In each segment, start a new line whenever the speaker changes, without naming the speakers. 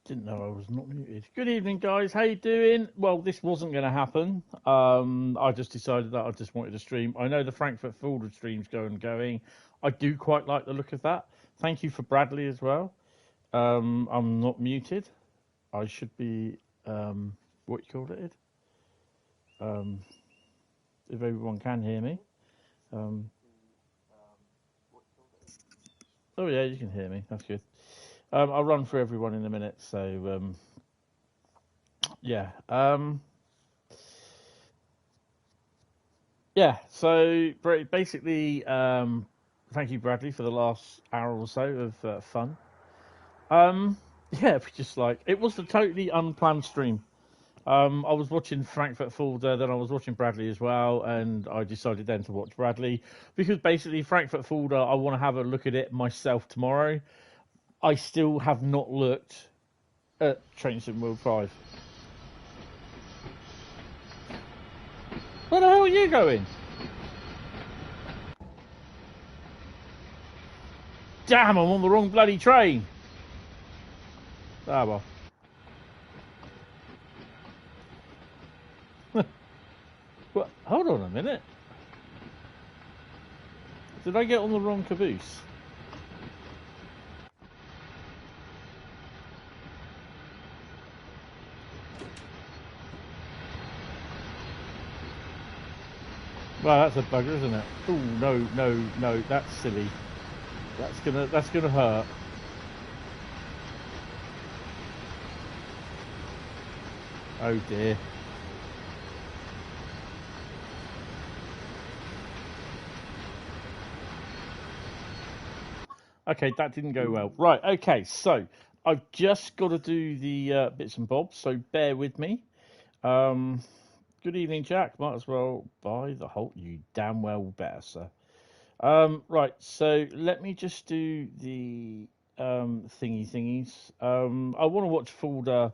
Didn't know I was not muted. Good evening, guys. How you doing? Well, this wasn't going to happen. I just decided that I just wanted to stream. I know the Frankfurt Fulda stream's going. I do quite like the look of that. Thank you for Bradley as well. I'm not muted. I should be, what you called it? If everyone can hear me. Oh yeah, you can hear me. That's good. I'll run through everyone in a minute. So yeah. Yeah, so basically, thank you, Bradley, for the last hour or so of fun. Yeah, we just like it was a totally unplanned stream. I was watching Frankfurt Fulda, then I was watching Bradley as well, and I decided then to watch Bradley because basically Frankfurt Fulda, I want to have a look at it myself tomorrow. I still have not looked at Train Sim World 5. Where the hell are you going? Damn, I'm on the wrong bloody train. Ah, well. Well, hold on a minute. Did I get on the wrong caboose? Well, that's a bugger, isn't it? Oh no, that's silly. That's gonna hurt. Oh dear. Okay, that didn't go well. Right, okay, so I've just got to do the bits and bobs, so bear with me. Good evening, Jack. Might as well buy the whole. You damn well better, sir. Right, so let me just do the thingies. I want to watch Fulda.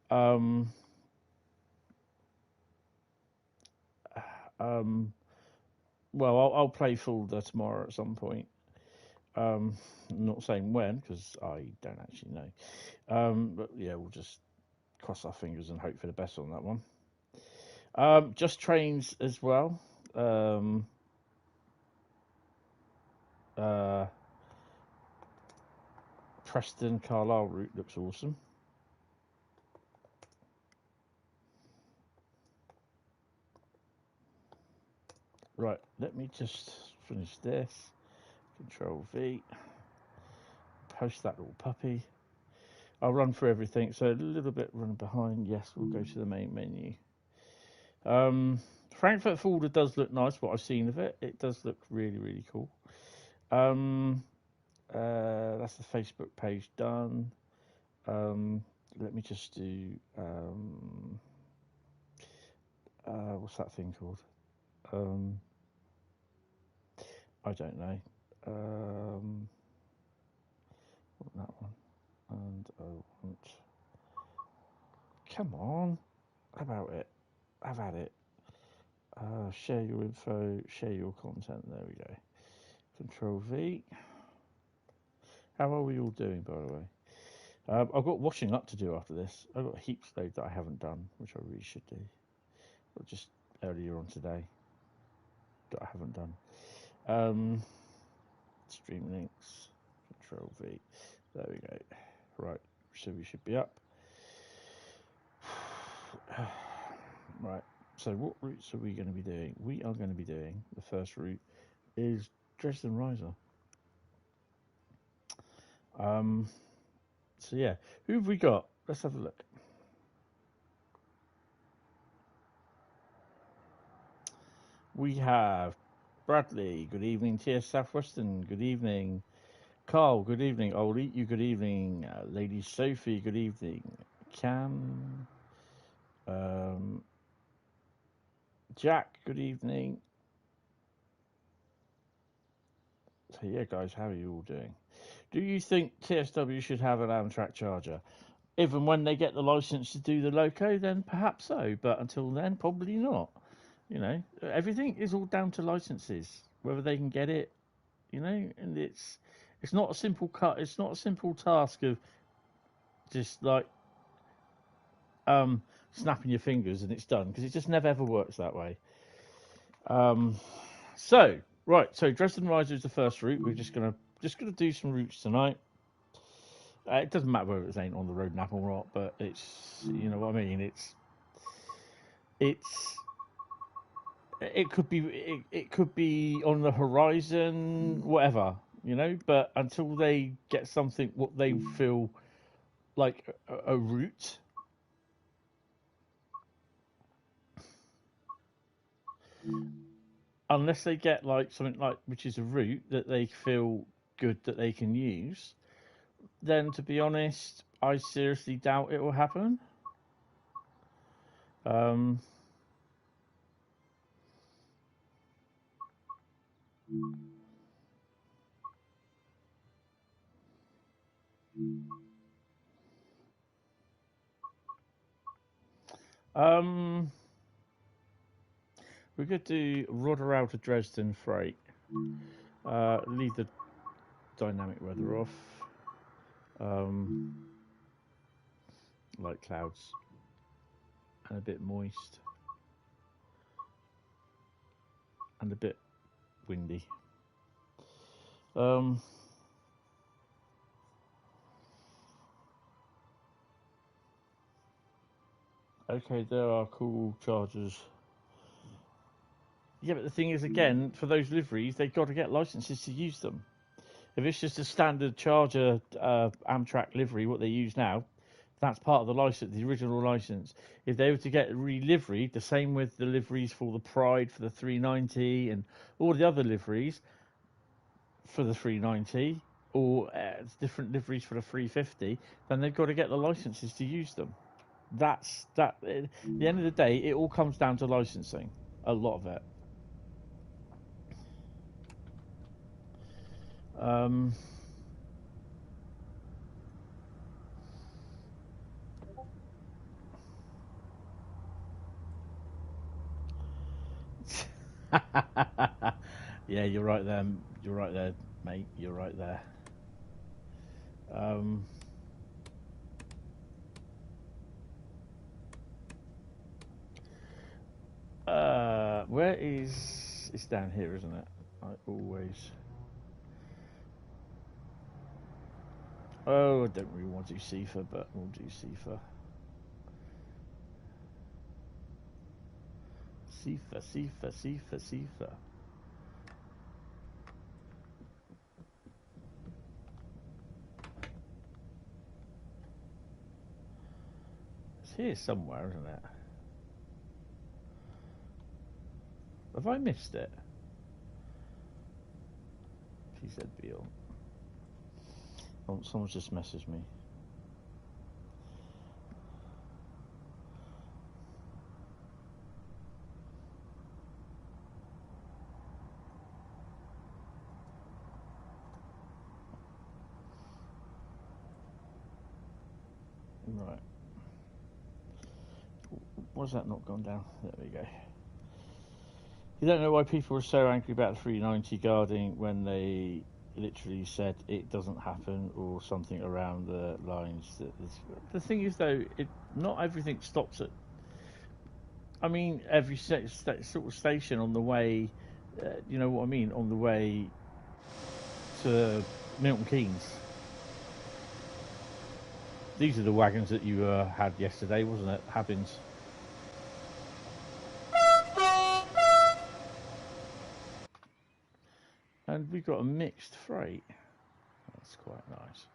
Um, um, well, I'll play Fulda tomorrow at some point. I'm not saying when because I don't actually know. But yeah, we'll just cross our fingers and hope for the best on that one. Just trains as well. Uh, Preston Carlisle route looks awesome. Right, let me just finish this. Control V. Post that little puppy. I'll run through everything. So a little bit running behind. Yes, we'll go to the main menu. Frankfurt Fulda does look nice. What I've seen of it, it does look really, really cool. That's the Facebook page done. Let me just do what's that thing called? I don't know. That one. And I want. Come on. How about it? Have at it. Share your info, share your content. There we go. Control V. How are we all doing, by the way? I've got washing up to do after this. I've got heaps load that I haven't done, which I really should do. But just earlier on today that I haven't done. Stream links. Control V. There we go. Right. So we should be up. Right. So what routes are we going to be doing? We are going to be doing, the first route is Dresden Riesa. So yeah, who have we got? Let's have a look. We have Bradley, good evening. TS Southwestern, good evening. Carl, good evening. I'll eat you, good evening. Lady Sophie, good evening. Cam, Jack, good evening. So yeah, guys, how are you all doing? Do you think TSW should have an Amtrak charger? Even when they get the license to do the loco, then perhaps so. But until then, probably not. You know, everything is all down to licenses, whether they can get it. You know, and it's not a simple cut. It's not a simple task of just like snapping your fingers and it's done, because it just never ever works that way. So Dresden Riesa is the first route. We're just gonna do some routes tonight. It doesn't matter whether it ain't on the road map or not, but it's, you know what I mean. It could be on the horizon, whatever, you know. But until they get something what they feel like a route, unless they get like something like which is a route that they feel good that they can use, then to be honest, I seriously doubt it will happen. We're going to do Rotterdam to Dresden freight. Leave the dynamic weather off. Light clouds and a bit moist and a bit windy. Okay, there are cool chargers. Yeah, but the thing is, again, for those liveries, they've got to get licenses to use them. If it's just a standard charger Amtrak livery, what they use now, that's part of the license, the original license. If they were to get re-liveried, the same with the liveries for the Pride, for the 390, and all the other liveries for the 390, or different liveries for the 350, then they've got to get the licenses to use them. That's that. At the end of the day, it all comes down to licensing. A lot of it. Yeah, you're right there. You're right there, mate. You're right there. Where is... It's down here, isn't it? I always... Oh, I don't really want to do CIFA, but we'll do CIFA. CIFA. It's here somewhere, isn't it? Have I missed it? TSW. Oh, someone's just messaged me. Right. Why's that not gone down? There we go. You don't know why people were so angry about 390 guarding when they literally said it doesn't happen or something around the lines. The thing is, though, not everything stops at... I mean, every sort of station on the way, you know what I mean, on the way to Milton Keynes. These are the wagons that you had yesterday, wasn't it, Habbins? And we've got a mixed freight. That's quite nice.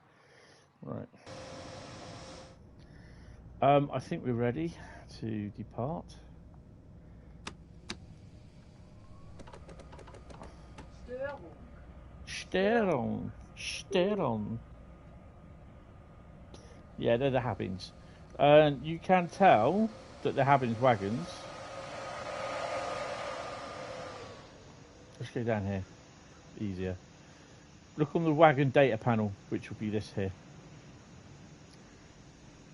Right. I think we're ready to depart. Stern. Yeah, they're the Habbins. And you can tell that they're Habbins wagons. Let's go down here. Easier. Look on the wagon data panel, which will be this here.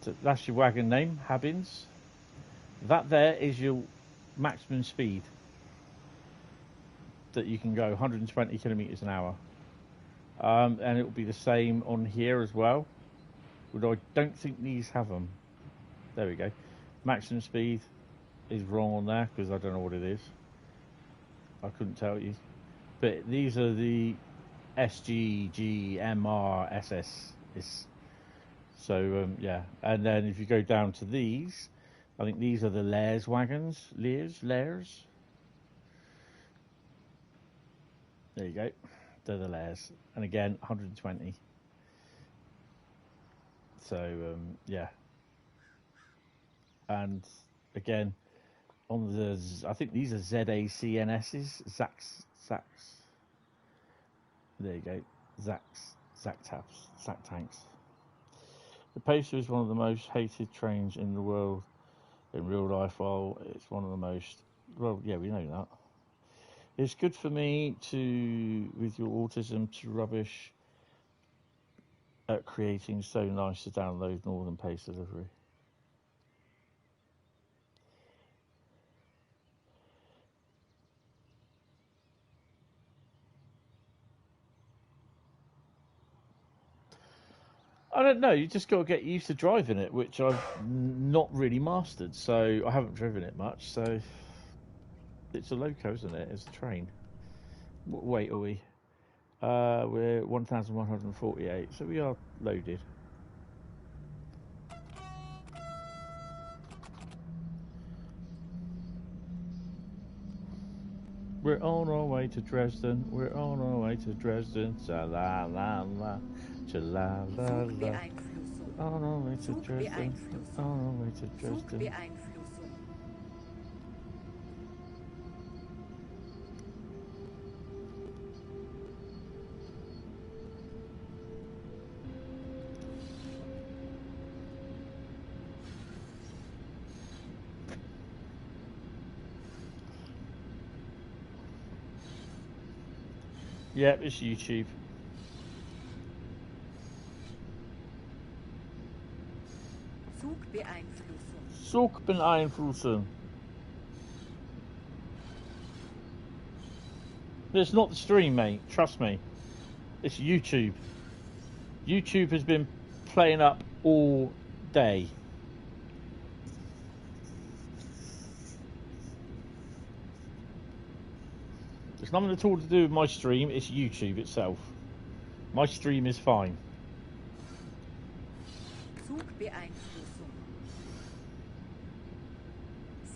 So that's your wagon name, Habbins. That there is your maximum speed that you can go, 120 kilometers an hour. And it will be the same on here as well. But I don't think these have them. There we go. Maximum speed is wrong on there because I don't know what it is. I couldn't tell you. But these are the SG, G, MR, SS. So, yeah. And then if you go down to these, I think these are the Lears wagons. Lears. There you go. They're the Lears. And again, 120. So, yeah. And again, on the, I think these are ZACNSs. Zax. There you go. Zax tanks. The Pacer is one of the most hated trains in the world in real life. Well, it's one of the most, well, yeah, we know that. It's good for me to, with your autism, to rubbish at creating so nice to download Northern Pace Delivery. I don't know, you just got to get used to driving it, which I've not really mastered, so I haven't driven it much, so it's a loco, isn't it? It's a train. What weight are we? We're 1,148, so we are loaded. We're on our way to Dresden. We're on our way to Dresden. Cha-la-la-la. Cha-la-la-la. On our way to Dresden. On our way to Dresden. Yep, it's YouTube. Zugbeeinflussung. It's not the stream, mate. Trust me. It's YouTube. YouTube has been playing up all day. It's nothing at all to do with my stream. It's YouTube itself. My stream is fine.
Zugbeeinflussung.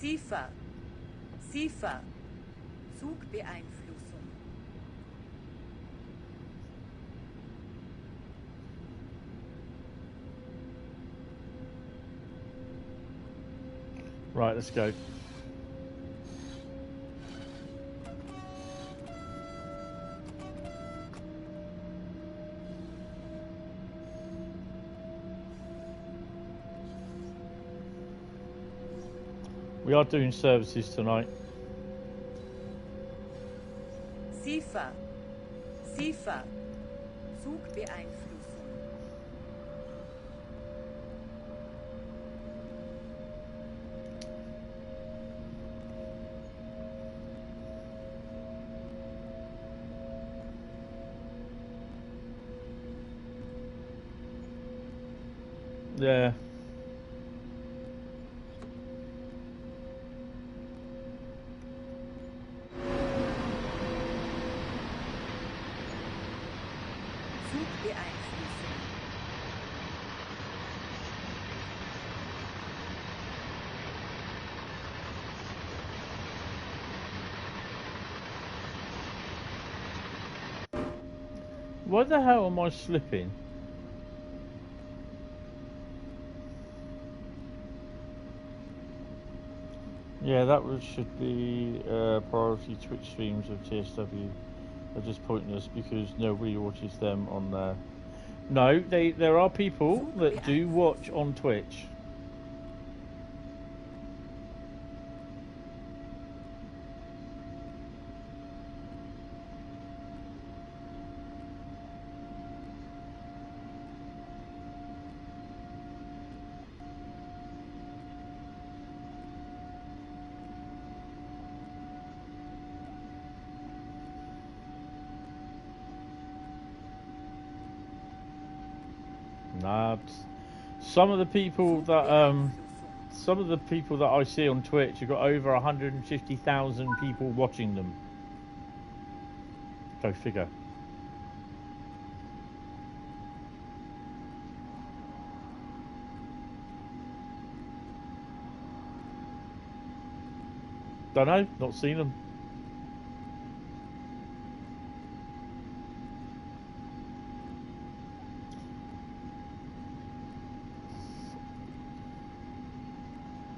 SIFA. Zugbeeinflussung.
Right, let's go. We are doing services tonight.
SIFA. Zugbeeinflussung.
Yeah. Why the hell am I slipping? Yeah, that should be priority Twitch streams of TSW. They're just pointless because nobody watches them on there. No, there are people that do watch on Twitch. Nah, Some of the people that
Zugbeeinflussung.
some of the people that I see on Twitch have got over 150,000 people watching them. Go figure. Don't know, not seen them.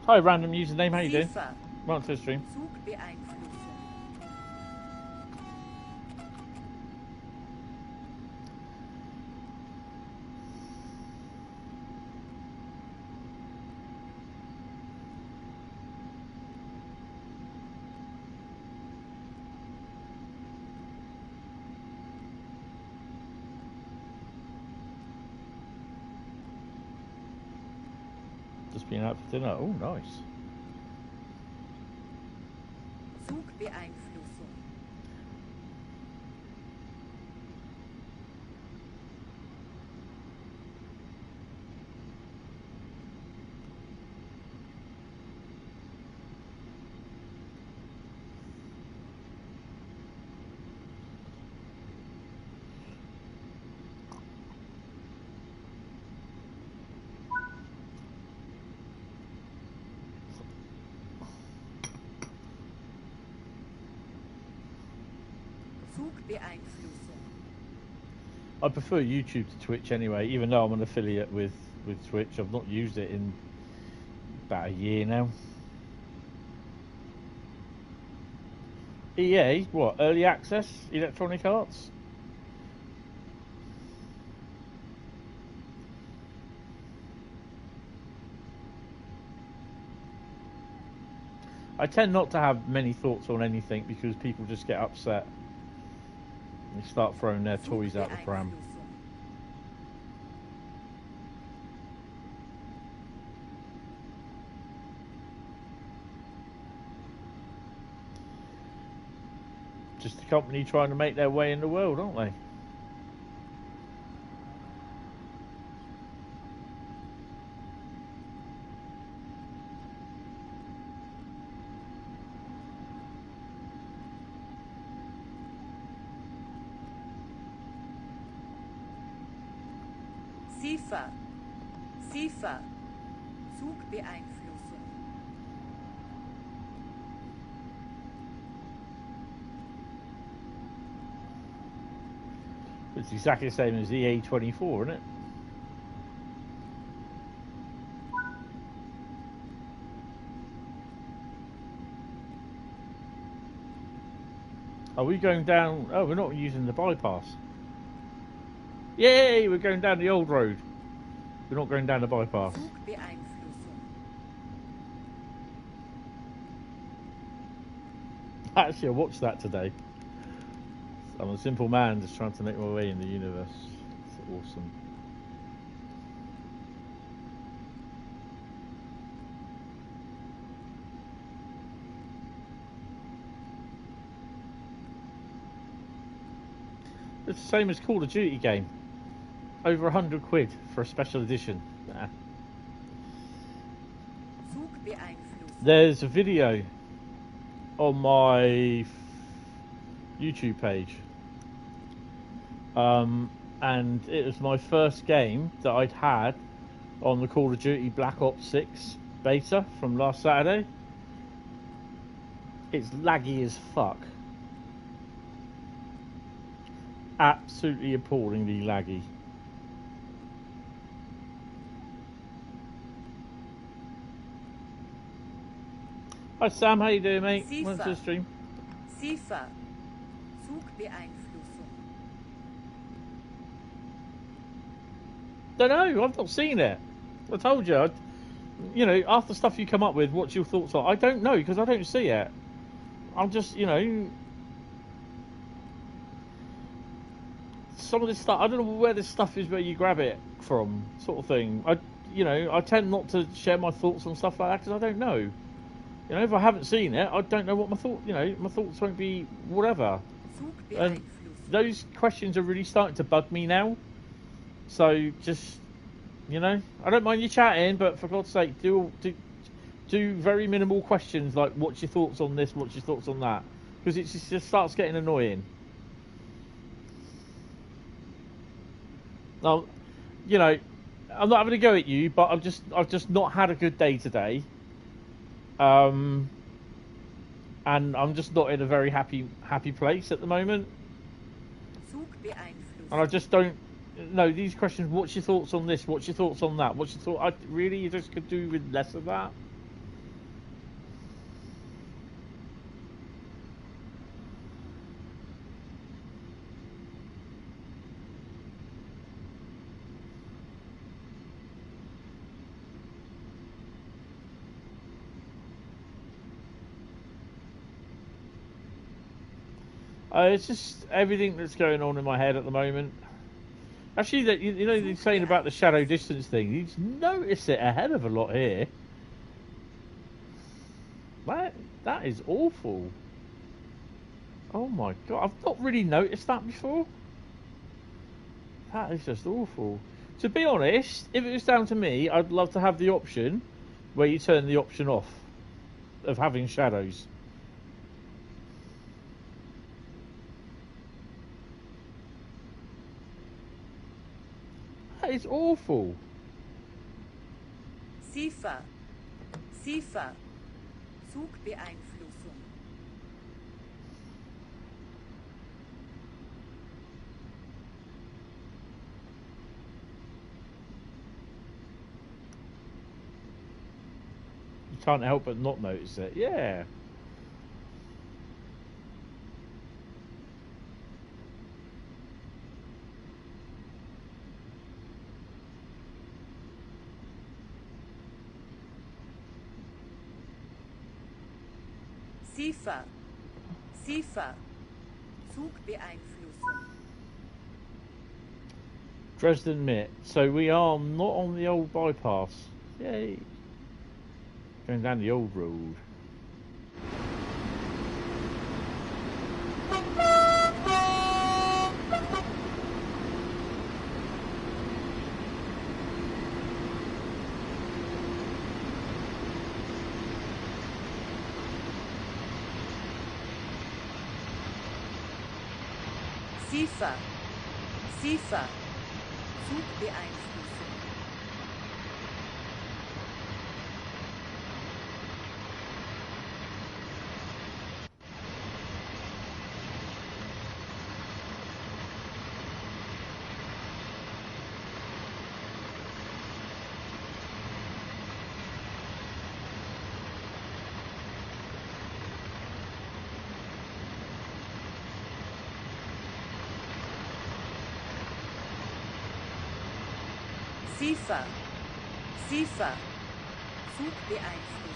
Hi, random username, how you doing?
Ziffer.
Welcome to the stream.
Zugbeeinflussung.
Just been out for dinner. Oh, nice.
Zugbeeinflussung. Zugbeeinflussung.
I prefer YouTube to Twitch anyway, even though I'm an affiliate with Twitch. I've not used it in about a year now. EA, what? Early access? Electronic Arts? I tend not to have many thoughts on anything because people just get upset. They start throwing their toys out the pram.
Zugbeeinflussung.
Just a company trying to make their way in the world, aren't they?
Ziffer. Ziffer. Zugbeeinflussung.
It's exactly the same as EA24, isn't it? Are we going down? Oh, we're not using the bypass. Yay, we're going down the old road. We're not going down the bypass.
Zugbeeinflussung.
Actually, I watched that today. I'm a simple man just trying to make my way in the universe. It's awesome. It's the same as Call of Duty game. Over 100 quid for a special edition. Nah.
Zugbeeinflussung.
There's a video on my YouTube page. And it was my first game that I'd had on the Call of Duty Black Ops 6 beta from last Saturday. It's laggy as fuck. Absolutely appallingly laggy. Hi Sam, how you doing, mate? Welcome to the stream.
Ziffer. Zugbeeinflussung.
Don't know, I've not seen it. I told you, you know, after stuff you come up with, what's your thoughts on? I don't know because I don't see it. I'm just, you know, some of this stuff. I don't know where this stuff is, where you grab it from, sort of thing. I tend not to share my thoughts on stuff like that because I don't know. You know, if I haven't seen it, I don't know what my thought. You know, my thoughts won't be whatever. And those questions are really starting to bug me now. So just You know, I don't mind you chatting, but for God's sake, do very minimal questions like, what's your thoughts on this? What's your thoughts on that? Because it just starts getting annoying. Now, you know, I'm not having a go at you, but I've just not had a good day today. And I'm just not in a very happy place at the moment. And I just don't know these questions. What's your thoughts on this? What's your thoughts on that? What's your thought? You just could do with less of that. It's just everything that's going on in my head at the moment. Actually, that you know, you're saying about the shadow distance thing. You notice it a hell of a lot here. That is awful. Oh my god, I've not really noticed that before. That is just awful. To be honest, if it was down to me, I'd love to have the option where you turn the option off of having shadows. That is awful.
SIFA. Zugbeeinflussung.
You can't help but not notice it. Yeah.
SIFA. Zugbeeinflussung.
Dresden Mit. So we are not on the old bypass. Yay. Going down the old road.
SIFA. Zugbeeinflussung. SIFA. Zugbeeinflussung.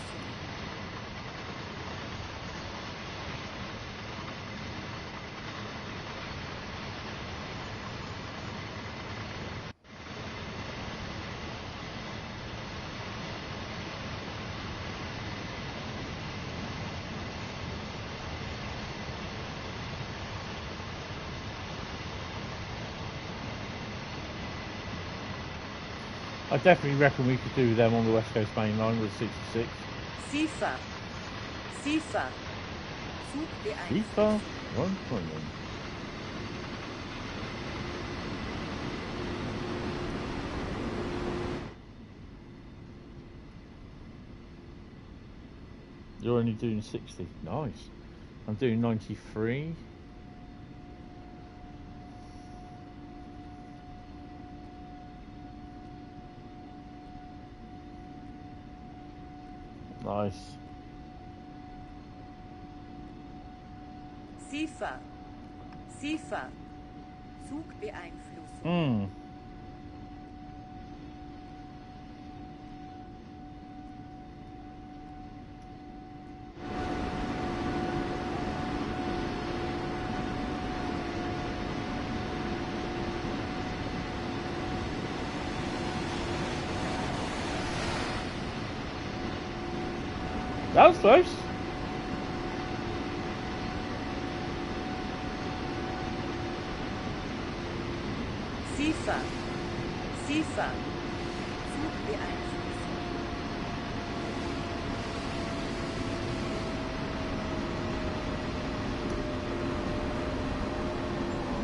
I definitely reckon we could do them on the West Coast Mainline with 66.
SIFA. Zugbeeinflussung.
FIFA 1.1. You're only doing 60. Nice. I'm doing 93. Nice.
SIFA. Zugbeeinflussung.
That was close.
SIFA. Zug beeinflussen.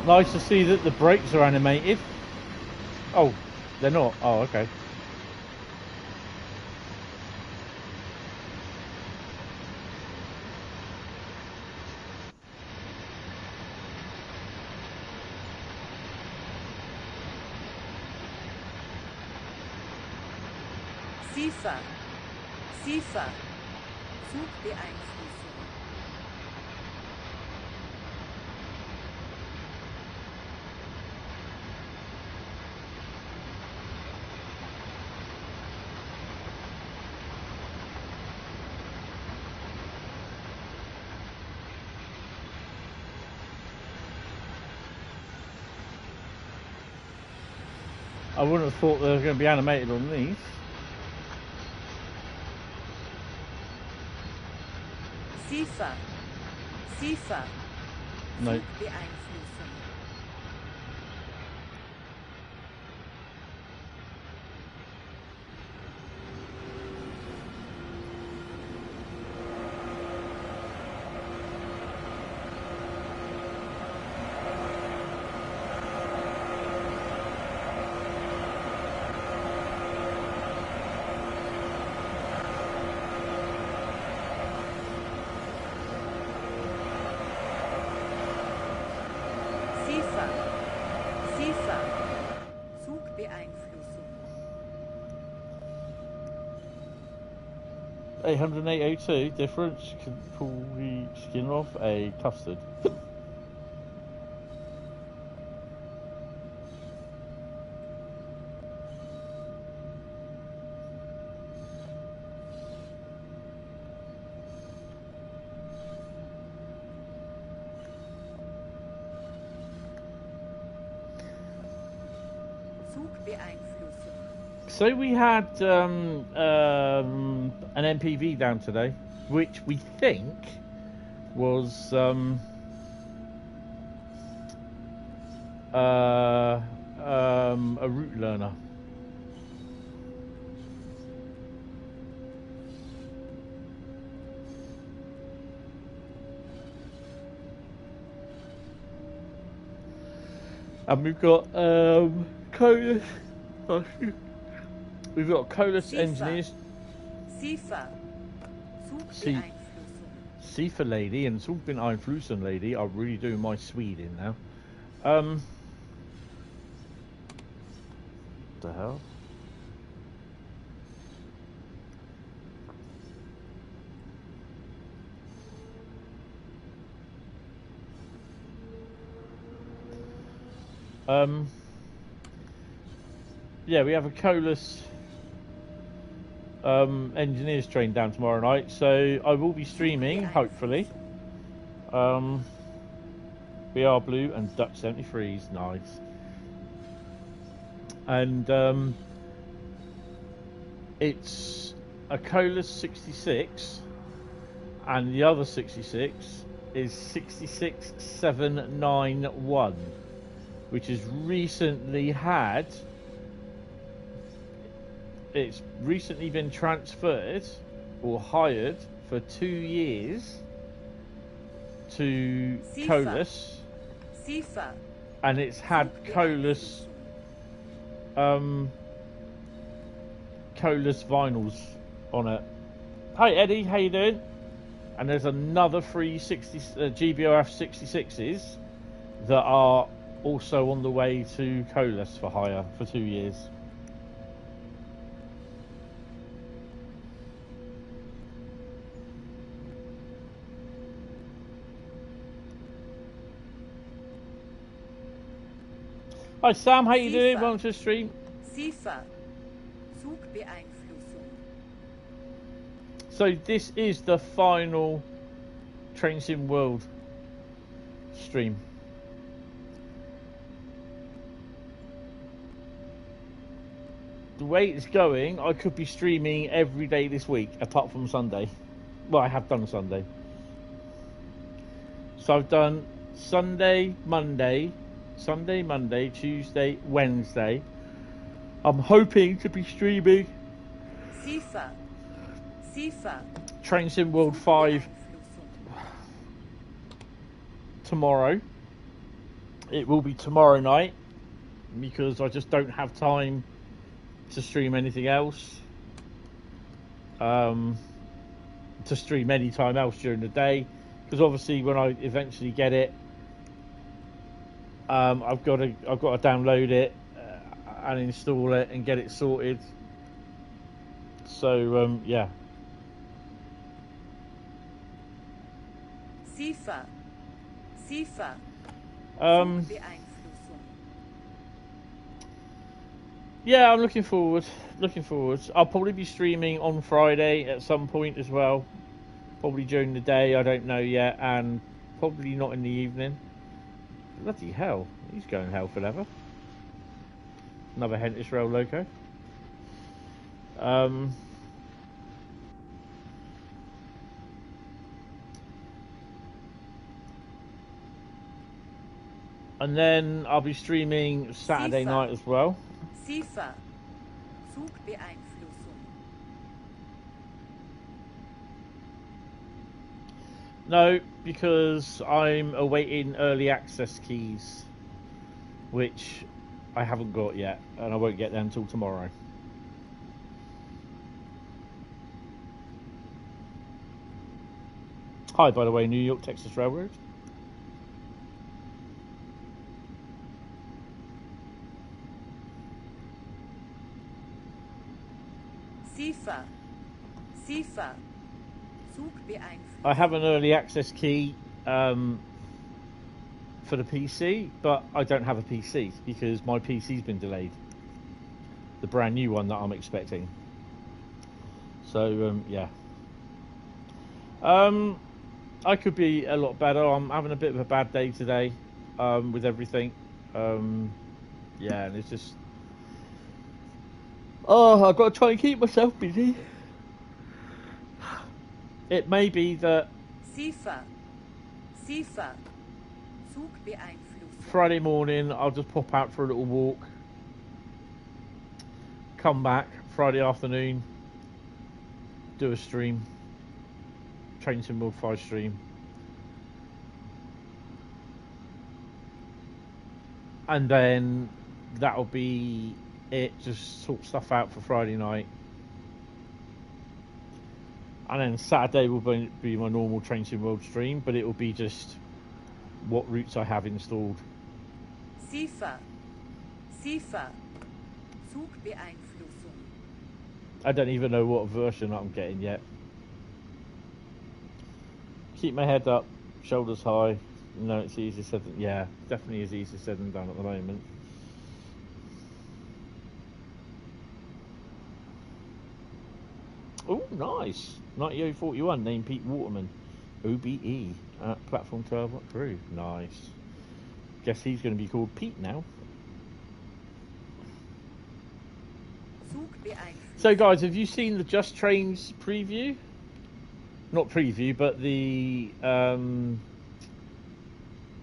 Nice to see that the brakes are animated. Oh, they're not. Oh, okay.
SIFA. SIFA. Zug beeinflussen.
I wouldn't have thought they were going to be animated on these.
SIFA. SIFA.
No.
Zug beeinflussen. SIFA. SIFA. Zugbeeinflussung.
808.02 difference can pull the skin off a custard.
Zugbeeinflussung.
So we had an MPV down today, which we think was a route learner. And we've got Colas. We've got Colas
SIFA.
engineers.
SIFA. Zugbeeinflussung.
SIFA lady and Zugbeeinflussung lady are really doing my Swede in now. The hell? Yeah, we have a Colas engineers train down tomorrow night, so I will be streaming, hopefully. BR Blue and Dutch 73s, nice. And it's a Colas 66, and the other 66 is 66791, which has recently had. It's recently been transferred or hired for 2 years to
SIFA.
Colas,
SIFA.
and it's had Colas Colas vinyls on it. Hey Eddie, how you doing? And there's another 360 GBOF 66s that are also on the way to Colas for hire for 2 years. Hi Sam, how you doing? Welcome to the stream.
SIFA. Zugbeeinflussung.
So this is the final Train Sim World stream. The way it's going, I could be streaming every day this week, apart from Sunday. Well, I have done Sunday. So I've done Sunday, Monday, Tuesday, Wednesday. I'm hoping to be streaming
Cipher. Cipher.
Train Sim World 5 tomorrow. It will be tomorrow night because I just don't have time to stream anything else. To stream any time else during the day, because obviously when I eventually get it, I've got to download it and install it and get it sorted. So yeah.
Cipher. Cipher.
Yeah, I'm looking forward. I'll probably be streaming on Friday at some point as well. Probably during the day, I don't know yet, and probably not in the evening. Bloody hell, he's going hell for leather. Another Hentis Rail loco. And then I'll be streaming Saturday night as well.
Cipher. Zugbeeinflussung.
No, because I'm awaiting early access keys, which I haven't got yet, and I won't get them until tomorrow. Hi, by the way, New York Texas Railroad.
Cipher. Cipher. Zugbeeinflussung.
I have an early access key for the PC, but I don't have a PC because my PC's been delayed. The brand new one that I'm expecting. So yeah. I could be a lot better. I'm having a bit of a bad day today with everything. Yeah, and it's just... Oh, I've got to try and keep myself busy. It may be that
Cipher. Cipher. Zugbeeinflussung.
Friday morning I'll just pop out for a little walk, come back Friday afternoon, do a stream, Train Sim World 5 stream, and then that'll be it. Just sort stuff out for Friday night, and then Saturday will be my normal Train Sim World stream, but it will be just what routes I have installed.
Cipher. Cipher. Zugbeeinflussung.
I don't even know what version I'm getting yet. Keep my head up, shoulders high. No, it's easier said than... Yeah, definitely is easier said than done at the moment. Oh, nice. 9041, named Pete Waterman. OBE at Platform 12 at Crewe. Nice. Guess he's going to be called Pete now. So guys, have you seen the Just Trains preview? Not preview, but the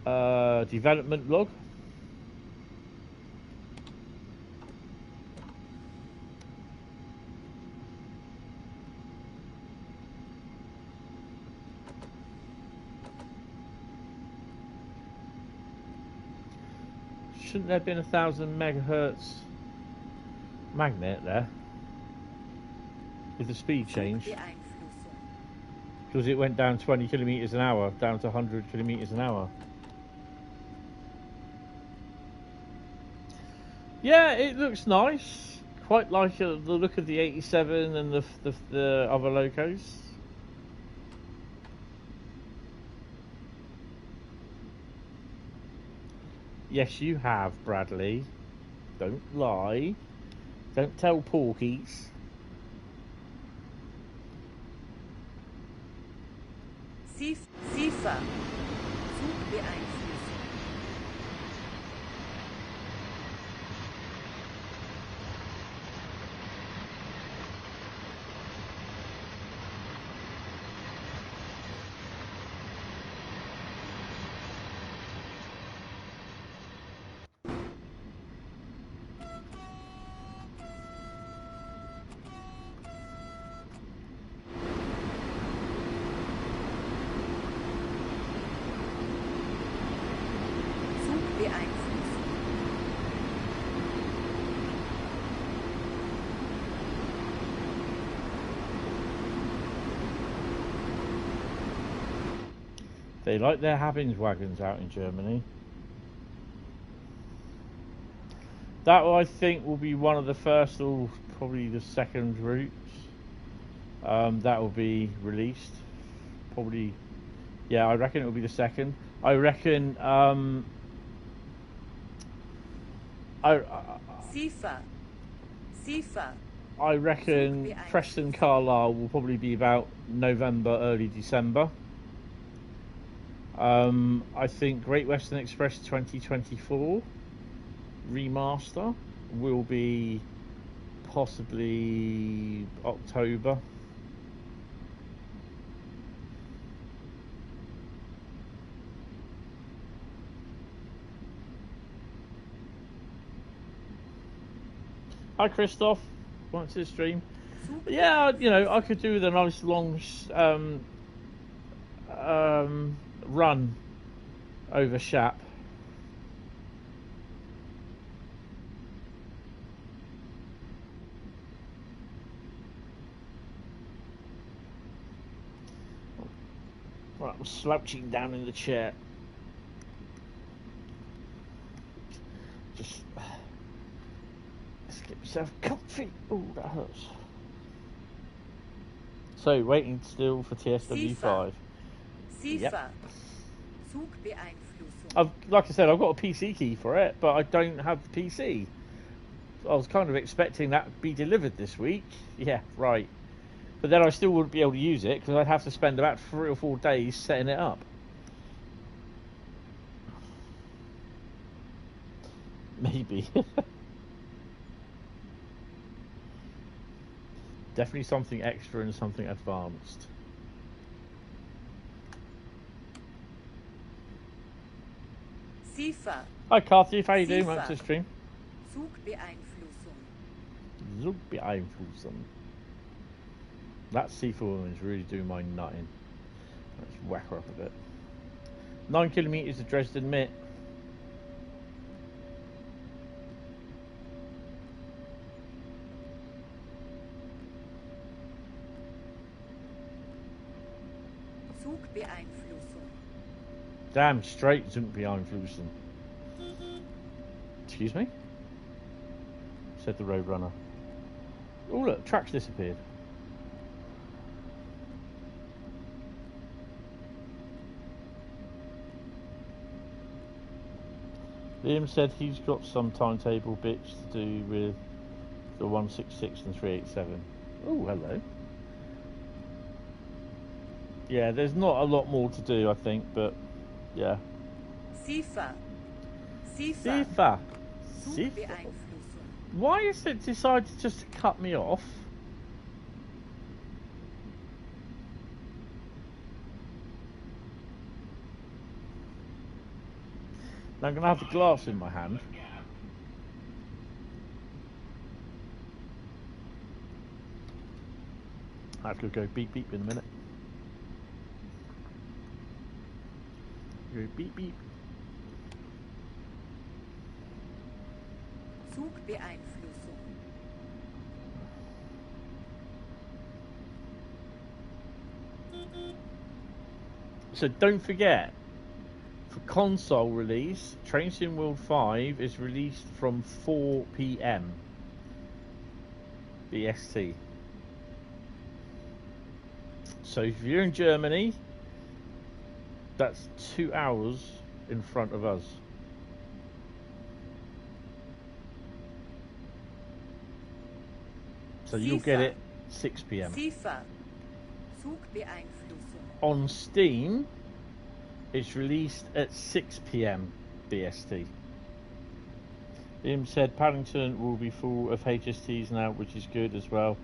development log? Shouldn't there have been 1,000 megahertz magnet there with the speed change? Because it went down 20 kilometers an hour, down to 100 kilometers an hour. Yeah, it looks nice. Quite like the look of the 87 and the other locos. Yes, you have, Bradley. Don't lie. Don't tell porkies.
Cipher. Zugbeeinflussung.
They like their Habenswagons out in Germany. That I think will be one of the first or probably the second routes that will be released. Probably, yeah, I reckon it will be the second. I reckon
Sifa.
I reckon Preston Carlisle will probably be about November, early December. I think Great Western Express 2024 remaster will be possibly October. Hi Christoph, welcome to the stream. Yeah, you know, I could do with a nice long run over Shap. Right, I'm slouching down in the chair. Just let's get myself comfy. Oh, that hurts. So, waiting still for TSW 5.
Yep.
Like I said, I've got a PC key for it, but I don't have the PC. I was kind of expecting that to be delivered this week. Yeah, right. But then I still wouldn't be able to use it because I'd have to spend about 3 or 4 days setting it up. Maybe. Definitely something extra and something advanced.
Sifa.
Hi Carthy, how you doing? Welcome to the stream. Zugbeeinflussung. That C4 woman is really doing my nutting. Let's whack her up a bit. 9 kilometres of Dresden Mitt. Damn straight Zugbeeinflussung. Excuse me? Said the Roadrunner. Oh look, tracks disappeared. Liam said he's got some timetable bits to do with the 166 and 387. Oh, hello. Yeah, there's not a lot more to do, I think, but yeah.
Sifa.
Why has it decided just to cut me off? Now I'm going to have the glass in my hand. I have to go beep beep in a minute. Go beep beep.
Zugbeeinflussung.
So don't forget, for console release, Train Sim World 5 is released from 4 PM BST. So if you're in Germany, that's 2 hours in front of us. So you'll get it 6 PM. On Steam, it's released at 6 PM BST. Liam said Paddington will be full of HSTs now, which is good as well.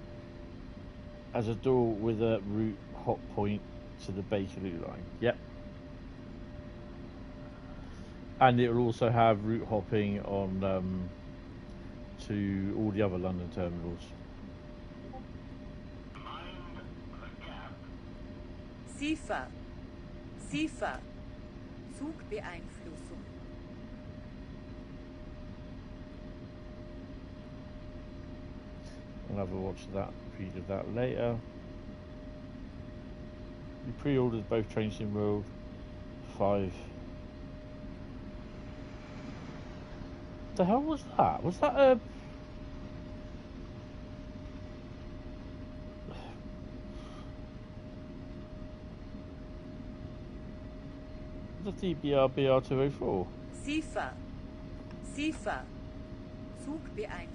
As a door with a route hot point to the Bakerloo line. Yep. And it will also have route hopping on to all the other London terminals.
Sifa. Zugbeeinflussung.
I'll have a watch of that, read of that later. We pre-ordered both Train Sim World 5. The hell was that? Was that a... The DBR BR204?
SIFA. SIFA. Zugbeeinflussung.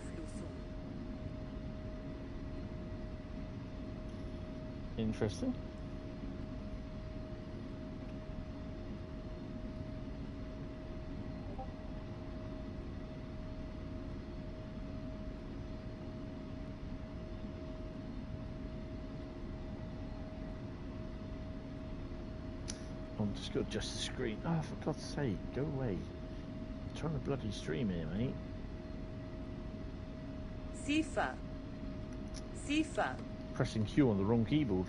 Interesting. I'm just going to adjust the screen. Oh, for God's sake, go away. I'm trying to bloody stream here, mate.
SIFA. SIFA.
Pressing Q on the wrong keyboard.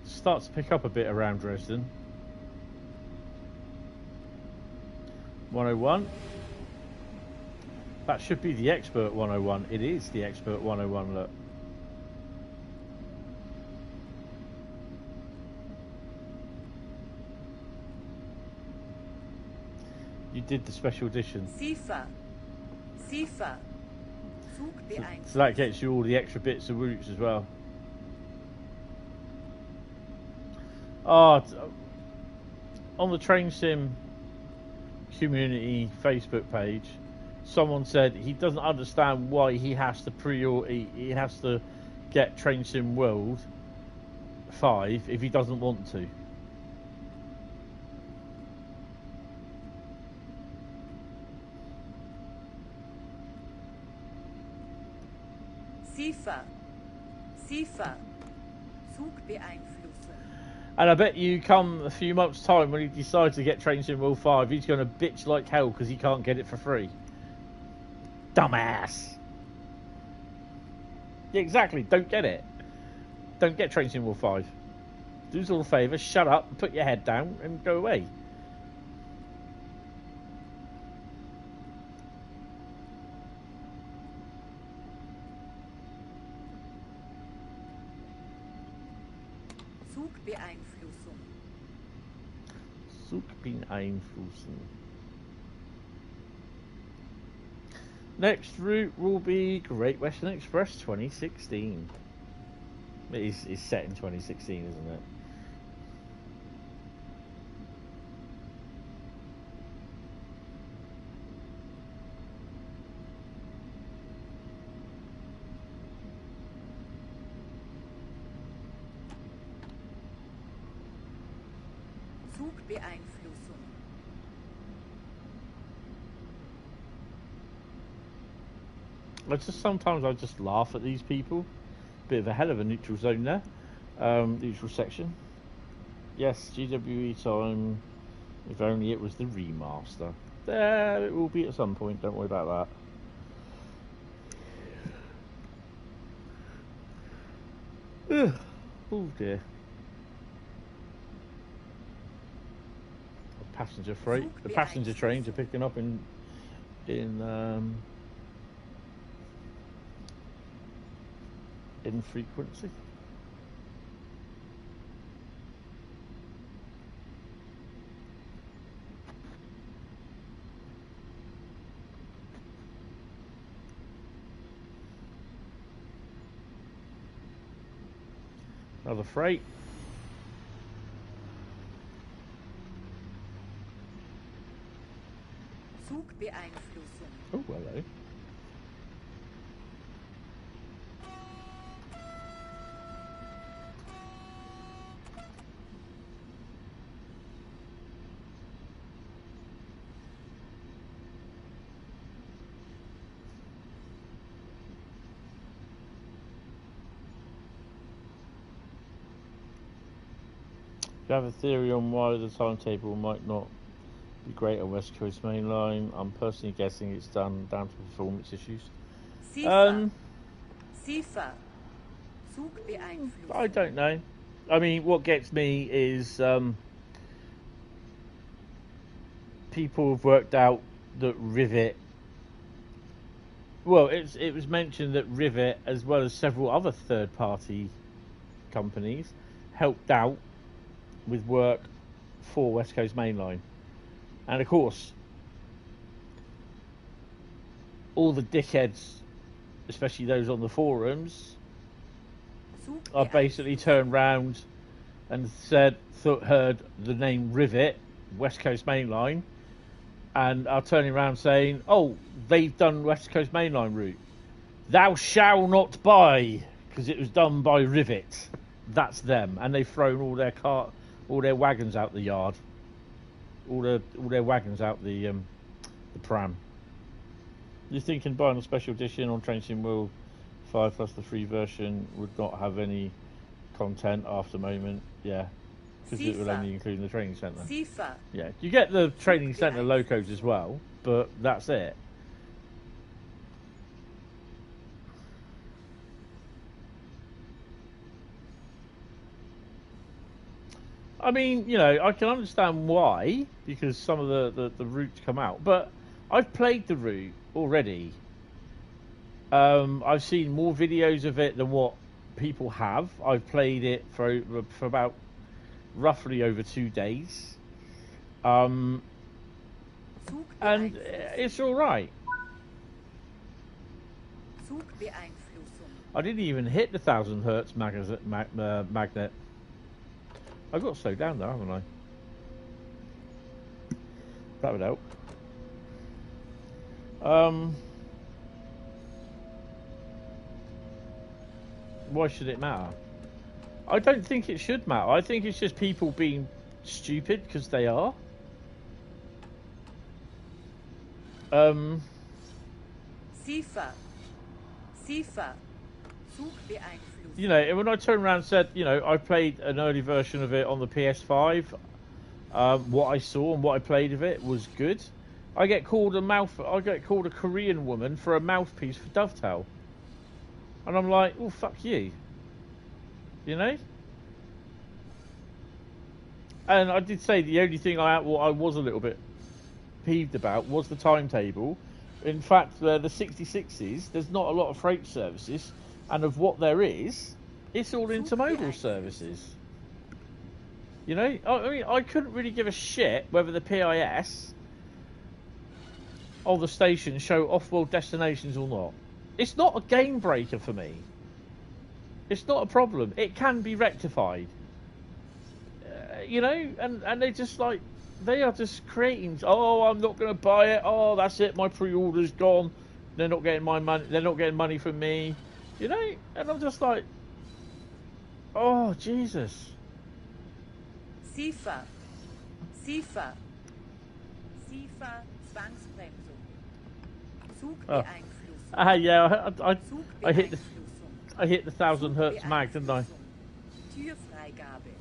Starts to pick up a bit around Dresden. 101. That should be the Expert 101. It is the Expert 101, look. You did the special edition.
SIFA. SIFA.
So that gets you all the extra bits of routes as well. Oh, on the Train Sim community Facebook page, someone said he doesn't understand why he has to he has to get Train Sim World 5 if he doesn't want to.
SIFA. SIFA. Zugbeeinflussung.
And I bet you come a few months' time when he decides to get Train Sim World 5, he's going to bitch like hell because he can't get it for free. Dumbass. Yeah, exactly. Don't get it. Don't get Train Sim World 5. Do us all a favour, shut up, and put your head down and go away.
Zugbeeinflussung.
Zugbeeinflussung. Next route will be Great Western Express 2016. It's set in 2016, isn't it?
Zugbeeinflussung.
Sometimes I just laugh at these people. Bit of a hell of a neutral zone there. Neutral section. Yes, GWE time. If only it was the remaster. There it will be at some point. Don't worry about that. Ugh. Oh dear. Passenger freight. The passenger trains are picking up in frequency. Another freight.
Zugbeeinflussung.
Oh, hello. Do you have a theory on why the timetable might not be great on West Coast Mainline? I'm personally guessing it's down to performance issues.
SIFA. SIFA. Zugbeeinflussung.
I don't know. I mean, what gets me is people have worked out that Rivet Well, it was mentioned that Rivet, as well as several other third-party companies, helped out with work for West Coast Mainline, and of course, all the dickheads, especially those on the forums, are basically turned round and heard the name Rivet, West Coast Mainline, and are turning around saying, "Oh, they've done West Coast Mainline route. Thou shall not buy because it was done by Rivet." That's them, and they've thrown all their wagons out the yard, all their wagons out the pram. You're thinking buying a special edition on Train Sim World 5 plus the free version would not have any content after moment, yeah, because it will only include the training centre. Yeah, you get the training centre locos as well, but that's it. I mean, you know, I can understand why, because some of the routes come out, but I've played the route already. I've seen more videos of it than what people have. I've played it for about roughly over 2 days, and it's all right. I didn't even hit the 1000 hertz magnet. I got slowed down there, haven't I? That would help. Why should it matter? I don't think it should matter. I think it's just people being stupid, because they are. You know, and when I turned around and said, you know, I played an early version of it on the PS5, what I saw and what I played of it was good. I get called a Korean woman for a mouthpiece for Dovetail, and I'm like, well, fuck you, you know. And I did say the only thing I was a little bit peeved about was the timetable. In fact, the 66s, there's not a lot of freight services, and of what there is, it's all intermodal services. You know, I mean, I couldn't really give a shit whether the PIS or the station show off-world destinations or not. It's not a game breaker for me. It's not a problem. It can be rectified. You know, and they just like, they are just creating, oh, I'm not going to buy it. Oh, that's it. My pre-order's gone. They're not getting my money. They're not getting money from me. You know, and I'm just like, oh, Jesus.
SIFA Zwangsbremsung. Zugbeeinflussung.
Yeah, I hit the 1000 hertz mag, didn't I?
Türfreigabe.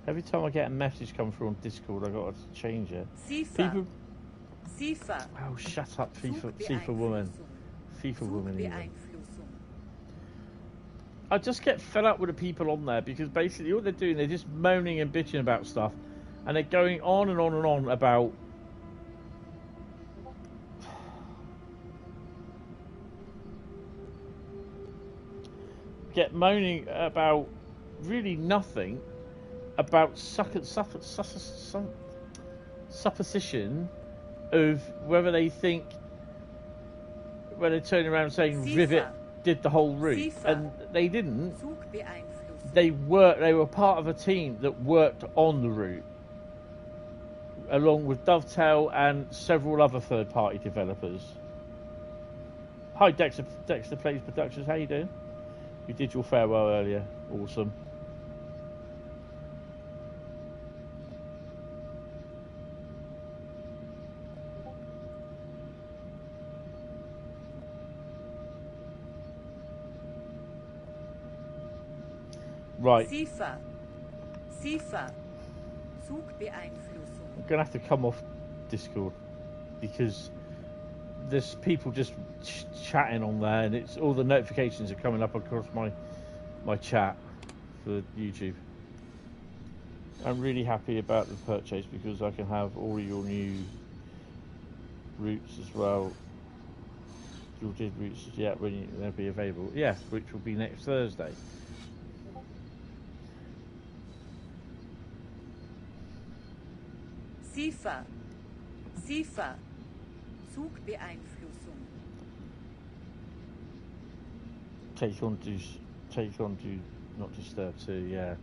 Every time I get a message come through on Discord, I got to change it.
SIFA.
Oh, shut up, FIFA woman. FIFA woman. Even. I just get fed up with the people on there, because basically all they're doing, they're just moaning and bitching about stuff, and they're going on and on and on about moaning about really nothing, about supposition of whether they think, when they're turning around saying Rivet did the whole route, and they didn't. They were part of a team that worked on the route, along with Dovetail and several other third-party developers. Hi, Dexter Plays Productions. How you doing? You did your farewell earlier. Awesome. Right.
SIFA SIFA. Zugbeeinflussung.
I'm gonna have to come off Discord because there's people just chatting on there, and it's all the notifications are coming up across my chat for YouTube. I'm really happy about the purchase because I can have all your new routes as well. Your did routes, yeah, when they'll be available. Yeah, which will be next Thursday.
SIFA. SIFA. Zugbeeinflussung.
Take on do not disturb too, yeah.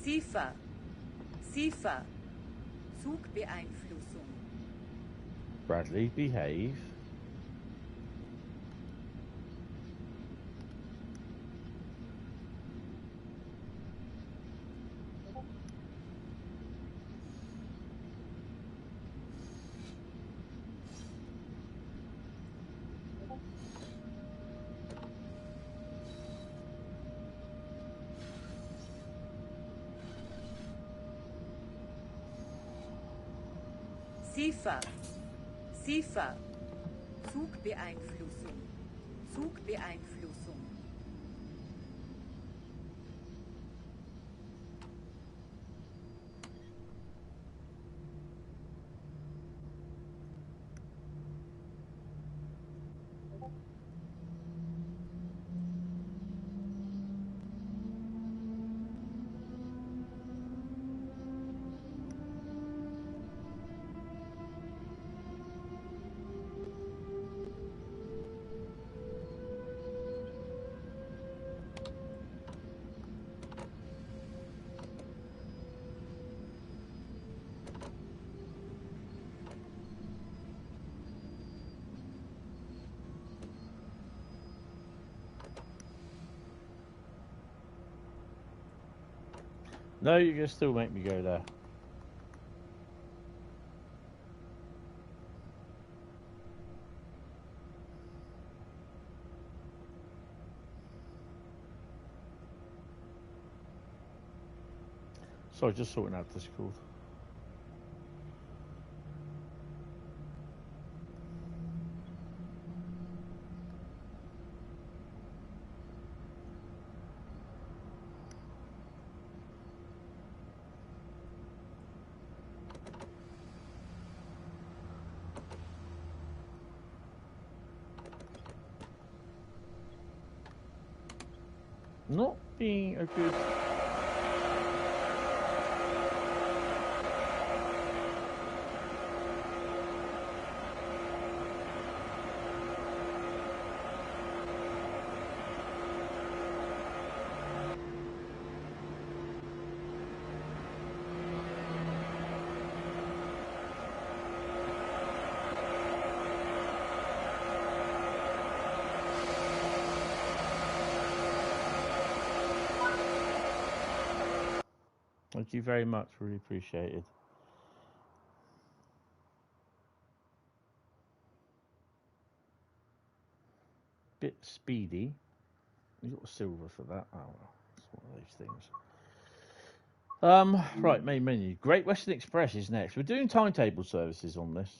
SIFA. SIFA. Zugbeeinflussung.
Bradley, behave.
SIFA. SIFA. Zugbeeinflussung. Zugbeeinflussung.
No, you can still make me go there. Sorry, just sorting out Discord. Not being a good... Thank you very much, really appreciated. Bit speedy. You got silver for that. Oh well, it's one of those things. Right, main menu. Great Western Express is next. We're doing timetable services on this.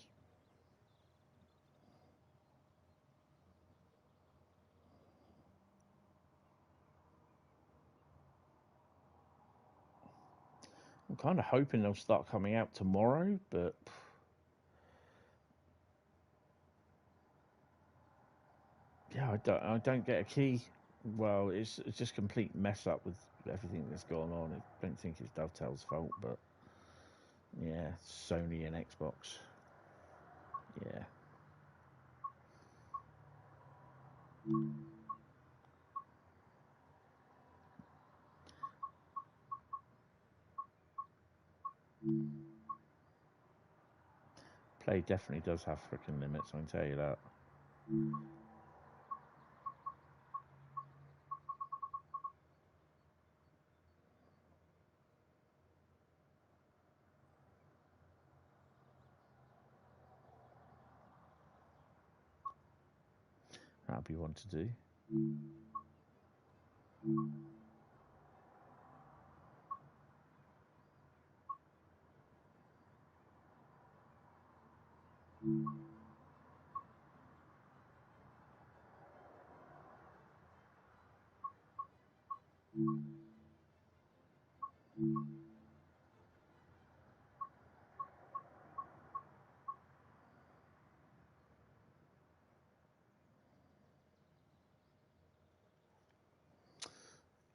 I'm kind of hoping they'll start coming out tomorrow, but yeah, I don't get a key. Well, it's just complete mess up with everything that's gone on. I don't think it's Dovetail's fault, but yeah, Sony and Xbox. Yeah. Play definitely does have freaking limits, I can tell you that. That'd be one to do.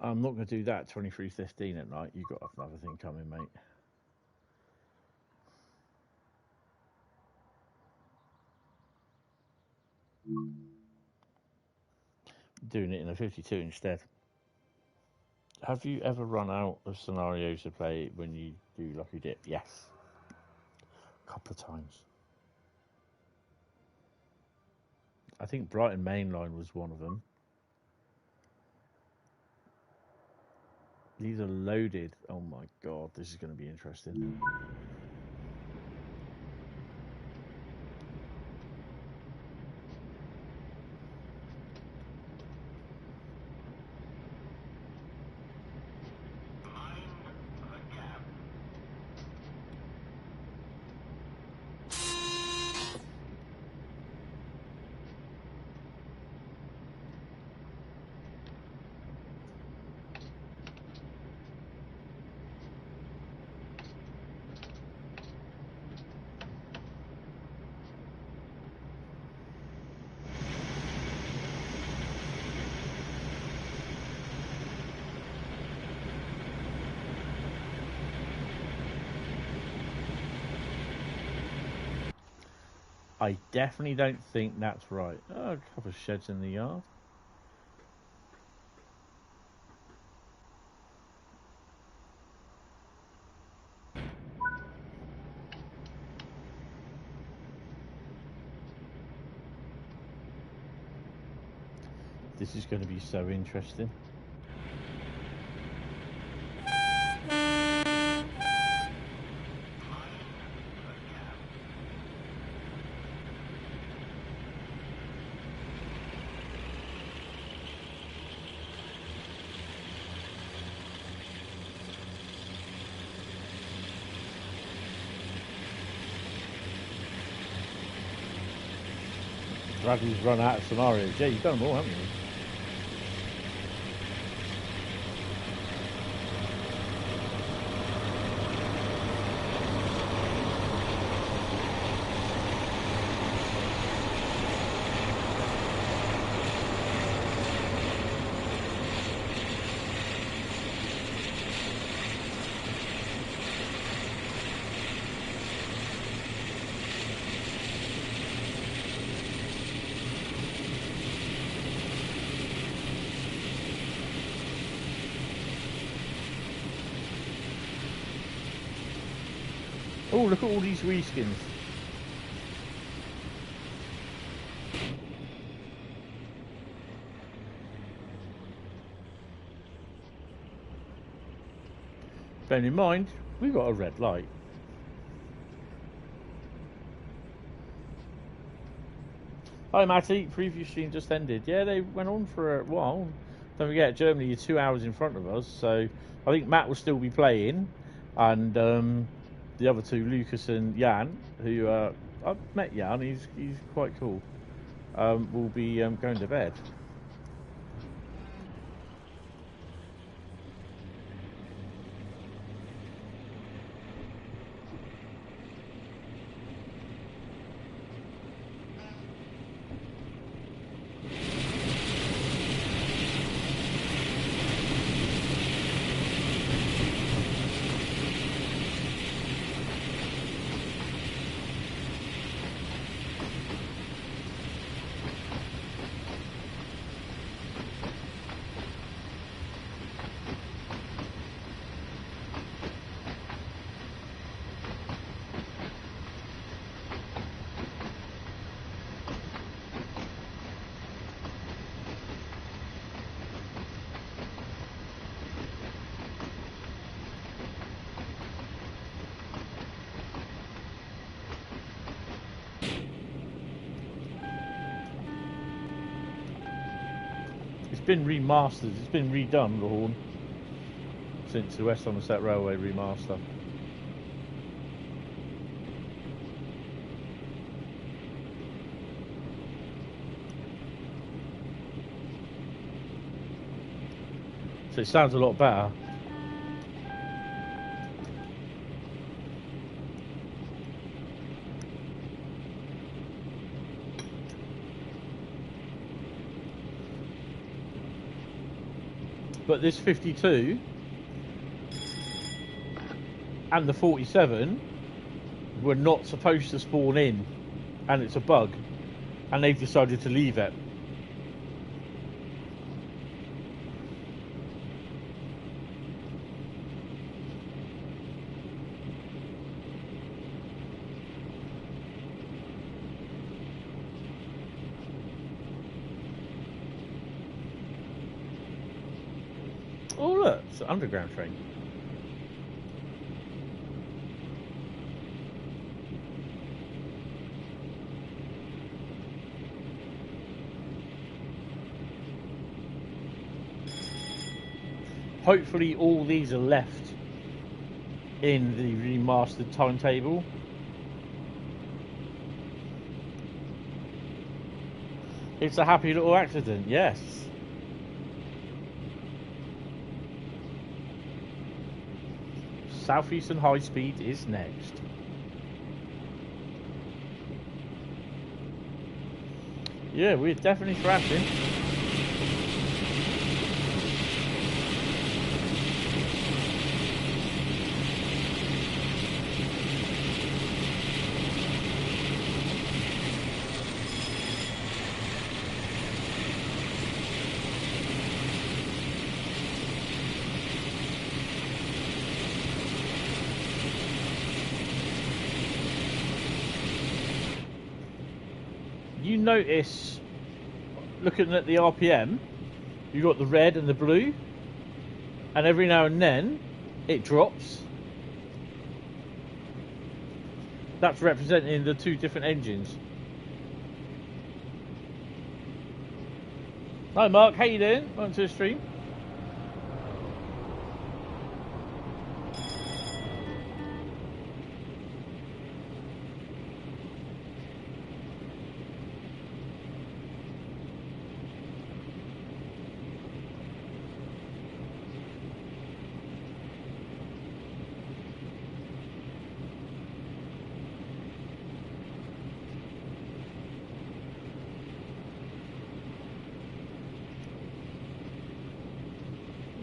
I'm not going to do that 23:15 at night. You've got another thing coming, mate. Doing it in a 52 instead. Have you ever run out of scenarios to play when you do Lucky Dip? Yes. A couple of times. I think Brighton Mainline was one of them. These are loaded. Oh my god, this is going to be interesting. I definitely don't think that's right. Oh, a couple of sheds in the yard. This is going to be so interesting. Bradley's run out of scenarios. Yeah, you've done them all, haven't you? Oh, look at all these reskins. Bearing in mind, we've got a red light. Hi Matty, preview stream just ended. Yeah, they went on for a while. Don't forget, Germany are 2 hours in front of us, so I think Matt will still be playing, and the other two, Lucas and Jan, who I've met Jan, he's quite cool, will be going to bed. been remastered. It's been redone, the horn, since the West Somerset Railway remaster. So it sounds a lot better. But this 52 and the 47 were not supposed to spawn in, and it's a bug, and they've decided to leave it. Oh look, it's an underground train. Hopefully all these are left in the remastered timetable. It's a happy little accident, yes. Southeastern Highspeed is next. Yeah, we're definitely thrashing. You notice, looking at the RPM, you've got the red and the blue, and every now and then it drops. That's representing the two different engines. Hi Mark, how you doing? Welcome to the stream.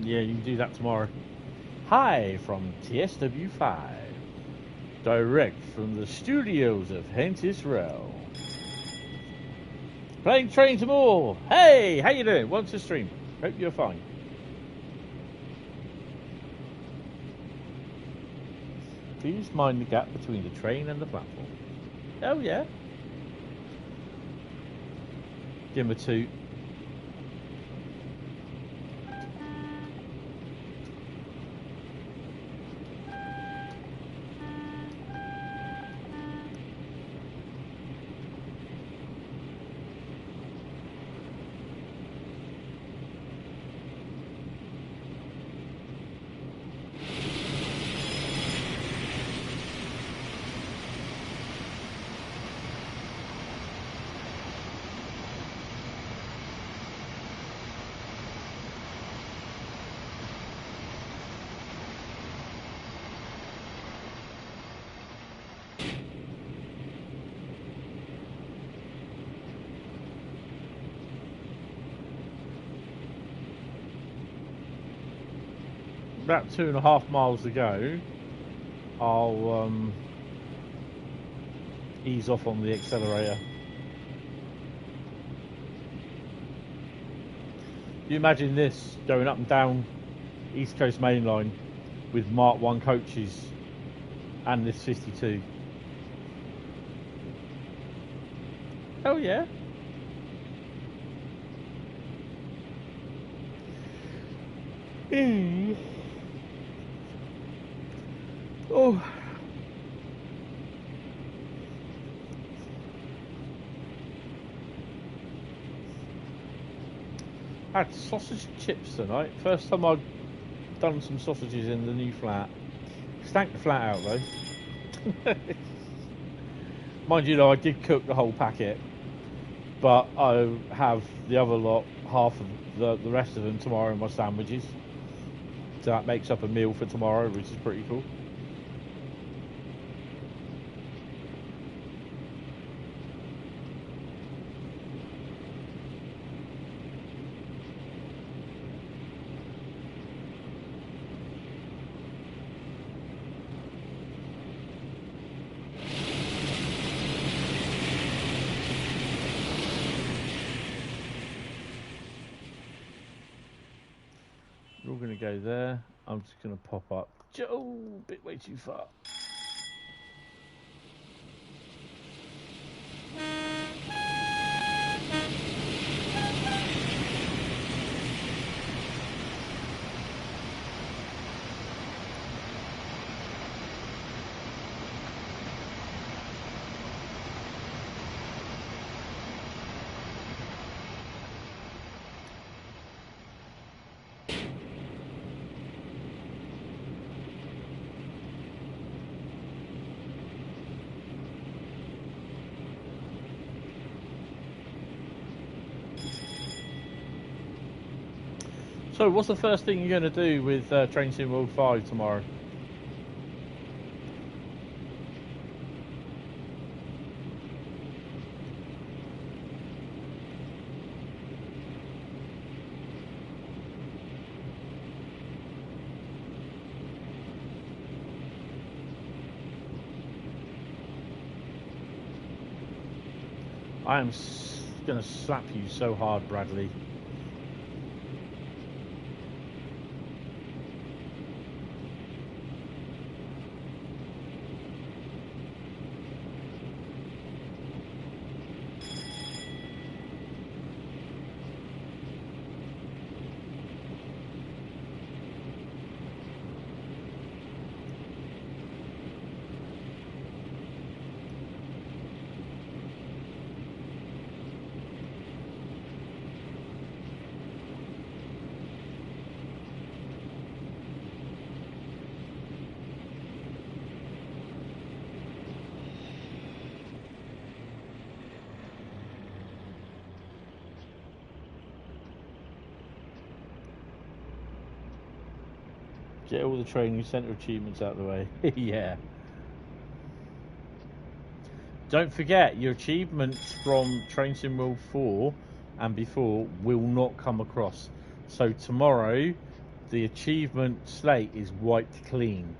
Yeah, you can do that tomorrow. Hi from TSW 5, direct from the studios of Hentis Rail. Playing Train to More. Hey, how you doing? Welcome to the stream. Hope you're fine. Please mind the gap between the train and the platform. Oh yeah. Give him a toot. About 2.5 miles to go. I'll ease off on the accelerator. You imagine this going up and down East Coast Mainline with Mark 1 coaches and this 52. Oh yeah. Oh. I had sausage and chips tonight. First time I've done some sausages in the new flat. Stank the flat out though. Mind you though, I did cook the whole packet, but I have the other lot, half of the rest of them tomorrow in my sandwiches. So that makes up a meal for tomorrow, which is pretty cool. We're all going to go there. I'm just going to pop up. Oh, bit way too far. So, what's the first thing you're going to do with Train Sim World 5 tomorrow? I am going to slap you so hard, Bradley. Get all the training centre achievements out of the way. Yeah. Don't forget, your achievements from Train Sim World 4 and before will not come across. So tomorrow, the achievement slate is wiped clean.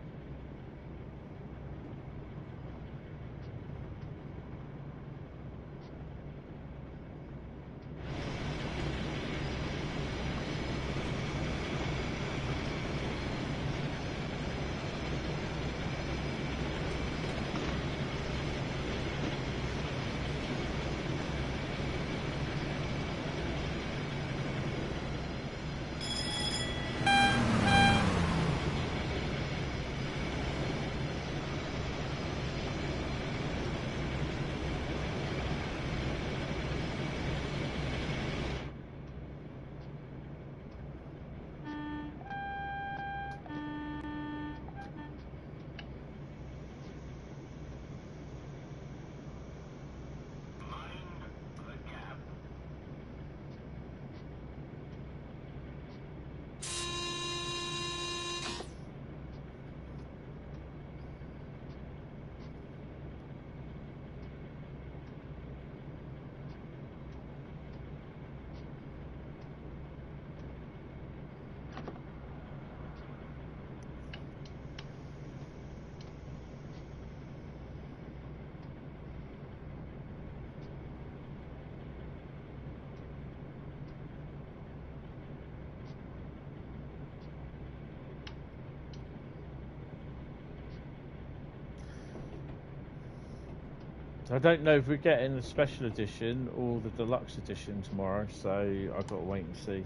I don't know if we're getting the special edition or the deluxe edition tomorrow, so I've got to wait and see.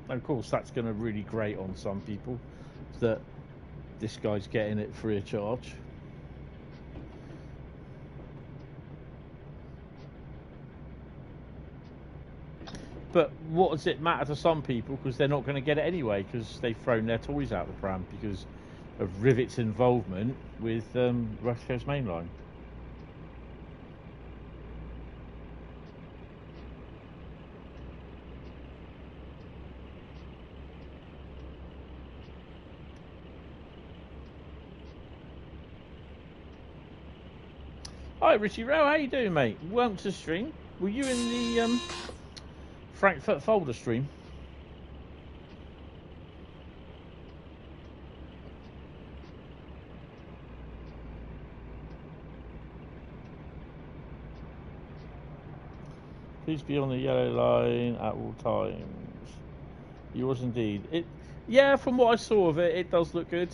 And of course, that's going to really grate on some people that this guy's getting it free of charge. But what does it matter to some people? Because they're not going to get it anyway, because they've thrown their toys out the pram because of Rivet's involvement with West Coast Mainline. Hi Richie Rowe, how you doing, mate? Welcome to the stream. Were you in the Frankfurt Fulda stream? Please be on the yellow line at all times. Yours indeed. Yeah, from what I saw of it, it does look good.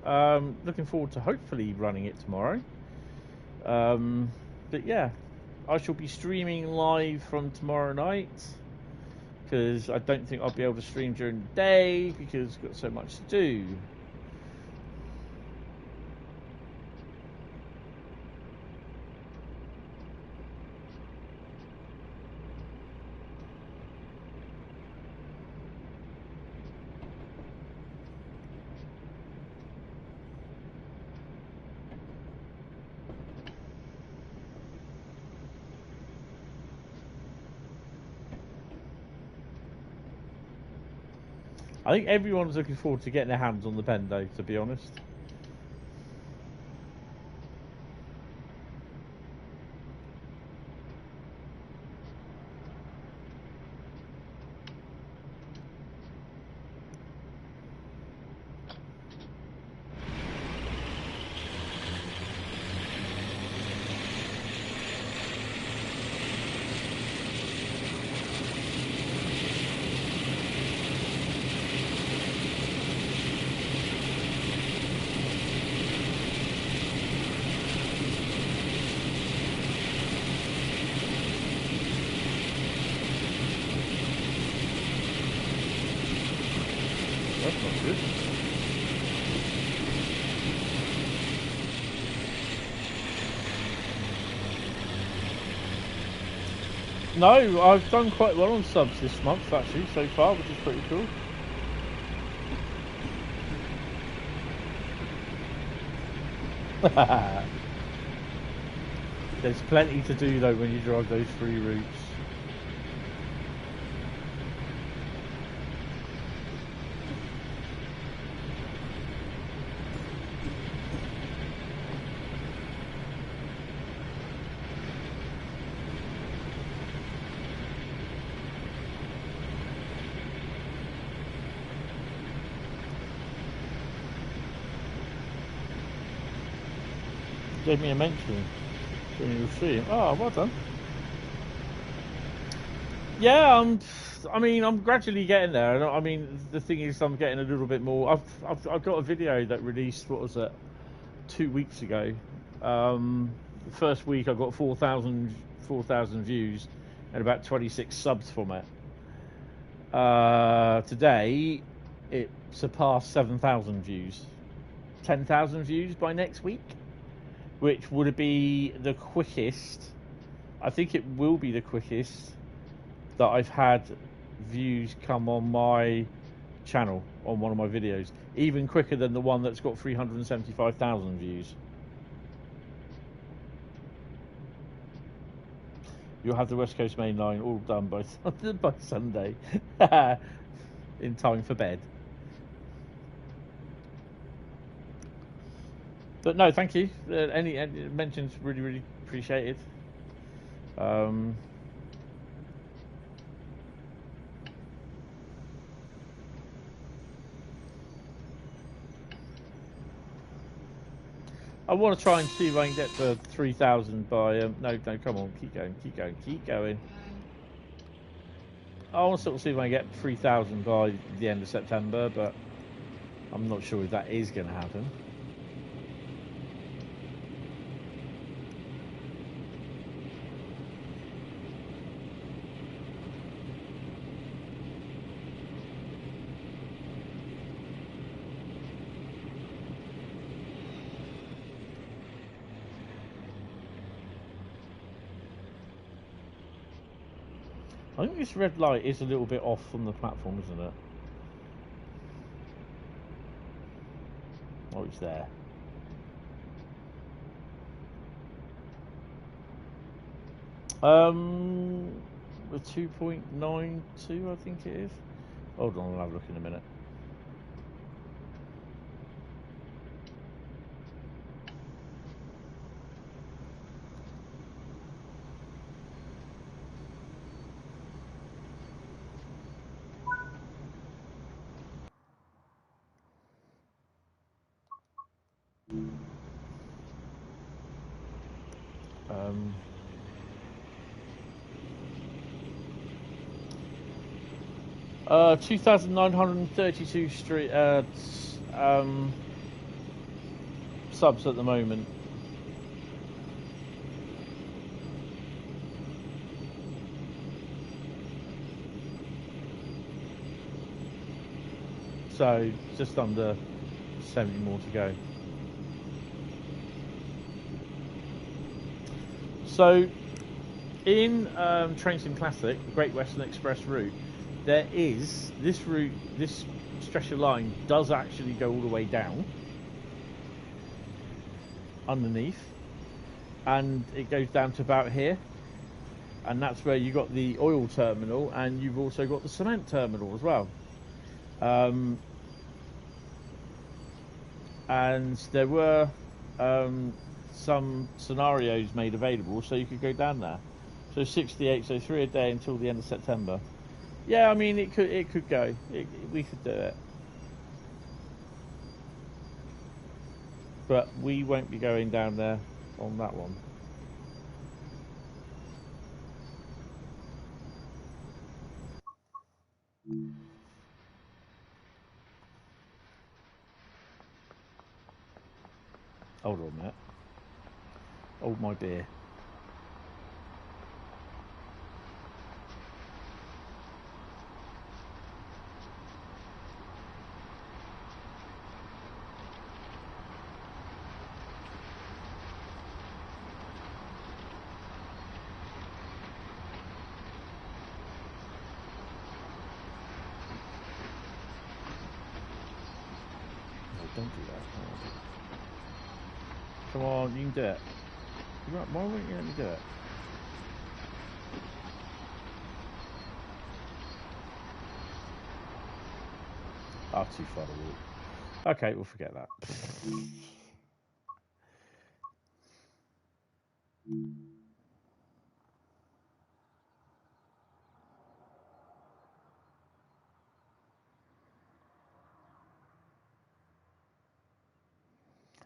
Looking forward to hopefully running it tomorrow. But yeah, I shall be streaming live from tomorrow night, because I don't think I'll be able to stream during the day because I've got so much to do. I think everyone's looking forward to getting their hands on the Pendo, to be honest. No, I've done quite well on subs this month actually so far, which is pretty cool. There's plenty to do though when you drive those 3 routes. Gave me a mention during your stream. Oh, well done. Yeah, I mean, I'm gradually getting there. I mean, the thing is, I'm getting a little bit more. I've got a video that released. What was it? 2 weeks ago. The first week I got 4,000 views and about 26 subs from it. Today it surpassed 7,000 views. 10,000 views by next week, which would be the quickest. I think it will be the quickest that I've had views come on my channel on one of my videos, even quicker than the one that's got 375,000 views. You'll have the West Coast Mainline all done by Sunday, in time for bed. But no, thank you. Any mentions really appreciated. I want to try and see if I can get to 3,000 by no, come on, keep going. I want to sort of see if I can get 3,000 by the end of September, but I'm not sure if that is going to happen. I think this red light is a little bit off from the platform, isn't it? Oh, it's there. The 2.92, I think it is. Hold on, I'll have a look in a minute. Um, 2,932 subs at the moment. So just under 70 more to go. So in Trainsim Classic, the Great Western Express route, there is this route, this stretch of line does actually go all the way down underneath, and it goes down to about here, and that's where you got the oil terminal, and you've also got the cement terminal as well. And there were some scenarios made available, so you could go down there. So 68, so 3 a day until the end of September. Yeah, I mean it could go. We could do it, but we won't be going down there on that one. Hold on a minute. Hold my beer. No, don't do that. Come on, you can do it. Why won't you let me do it? Oh, too far to walk. Okay, we'll forget that.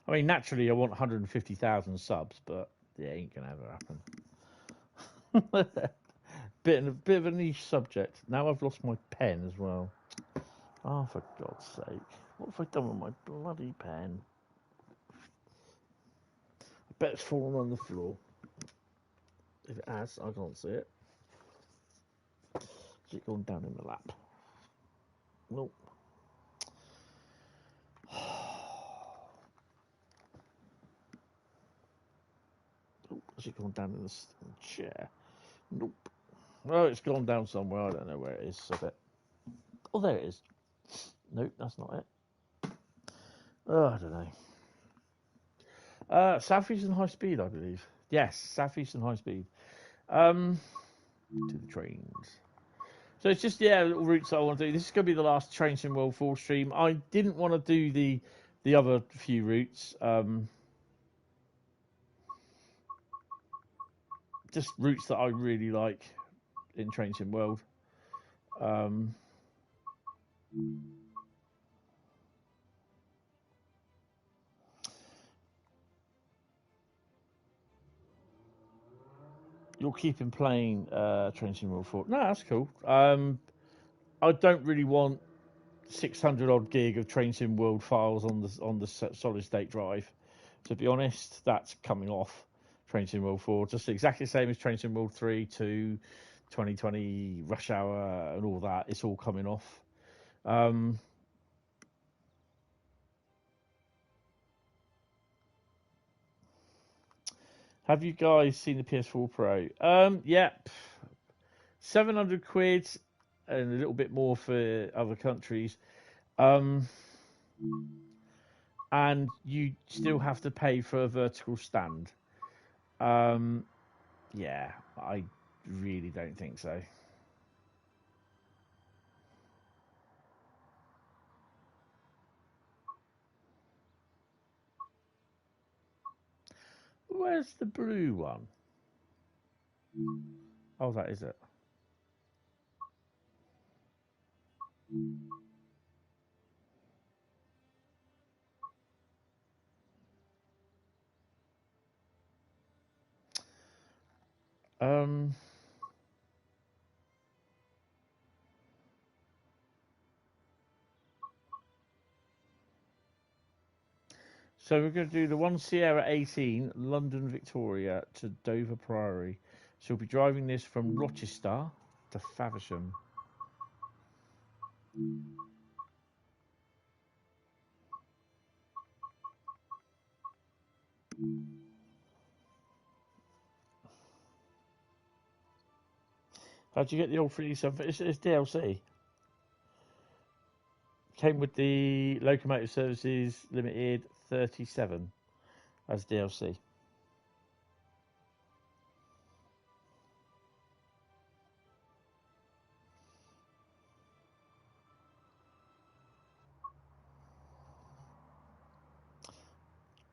I mean, naturally, I want 150,000 subs, but it ain't gonna ever happen. bit of a niche subject. Now I've lost my pen as well. Oh, for God's sake! What have I done with my bloody pen? I bet it's fallen on the floor. If it has, I can't see it. Is it gone down in the lap? Nope. Has it gone down in the chair? Nope. Well, it's gone down somewhere. I don't know where it is. I bet. Oh, there it is. Nope, that's not it. Oh, I don't know. Southeastern Highspeed, I believe. Yes, Southeastern Highspeed. To the trains. So it's just little routes I want to do. This is going to be the last Trainsim World full stream. I didn't want to do the other few routes. Just routes that I really like in Trainsim World. You're keeping playing Trainsim World 4. No, that's cool. I don't really want 600 odd gig of Trainsim World files on the solid state drive. To be honest, that's coming off Trainsim World 4. Just exactly the same as Trainsim World 3, 2, 2020, Rush Hour, and all that. It's all coming off. Have you guys seen the PS4 Pro? Yeah. £700 and a little bit more for other countries. And you still have to pay for a vertical stand. Yeah, I really don't think so. Where's the blue one? Oh, that is it. So we're going to do the 1 Sierra 18, London Victoria to Dover Priory. So we'll be driving this from Rochester to Faversham. How'd you get the old 387? It's DLC. Came with the Locomotive Services Limited 37 as DLC.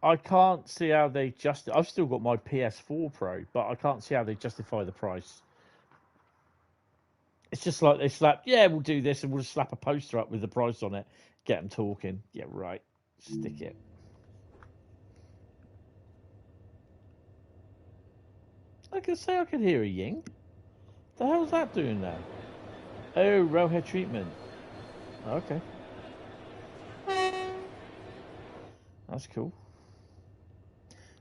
I can't see how they I've still got my PS4 Pro, but I can't see how they justify the price. It's just like they slap, yeah, we'll do this, and we'll just slap a poster up with the price on it, get them talking. Yeah, right. Stick it. I can say I can hear a ying. The hell's that doing there? Oh, railhead treatment. Okay. That's cool.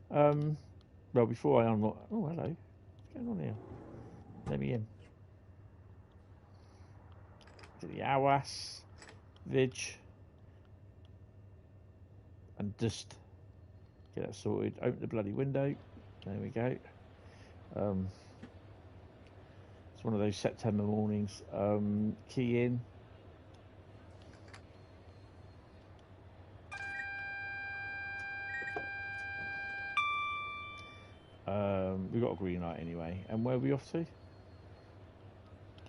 Well, before I unlock... Oh, hello. What's going on here? Let me in. To the Awas, Vig, and just get that sorted. Open the bloody window. There we go. It's one of those September mornings. Key in. We got a green light anyway. And where are we off to?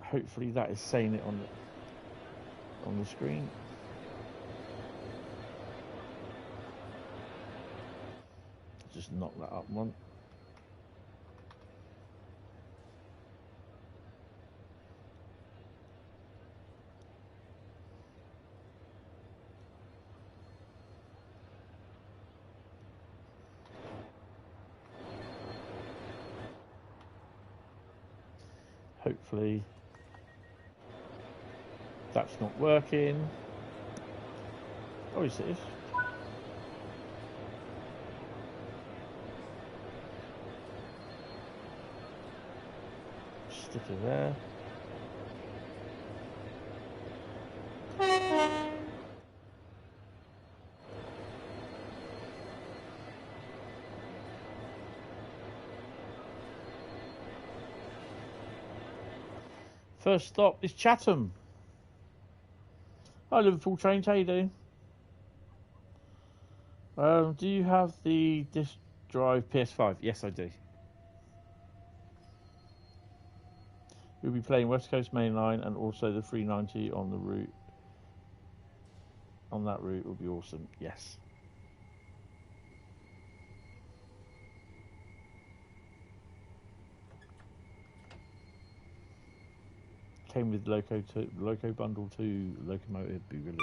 Hopefully that is saying it on the screen. Just knock that up one. Hopefully that's not working. Oh, yes it is. Stick it there. First stop is Chatham. Hi Liverpool trains, how you doing? Do you have the disc drive PS5? Yes, I do. We'll be playing West Coast Mainline and also the 390 on the route. On that route will be awesome. Yes. Came with Loco Bundle 2 Locomotive Boogaloo.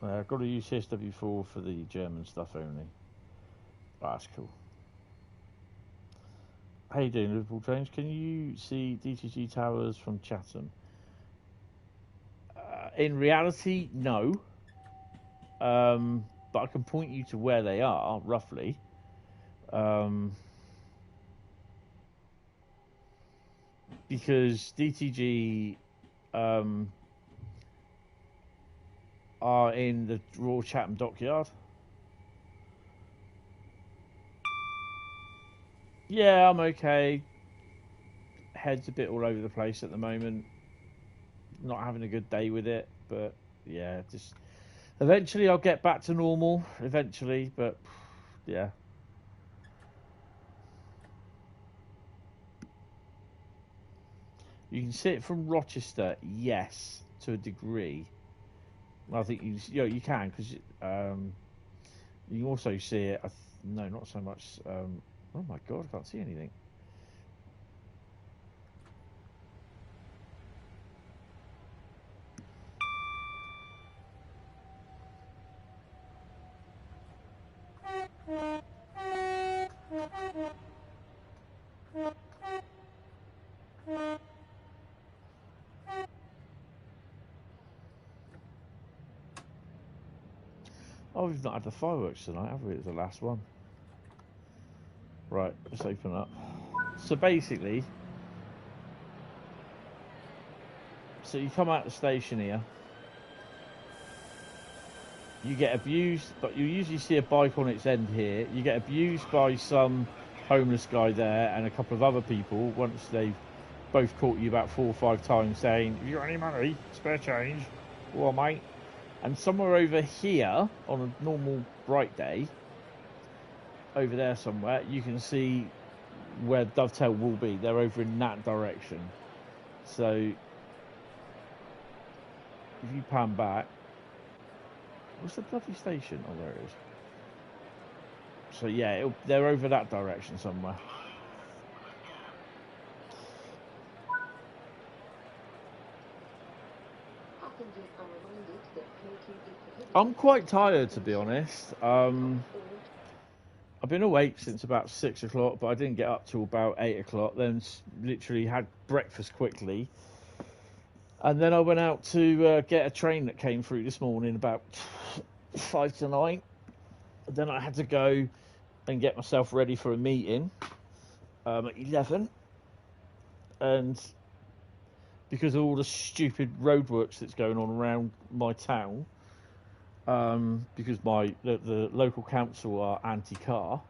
I've got to use TSW4 for the German stuff only. Oh, that's cool. How you doing, Liverpool trains? Can you see DTG towers from Chatham? In reality, no. But I can point you to where they are, roughly. Because DTG are in the Royal Chatham Dockyard. Yeah, I'm okay. Head's a bit all over the place at the moment. Not having a good day with it, but yeah, just eventually I'll get back to normal. Eventually, but yeah. You can see it from Rochester, yes, to a degree. I think you can because you can also see it. No, not so much. Oh my god, I can't see anything. Oh, we've not had the fireworks tonight, have we? It's the last one. Right, let's open up. So basically, you come out the station here, you get abused, but you usually see a bike on its end here. You get abused by some homeless guy there and a couple of other people once they've both caught you about 4 or 5 times saying, "Have you got any money? Spare change?" Well, mate. And somewhere over here, on a normal bright day, over there somewhere, you can see where Dovetail will be. They're over in that direction. So if you pan back, what's the bloody station? Oh, there it is. So yeah, they're over that direction somewhere. I'm quite tired, to be honest. I've been awake since about 6 o'clock, but I didn't get up till about 8 o'clock. Then literally had breakfast quickly. And then I went out to get a train that came through this morning about 5 to 9. And then I had to go and get myself ready for a meeting at 11. And because of all the stupid roadworks that's going on around my town, because the local council are anti-car,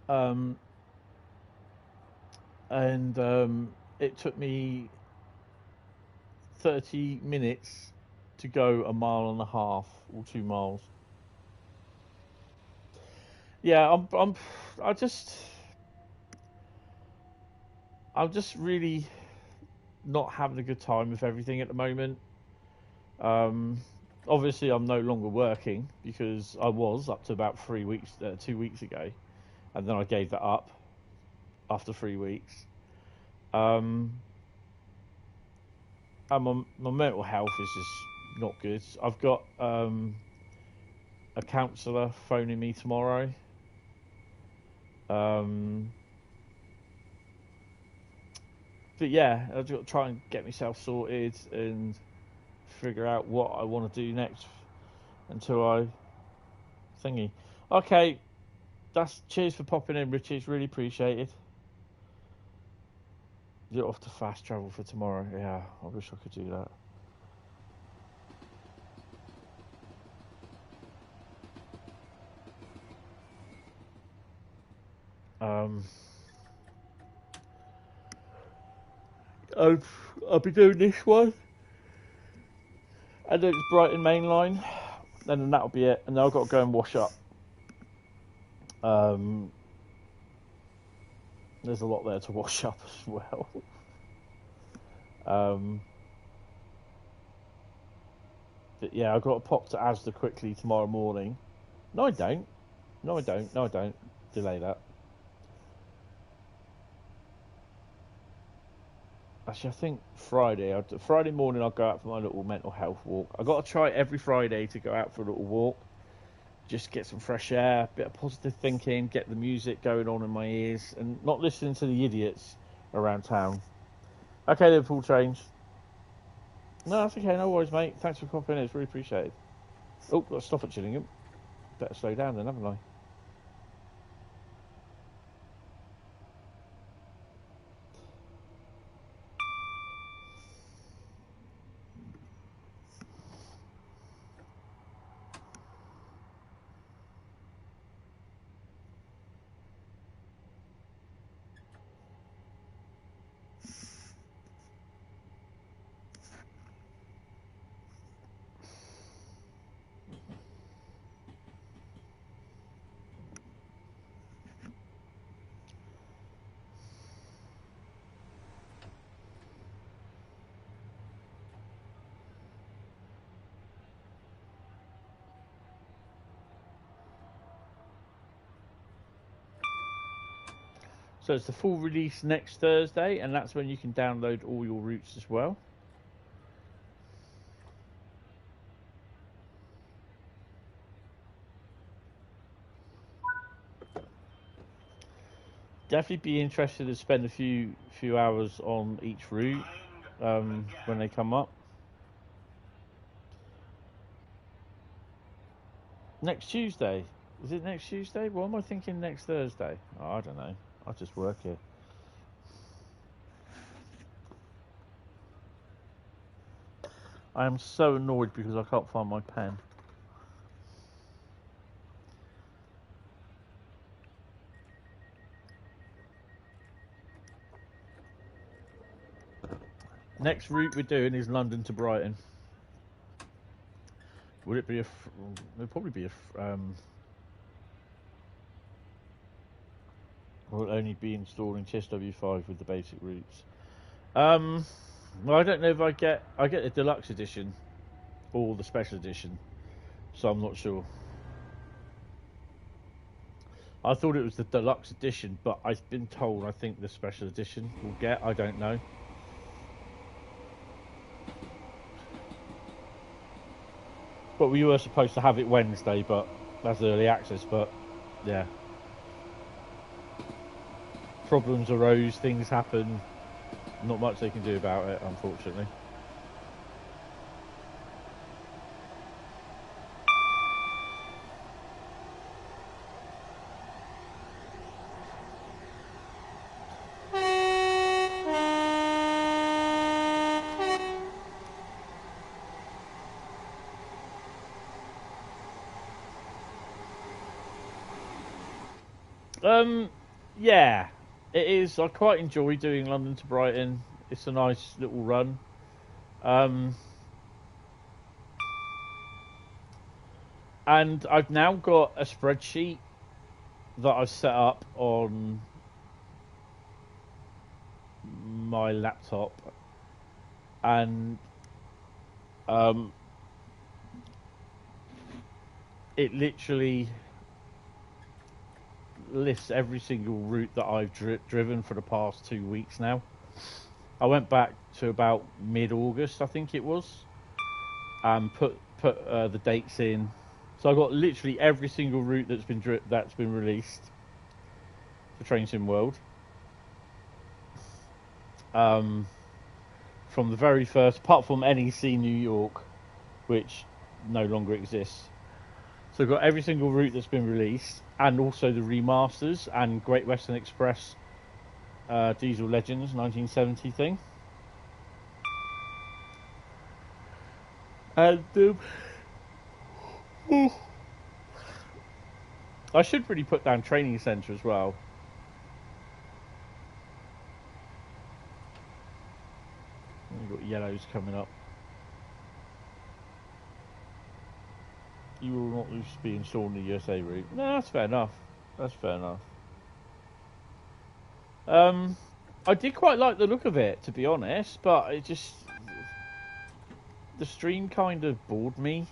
and it took me 30 minutes to go a mile and a half or 2 miles. Yeah, I'm just really not having a good time with everything at the moment. Obviously, I'm no longer working because I was up to about 2 weeks ago, and then I gave that up after 3 weeks. And my mental health is just not good. I've got a counsellor phoning me tomorrow. But yeah, I've got to try and get myself sorted and figure out what I want to do next until I thingy. Okay, cheers for popping in, Richie. It's really appreciated. You're off to fast travel for tomorrow. Yeah, I wish I could do that. I'll be doing this one, and then it's Brighton Mainline, and then that'll be it. And then I've got to go and wash up. There's a lot there to wash up as well. But yeah, I've got to pop to Asda quickly tomorrow morning. No, I don't. Delay that. Actually, I think Friday morning I'll go out for my little mental health walk. I've got to try every Friday to go out for a little walk. Just get some fresh air, a bit of positive thinking, get the music going on in my ears, and not listening to the idiots around town. Okay, Liverpool trains. No, that's okay, no worries, mate. Thanks for popping in, it's really appreciated. Oh, got to stop at Chillingham. Better slow down then, haven't I? So it's the full release next Thursday, and that's when you can download all your routes as well. Definitely be interested to spend a few hours on each route when they come up. Next Tuesday. Is it next Tuesday? What am I thinking next Thursday? Oh, I don't know. I just work here. I am so annoyed because I can't find my pen. Next route we're doing is London to Brighton. Would it be it'll probably be will only be installing TSW5 with the basic routes. Well, I don't know if I get the deluxe edition or the special edition, so I'm not sure. I thought it was the deluxe edition, but I've been told I think the special edition will get. I don't know. But we were supposed to have it Wednesday, but that's early access. But yeah, problems arose, things happen. Not much they can do about it, unfortunately. Yeah, it is. I quite enjoy doing London to Brighton. It's a nice little run. And I've now got a spreadsheet that I've set up on my laptop, and it literally lists every single route that I've driven for the past 2 weeks now. I went back to about mid-August, I think it was, and put the dates in. So I got literally every single route that's been released for Train Sim World. From the very first, apart from NEC New York, which no longer exists. So I've got every single route that's been released, and also the remasters and Great Western Express Diesel Legends 1970 thing. And I should really put down Training Centre as well. We've got yellows coming up. You will not be installing the USA route. No, that's fair enough. That's fair enough. I did quite like the look of it, to be honest, but it just... the stream kind of bored me.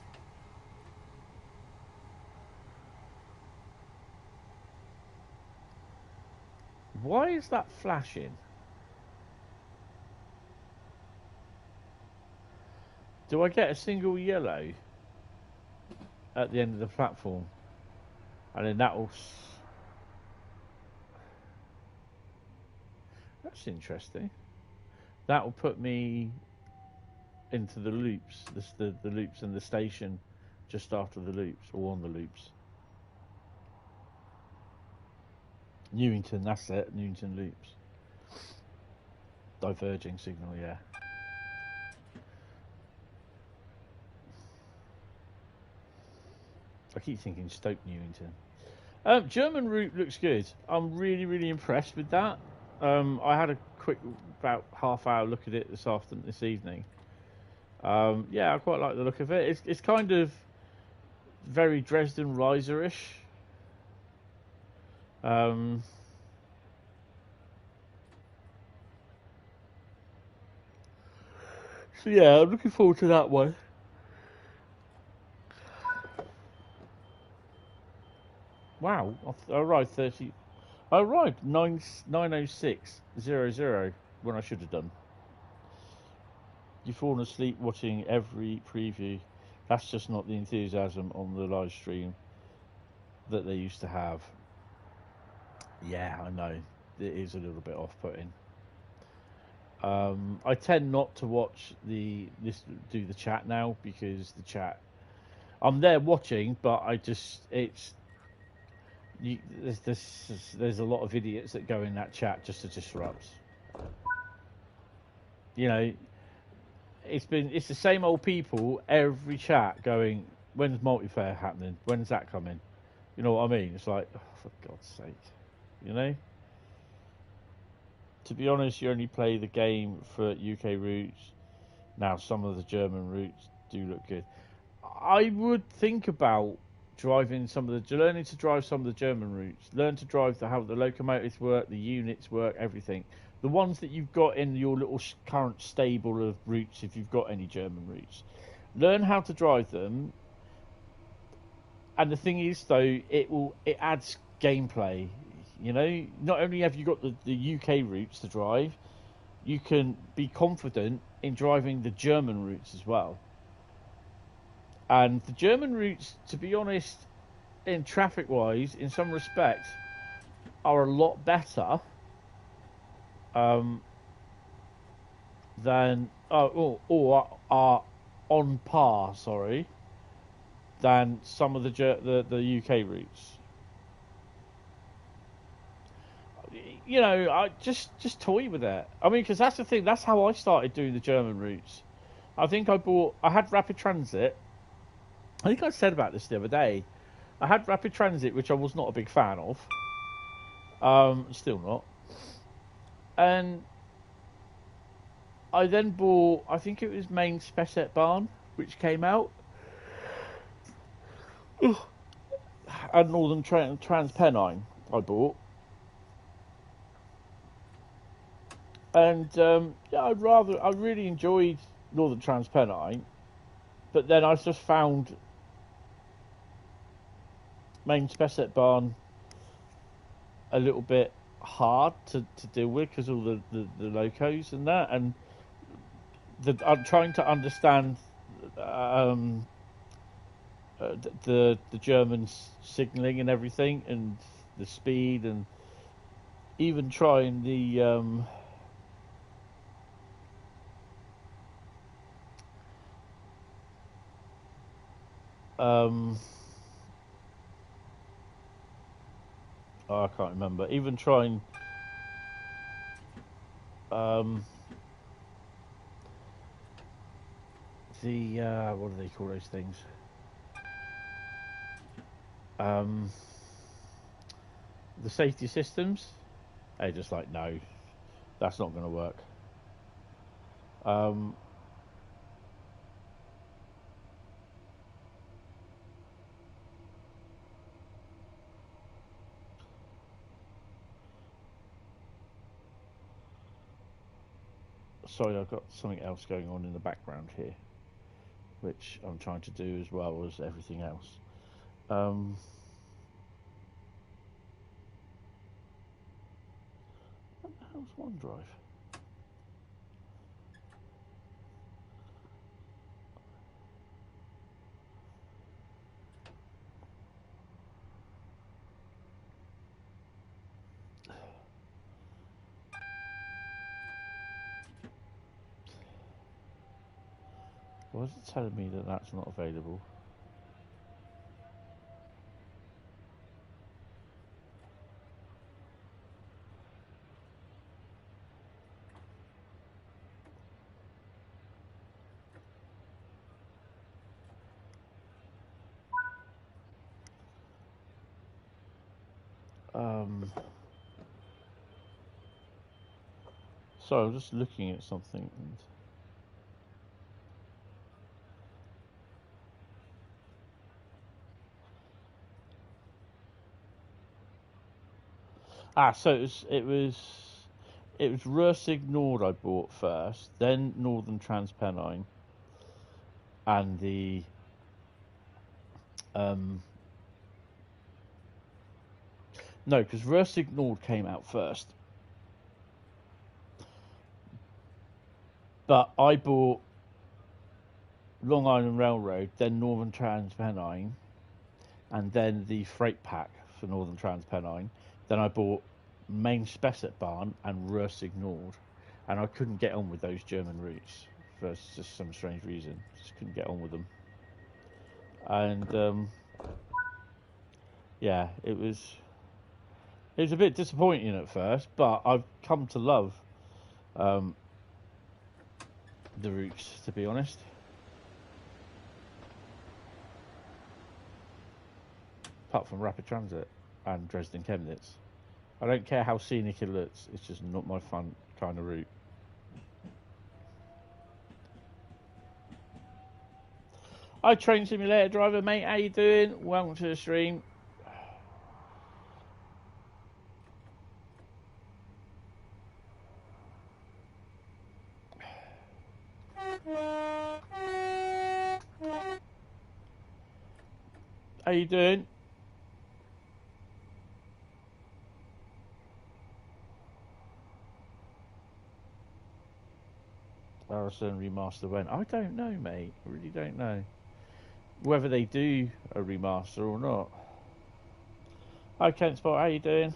Why is that flashing? Do I get a single yellow at the end of the platform? And then that will... That's interesting. That will put me into the loops, the loops and the station just after the loops, or on the loops. Newington, that's it, Newington loops. Diverging signal, yeah. I keep thinking Stoke Newington. German route looks good. I'm really impressed with that. I had a quick, about half-hour look at it this evening. Yeah, I quite like the look of it. It's kind of very Dresden Riesa-ish. So yeah, I'm looking forward to that one. Wow, I arrived 30. I arrived 9:06:00 when I should have done. You've fallen asleep watching every preview. That's just not the enthusiasm on the live stream that they used to have. Yeah, I know. It is a little bit off-putting. I tend not to watch do the chat now, because the chat, I'm there watching, but there's a lot of idiots that go in that chat just to disrupt. You know, it's the same old people every chat going, when's multiplayer happening? When's that coming? You know what I mean? It's like, oh, for God's sake, you know. To be honest, you only play the game for UK routes. Now, some of the German routes do look good. I would think about learning to drive some of the German routes. Learn to drive how the locomotives work, the units work, everything. The ones that you've got in your little current stable of routes, if you've got any German routes. Learn how to drive them. And the thing is, though, it adds gameplay. You know, not only have you got the UK routes to drive, you can be confident in driving the German routes as well. And the German routes, to be honest, in traffic-wise, in some respects, are a lot better than or are on par, than some of the UK routes. You know, I just toy with it. I mean, because that's the thing. That's how I started doing the German routes. I think I had rapid transit. I think I said about this the other day. I had rapid transit, which I was not a big fan of. Still not. And I then bought, I think it was Main Spessartbahn, which came out. And Northern Transpennine I bought. And yeah, I really enjoyed Northern Transpennine, but then I just found Main Spessartbahn a little bit hard to deal with because of all the locos and that, and I'm trying to understand the German signalling and everything, and the speed, and even trying the oh, I can't remember. Even trying the what do they call those things? The safety systems. They're just like, no, that's not going to work. Sorry, I've got something else going on in the background here, which I'm trying to do as well as everything else. What the hell's OneDrive? Why is it telling me that that's not available? So I'm just looking at something. So it was Ruhr Nord I bought first, then Northern Transpennine, and the No, because unscheduled came out first. But I bought Long Island Railroad, then Northern Transpennine, and then the freight pack for Northern Transpennine. Then I bought Main Spessartbahn and unscheduled, and I couldn't get on with those German routes for just some strange reason. Just couldn't get on with them. And yeah, it was a bit disappointing at first, but I've come to love the routes, to be honest. Apart from rapid transit and Dresden Chemnitz. I don't care how scenic it looks, it's just not my fun kind of route. Hi Train Simulator driver, mate, how you doing? Welcome to the stream. How you doing? Harrison remaster when? I don't know, mate. I really don't know whether they do a remaster or not. Hi Kent Spot, how you doing?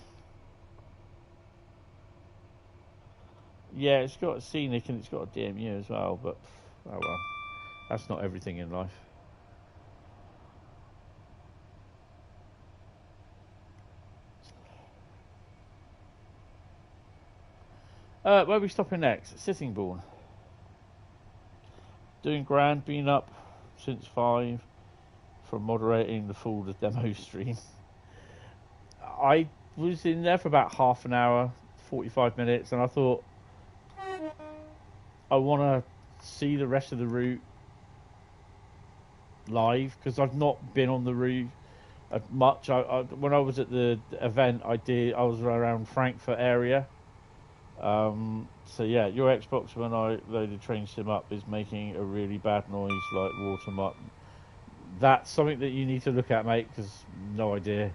Yeah, it's got a scenic and it's got a DMU as well, but oh well, that's not everything in life. Where are we stopping next? Sittingbourne. Doing grand, been up since 5 from moderating the Fulda demo stream. I was in there for about half an hour, 45 minutes, and I thought I want to see the rest of the route live because I've not been on the route much. When I was at the event, I was around Frankfurt area. So yeah, your Xbox when I loaded Train Sim up is making a really bad noise like watermark. That's something that you need to look at, mate, because no idea.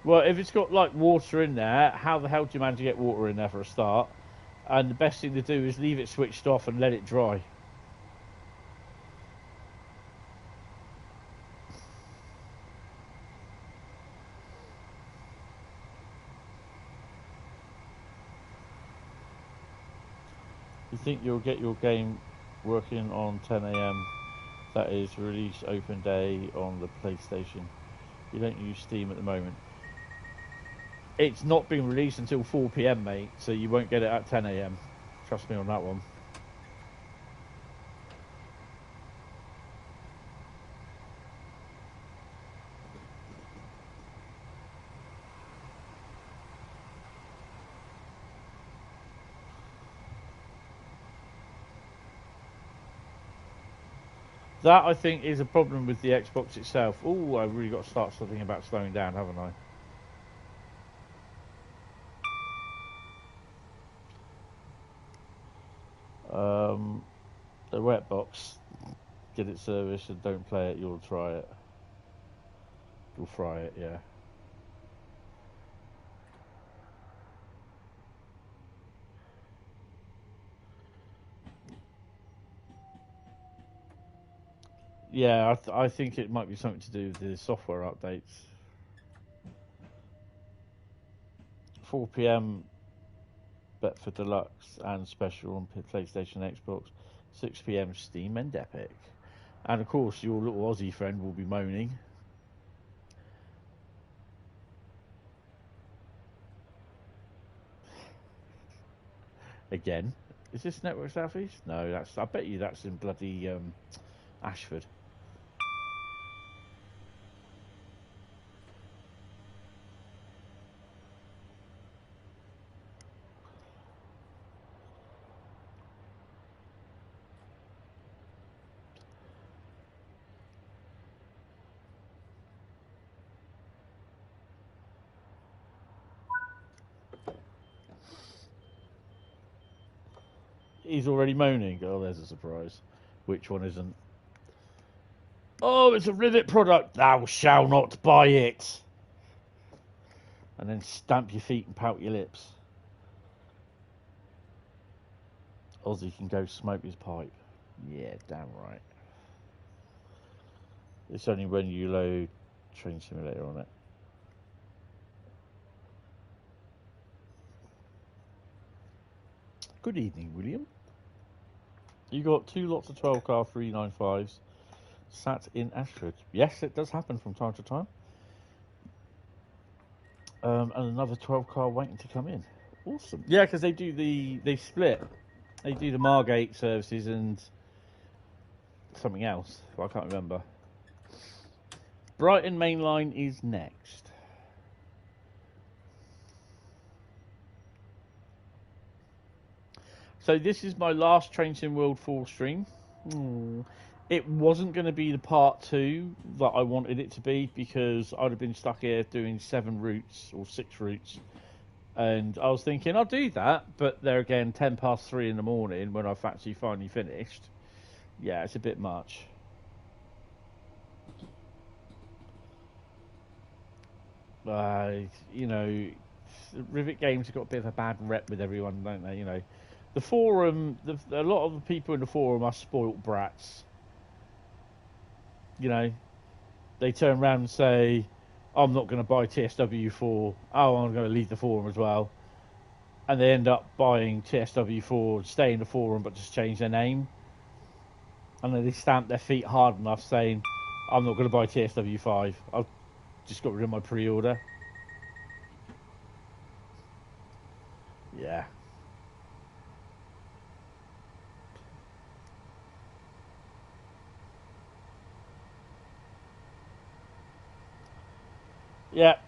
Well, if it's got like water in there, how the hell do you manage to get water in there for a start? And the best thing to do is leave it switched off and let it dry. You think you'll get your game working on 10 AM? That is release open day on the PlayStation. You don't use Steam at the moment. It's not being released until 4 PM, mate, so you won't get it at 10 AM. Trust me on that one. That, I think, is a problem with the Xbox itself. Oh, I've really got to start thinking about slowing down, haven't I? The wet box, get it serviced and don't play it, you'll try it. You'll fry it, yeah. Yeah, I think it might be something to do with the software updates. 4 PM bet for Deluxe and Special on PlayStation, Xbox. 6 PM Steam and Epic. And of course, your little Aussie friend will be moaning. Again. Is this Network Southeast? No, I bet you that's in bloody Ashford. He's already moaning. Oh, there's a surprise. Which one isn't? Oh, it's a rivet product. Thou shalt not buy it. And then stamp your feet and pout your lips. Ozzy can go smoke his pipe. Yeah, damn right. It's only when you load Train Simulator on it. Good evening, William. You got 2 lots of 12 car 395s sat in Ashford. Yes, it does happen from time to time. And another 12 car waiting to come in. Awesome. Yeah, because they split. They do the Margate services and something else. Well, I can't remember. Brighton Mainline is next. So this is my last Train Sim World 4 stream. It wasn't going to be the part 2 that I wanted it to be, because I'd have been stuck here doing 7 routes or 6 routes. And I was thinking, I'll do that, but there again, 10 past 3 in the morning when I've actually finally finished. Yeah, it's a bit much. You know, Rivet Games have got a bit of a bad rep with everyone, don't they? You know, the forum, a lot of the people in the forum are spoilt brats. You know, they turn around and say, I'm not going to buy TSW4. Oh, I'm going to leave the forum as well. And they end up buying TSW4, stay in the forum, but just change their name. And then they stamp their feet hard enough saying, I'm not going to buy TSW5. I've just got rid of my pre-order. Yeah. Yeah.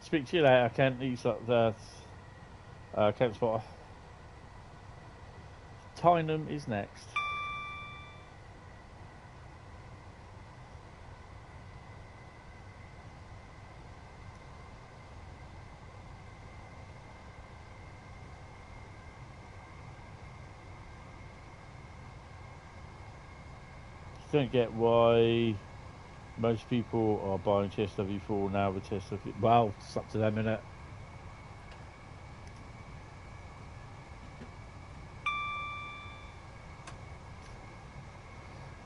Speak to you later, Kent. He's like the Kent Spotter. Tyneham is next. Don't get why most people are buying TSW4 now with TSW. Well, it's up to them, innit?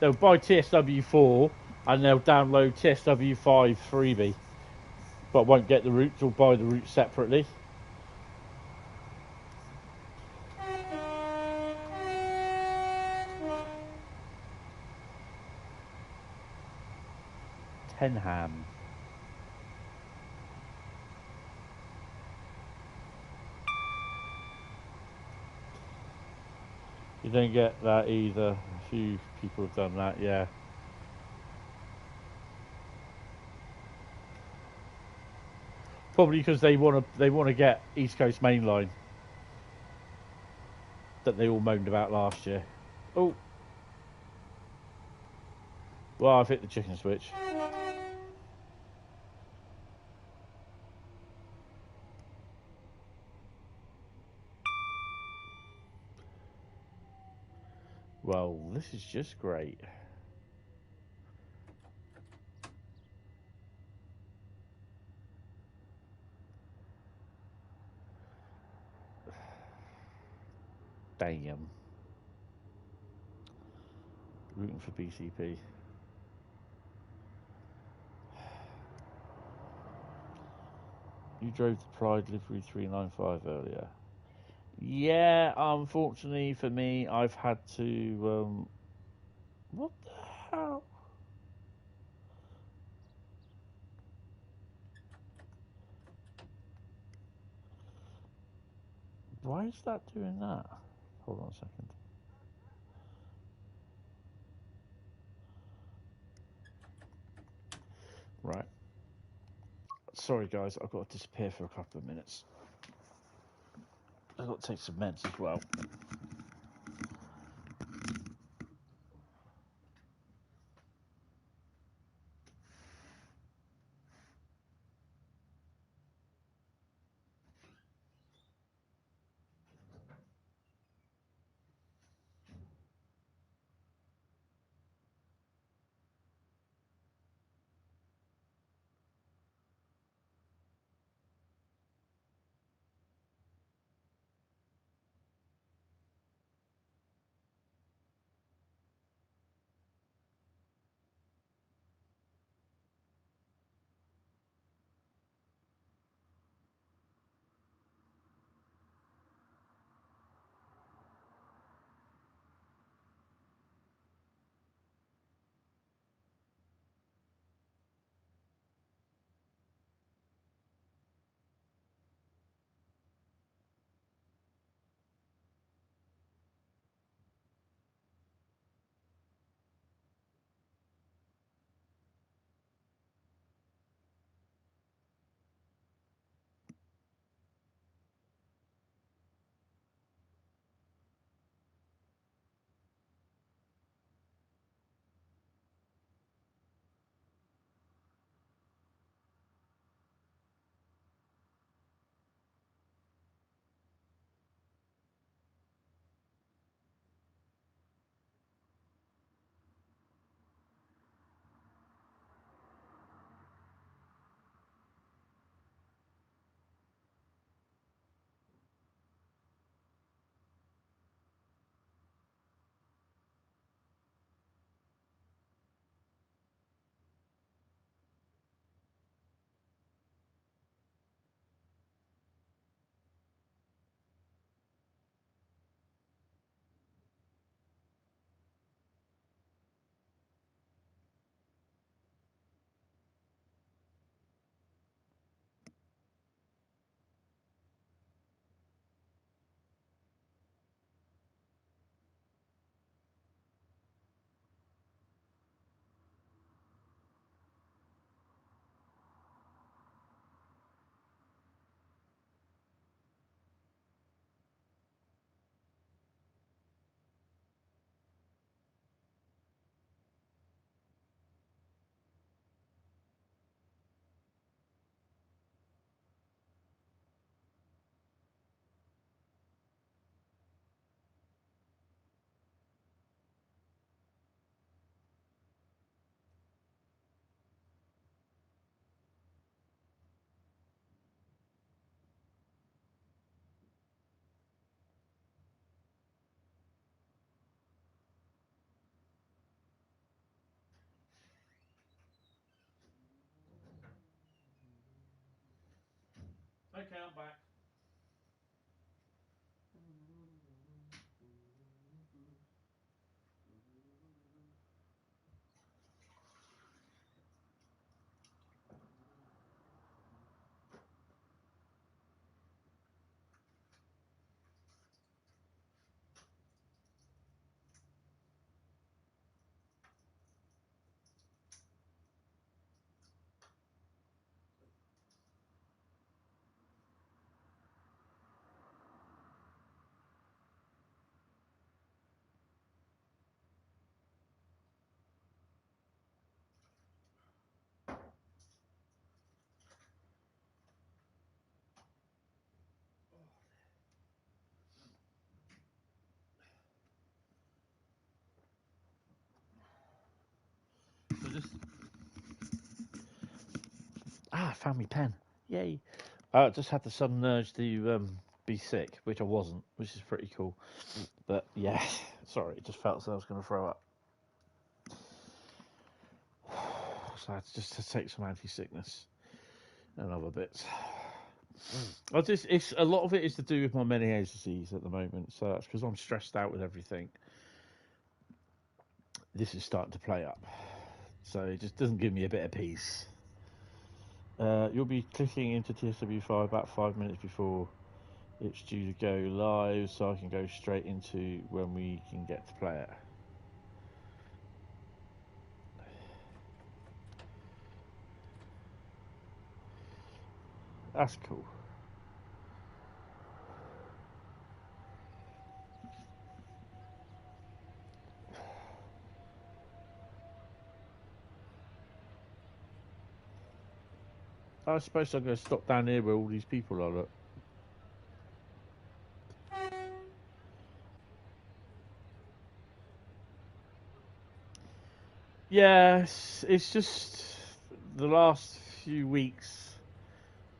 They'll buy TSW4 and they'll download TSW5 freebie, but won't get the routes or buy the routes separately. Tenham. You don't get that either. A few people have done that, yeah. Probably because they want to get East Coast Mainline that they all moaned about last year. Oh, well, I've hit the chicken switch. Well, this is just great. Damn. Rooting for BCP. You drove the Pride Livery 395 earlier. Yeah, unfortunately for me, I've had to. What the hell? Why is that doing that? Hold on a second. Right. Sorry, guys, I've got to disappear for a couple of minutes. I've got to take some meds as well. Okay, I'm back. So just found me pen. Yay! Just had the sudden urge to be sick, which I wasn't, which is pretty cool. But yeah, sorry, it just felt as though I was going to throw up. So I had to take some anti-sickness and other bits. It's a lot of it is to do with my Meniere's disease at the moment. So that's because I'm stressed out with everything. This is starting to play up, so it just doesn't give me a bit of peace. You'll be clicking into TSW5 about 5 minutes before it's due to go live, so I can go straight into when we can get to play it. That's cool. I suppose I'm going to stop down here where all these people are. Look. Yes, it's just the last few weeks,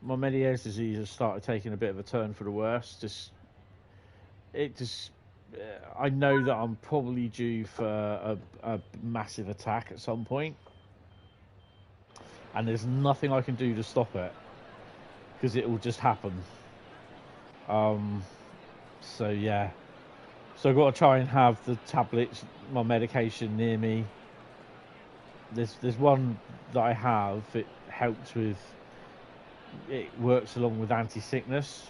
my Meniere's disease has started taking a bit of a turn for the worse. I know that I'm probably due for a massive attack at some point, and there's nothing I can do to stop it because it will just happen. So yeah, so I've got to try and have the tablets, my medication near me. There's one that I have. It helps with. It works along with anti-sickness,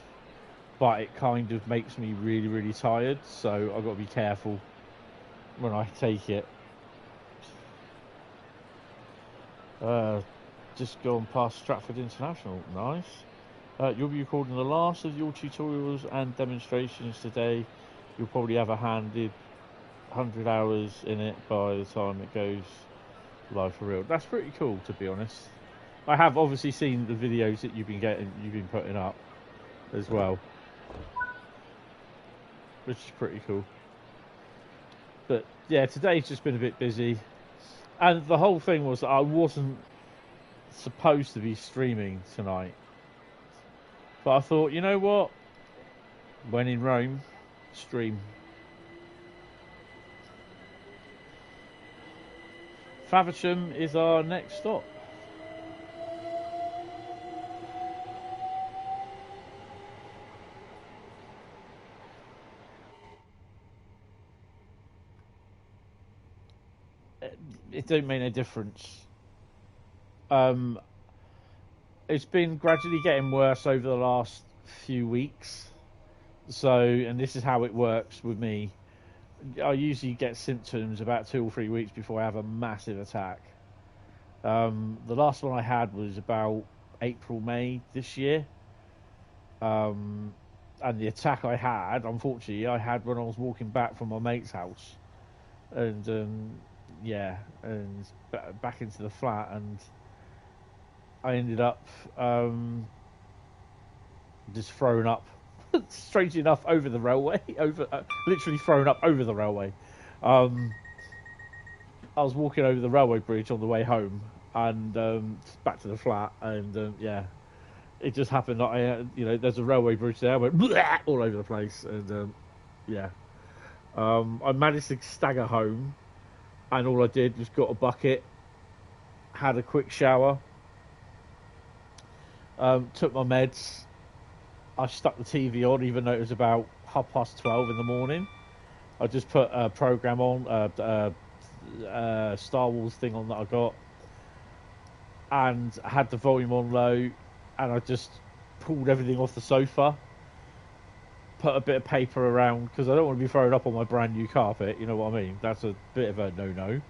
but it kind of makes me really, really tired. So I've got to be careful when I take it. Just gone past Stratford International. Nice. You'll be recording the last of your tutorials and demonstrations today. You'll probably have a handed 100 hours in it by the time it goes live for real. That's pretty cool, to be honest. I have obviously seen the videos that you've been putting up as well, which is pretty cool. But yeah, today's just been a bit busy, and the whole thing was that I wasn't supposed to be streaming tonight, but I thought, you know what, when in Rome, stream. Faversham is our next stop. It don't make a difference. It's been gradually getting worse over the last few weeks. So, and this is how it works with me. I usually get symptoms about 2 or 3 weeks before I have a massive attack. The last one I had was about April, May this year. And the attack I had, unfortunately, I had when I was walking back from my mate's house. And, and back into the flat, and I ended up just thrown up, strangely enough, over the railway, literally thrown up over the railway. I was walking over the railway bridge on the way home, and back to the flat, and it just happened that there's a railway bridge there. I went all over the place, and I managed to stagger home, and all I did was got a bucket, had a quick shower, took my meds, I stuck the TV on, even though it was about 12:30 in the morning. I just put a program on, Star Wars thing on that I got, and had the volume on low, and I just pulled everything off the sofa, put a bit of paper around, because I don't want to be throwing up on my brand new carpet, you know what I mean? That's a bit of a no-no.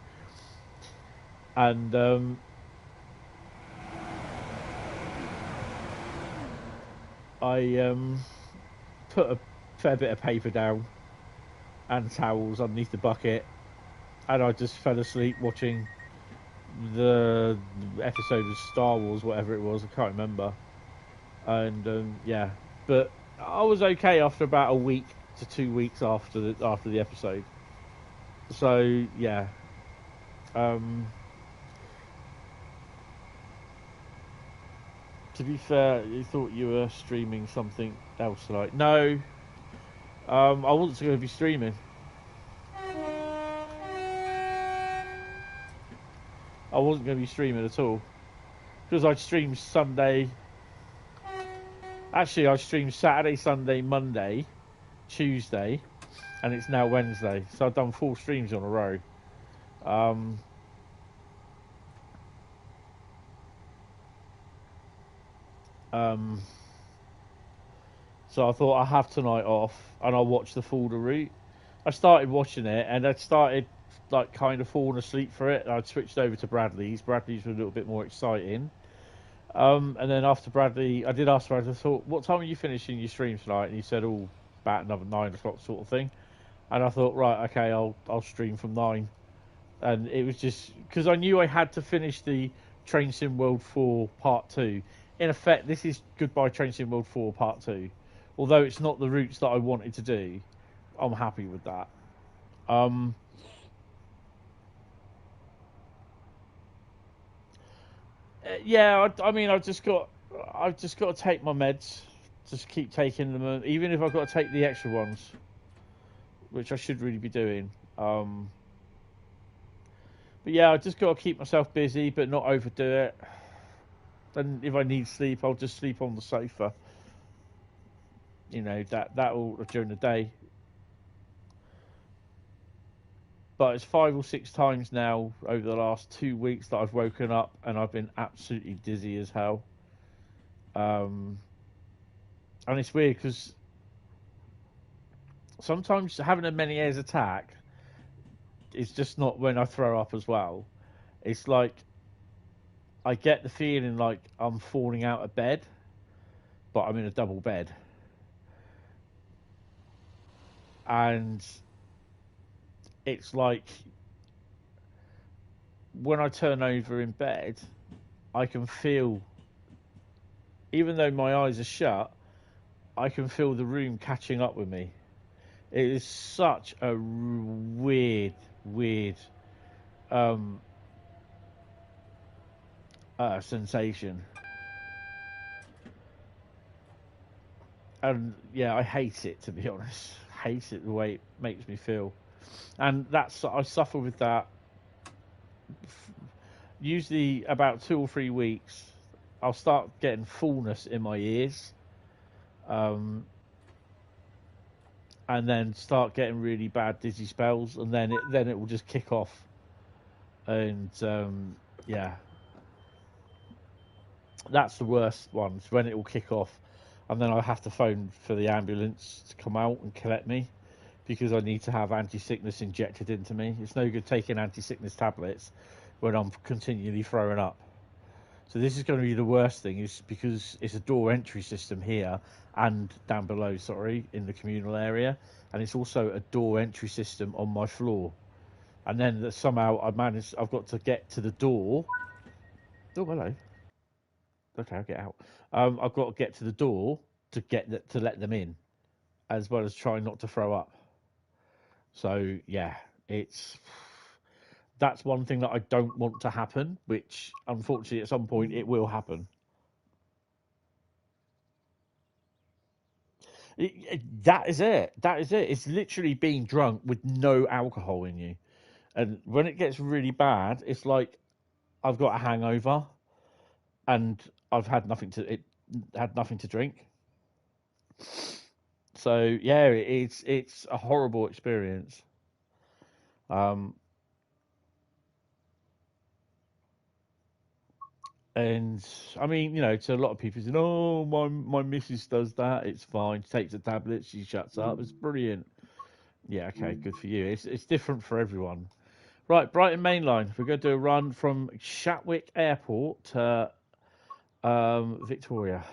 And I put a fair bit of paper down and towels underneath the bucket, and I just fell asleep watching the episode of Star Wars, whatever it was, I can't remember. And yeah, but I was okay after about a week to 2 weeks after the episode. So yeah, to be fair, you thought you were streaming something else, like no, I wasn't going to be streaming. I wasn't going to be streaming at all, because I'd streamed Sunday. Actually, I streamed Saturday, Sunday, Monday, Tuesday, and it's now Wednesday. So I've done 4 streams on a row. So I thought I'll have tonight off, and I'll watch the Fulda route. I started watching it, and I'd started like kind of falling asleep for it. And I'd switched over to Bradley's. Bradley's were a little bit more exciting. And then after Bradley, I did ask Bradley, I thought, what time are you finishing your stream tonight? And he said, oh, about another 9 o'clock sort of thing. And I thought, right, okay, I'll stream from 9. And it was just, because I knew I had to finish the Train Sim World 4 Part 2. In effect, this is Goodbye Train Sim World 4 Part 2. Although it's not the routes that I wanted to do, I'm happy with that. Yeah, I mean, I've just got to take my meds. Just keep taking them, even if I've got to take the extra ones, which I should really be doing. But yeah, I just got to keep myself busy, but not overdo it. Then, if I need sleep, I'll just sleep on the sofa. You know, that all during the day. But it's 5 or 6 times now over the last 2 weeks that I've woken up and I've been absolutely dizzy as hell. And it's weird because sometimes having a Meniere's attack is just not when I throw up as well. It's like I get the feeling like I'm falling out of bed, but I'm in a double bed. And it's like when I turn over in bed, I can feel, even though my eyes are shut, I can feel the room catching up with me. It is such a weird sensation. And yeah, I hate it, to be honest. Hate it the way it makes me feel. And I suffer with that usually about 2 or 3 weeks. I'll start getting fullness in my ears, and then start getting really bad dizzy spells, and then it will just kick off. And yeah, that's the worst ones, when it will kick off, and then I have to phone for the ambulance to come out and collect me, because I need to have anti-sickness injected into me. It's no good taking anti-sickness tablets when I'm continually throwing up. So this is going to be the worst thing, is because it's a door entry system here and down below, in the communal area, and it's also a door entry system on my floor. And then somehow I've got to get to the door. Oh, hello. Okay, I'll get out. I've got to get to the door to let them in, as well as trying not to throw up. So yeah, that's one thing that I don't want to happen, which unfortunately at some point it will happen. That is it. It's literally being drunk with no alcohol in you. And when it gets really bad, it's like I've got a hangover and I've had nothing to drink. So yeah, it's a horrible experience. And I mean, to a lot of people, saying, "Oh, my missus does that. It's fine. She takes the tablets. She shuts up. It's brilliant." Yeah, okay, good for you. It's different for everyone. Right, Brighton Mainline. We're going to do a run from Gatwick Airport to Victoria.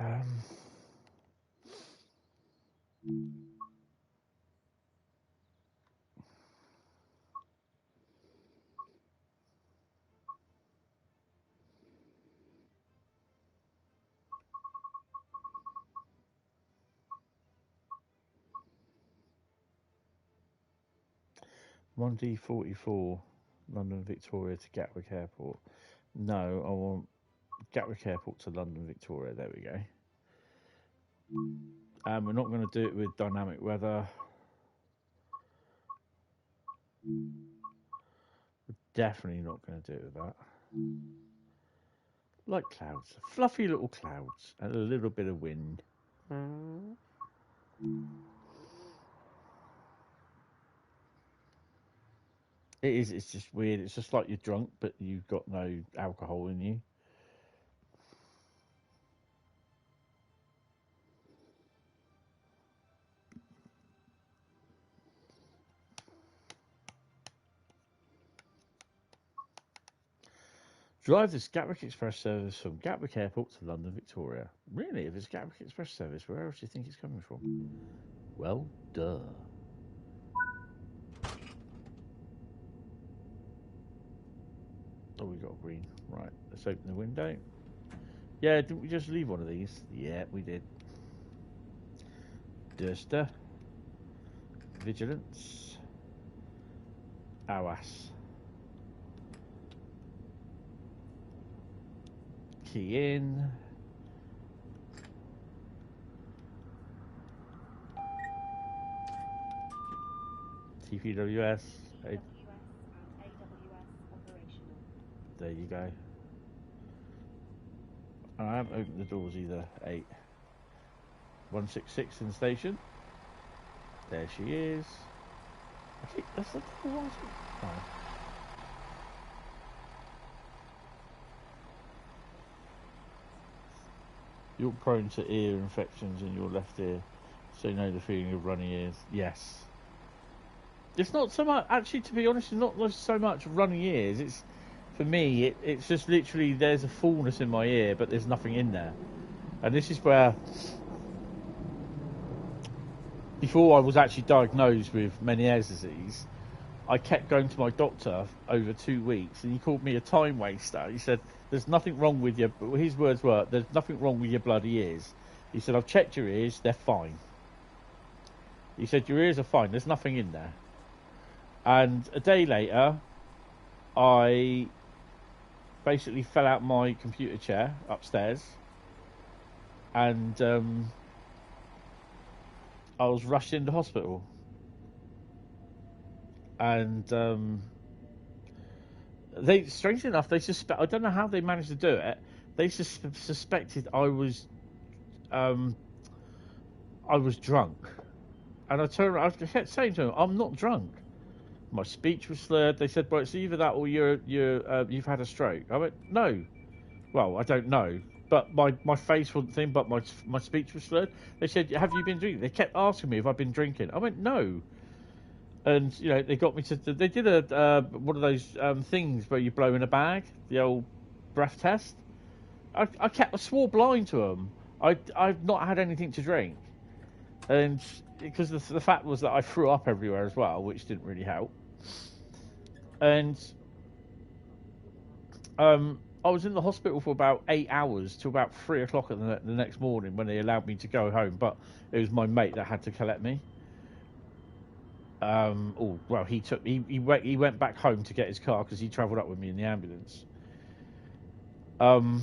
Um, 1D44, London Victoria to Gatwick Airport. No, I want Gatwick Airport to London Victoria. There we go. We're not going to do it with dynamic weather. We're definitely not going to do it with that. Like clouds, fluffy little clouds, and a little bit of wind. It is. It's just weird. It's just like you're drunk, but you've got no alcohol in you. Drive this Gatwick Express service from Gatwick Airport to London Victoria. Really? If it's Gatwick Express service, where else do you think it's coming from? Well, duh. Oh, we got a green. Right, let's open the window. Yeah, didn't we just leave one of these? Yeah, we did. Duster. Vigilance. Awas. Key in. TPWS. There you go. I haven't opened the doors either. 8. 166 in the station. There she is. I think that's the door. Oh. You're prone to ear infections in your left ear, so you know the feeling of runny ears. Yes. It's not so much, actually, to be honest, it's not so much runny ears. It's, for me, it's just literally there's a fullness in my ear, but there's nothing in there. And this is where, before I was actually diagnosed with Meniere's disease, I kept going to my doctor over 2 weeks, and he called me a time waster. He said, "There's nothing wrong with your," his words were, "There's nothing wrong with your bloody ears." He said, "I've checked your ears, they're fine." He said, "Your ears are fine, there's nothing in there." And a day later, I basically fell out my computer chair upstairs, and I was rushed into hospital. And they, strangely enough, they suspect. I don't know how they managed to do it. They suspected I was drunk, and I turned around. I kept saying to them, "I'm not drunk." My speech was slurred. They said, "Well, it's either that or you've had a stroke." I went, "No." Well, I don't know, but my face wasn't thin, but my speech was slurred. They said, "Have you been drinking?" They kept asking me if I've been drinking. I went, "No." And they got me to. They did a one of those things where you blow in a bag, the old breath test. I swore blind to them. I've not had anything to drink, and because the fact was that I threw up everywhere as well, which didn't really help. And I was in the hospital for about 8 hours till about 3 o'clock the next morning when they allowed me to go home. But it was my mate that had to collect me. He went back home to get his car because he travelled up with me in the ambulance. And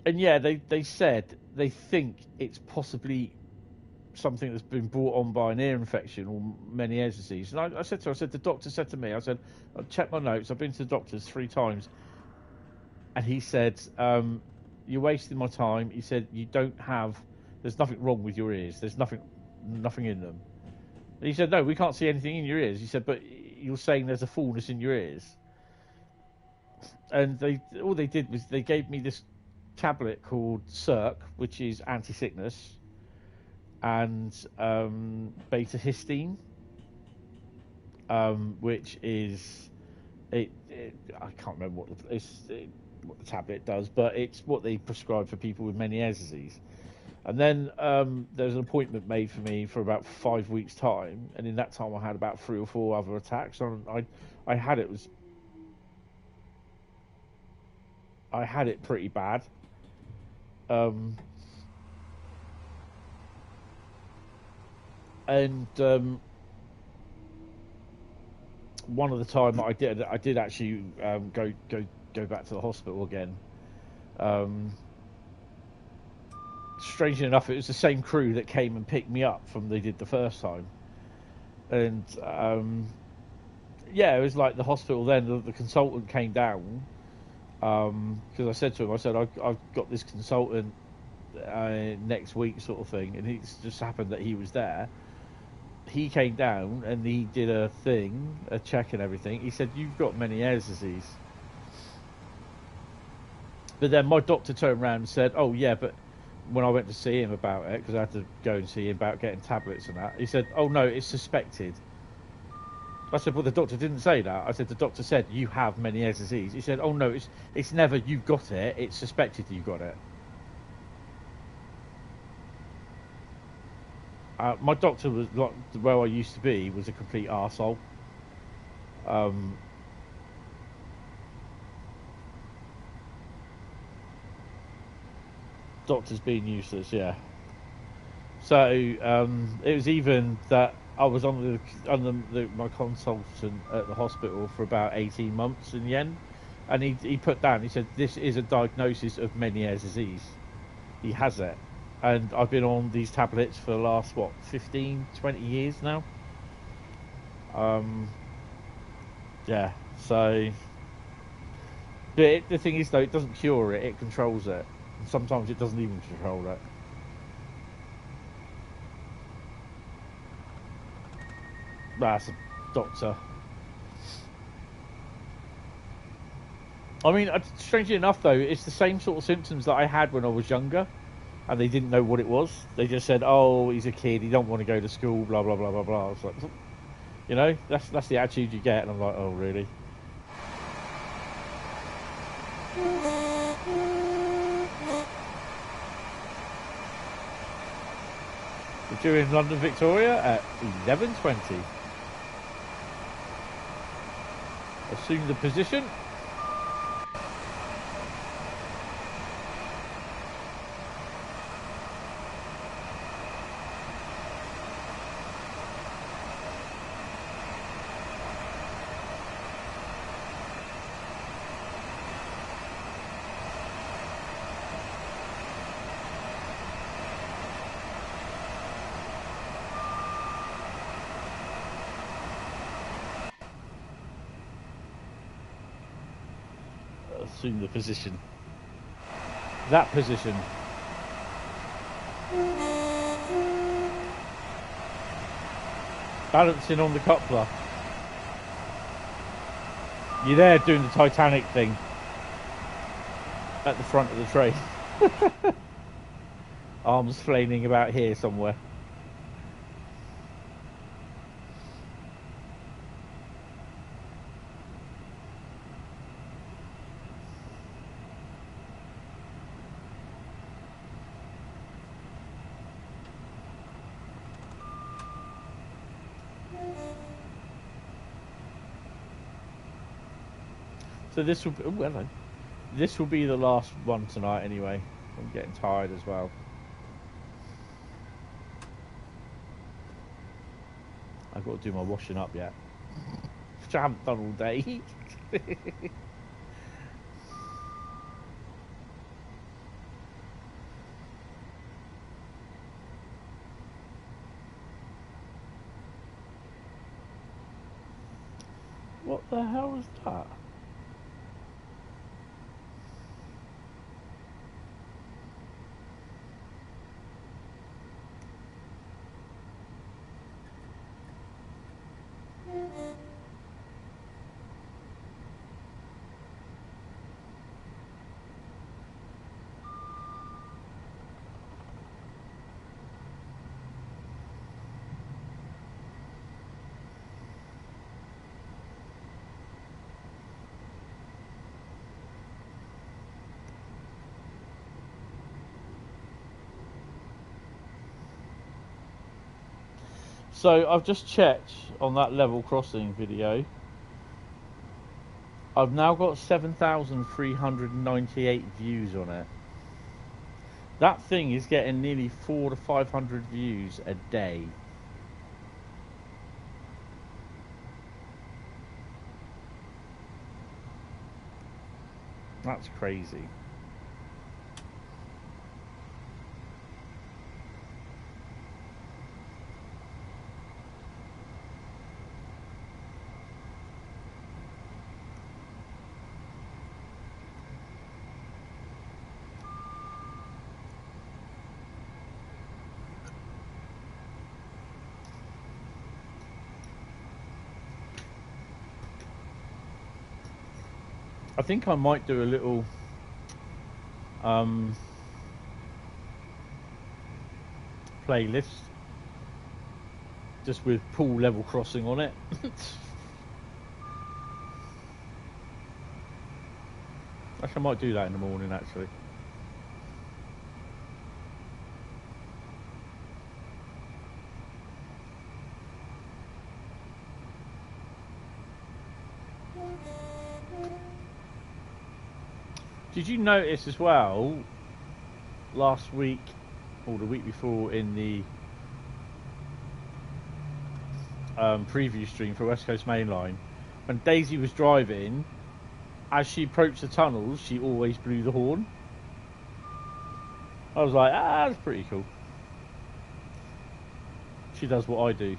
yeah, they said they think it's possibly something that's been brought on by an ear infection or Meniere's disease. And I said to her, the doctor said to me, I checked my notes, I've been to the doctors 3 times. And he said, you're wasting my time. He said, there's nothing wrong with your ears. There's nothing in them. And he said, no, we can't see anything in your ears. He said, but you're saying there's a fullness in your ears. And all they did was they gave me this tablet called Circ, which is anti-sickness, and beta histine, which is I can't remember what the tablet does, but it's what they prescribe for people with Meniere's disease. And then there's an appointment made for me for about 5 weeks' time, and in that time I had about 3 or 4 other attacks. I had it pretty bad. One of the time I did actually go back to the hospital again. Strangely enough, it was the same crew that came and picked me up from they did the first time, and it was like the hospital. Then the consultant came down because I said to him, I've got this consultant next week, sort of thing, and it just happened that he was there. He came down and he did a check and everything. He said, you've got Meniere's disease. But then my doctor turned around and said, oh yeah, but when I went to see him about it, because I had to go and see him about getting tablets and that, he said, oh no, it's suspected. I said, well, the doctor didn't say that. I said, the doctor said, you have Meniere's disease. He said, oh no, it's never you've got it, it's suspected you got it. My doctor was like where I used to be was a complete arsehole. Doctors being useless, yeah. So it was even that I was under my consultant at the hospital for about 18 months in the end, and he put down, he said, this is a diagnosis of Meniere's disease. He has it. And I've been on these tablets for the last, 15, 20 years now. Yeah, so... But the thing is, though, it doesn't cure it, it controls it. And sometimes it doesn't even control it. That's a doctor. I mean, strangely enough, though, it's the same sort of symptoms that I had when I was younger. And they didn't know what it was. They just said, oh, he's a kid, he don't want to go to school, blah, blah, blah, blah, blah. I was like, you know, that's the attitude you get. And I'm like, oh, really? We're due in London Victoria at 11:20. Assume the position. Assume the position. That position. Balancing on the coupler. You're there doing the Titanic thing at the front of the train. Arms flailing about here somewhere. So this will be, this will be the last one tonight anyway. I'm getting tired as well. I've got to do my washing up yet, which I haven't done all day. The hell was that? So I've just checked on that level crossing video. I've now got 7,398 views on it. That thing is getting nearly 400 to 500 views a day. That's crazy. I think I might do a little playlist just with pool level crossing on it. Actually, I might do that in the morning actually. Did you notice as well last week or the week before in the preview stream for West Coast Mainline, when Daisy was driving, as she approached the tunnels, she always blew the horn? I was like, that's pretty cool. She does what I do.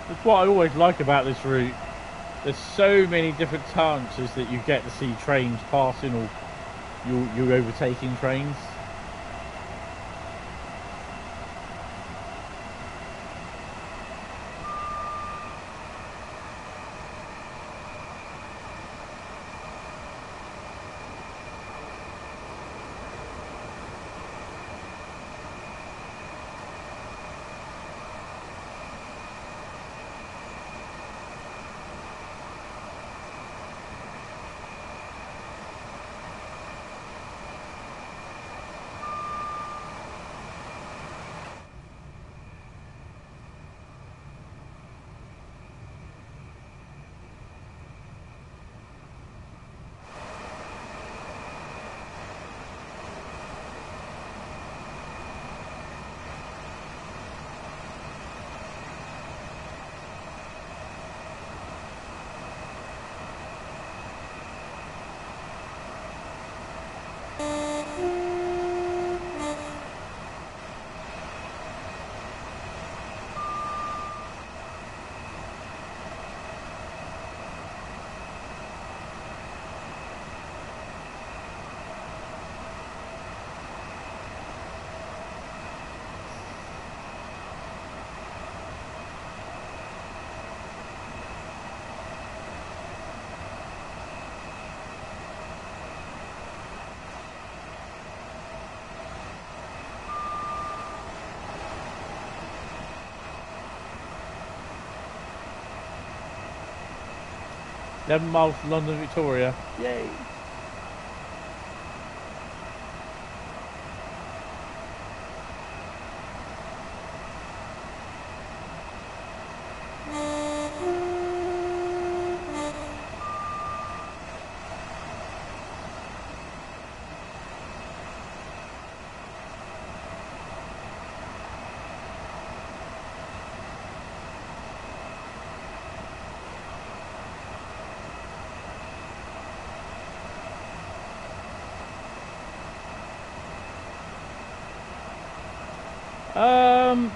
That's what I always like about this route. There's so many different chances that you get to see trains passing or you're overtaking trains. 11 miles from London Victoria. Yay!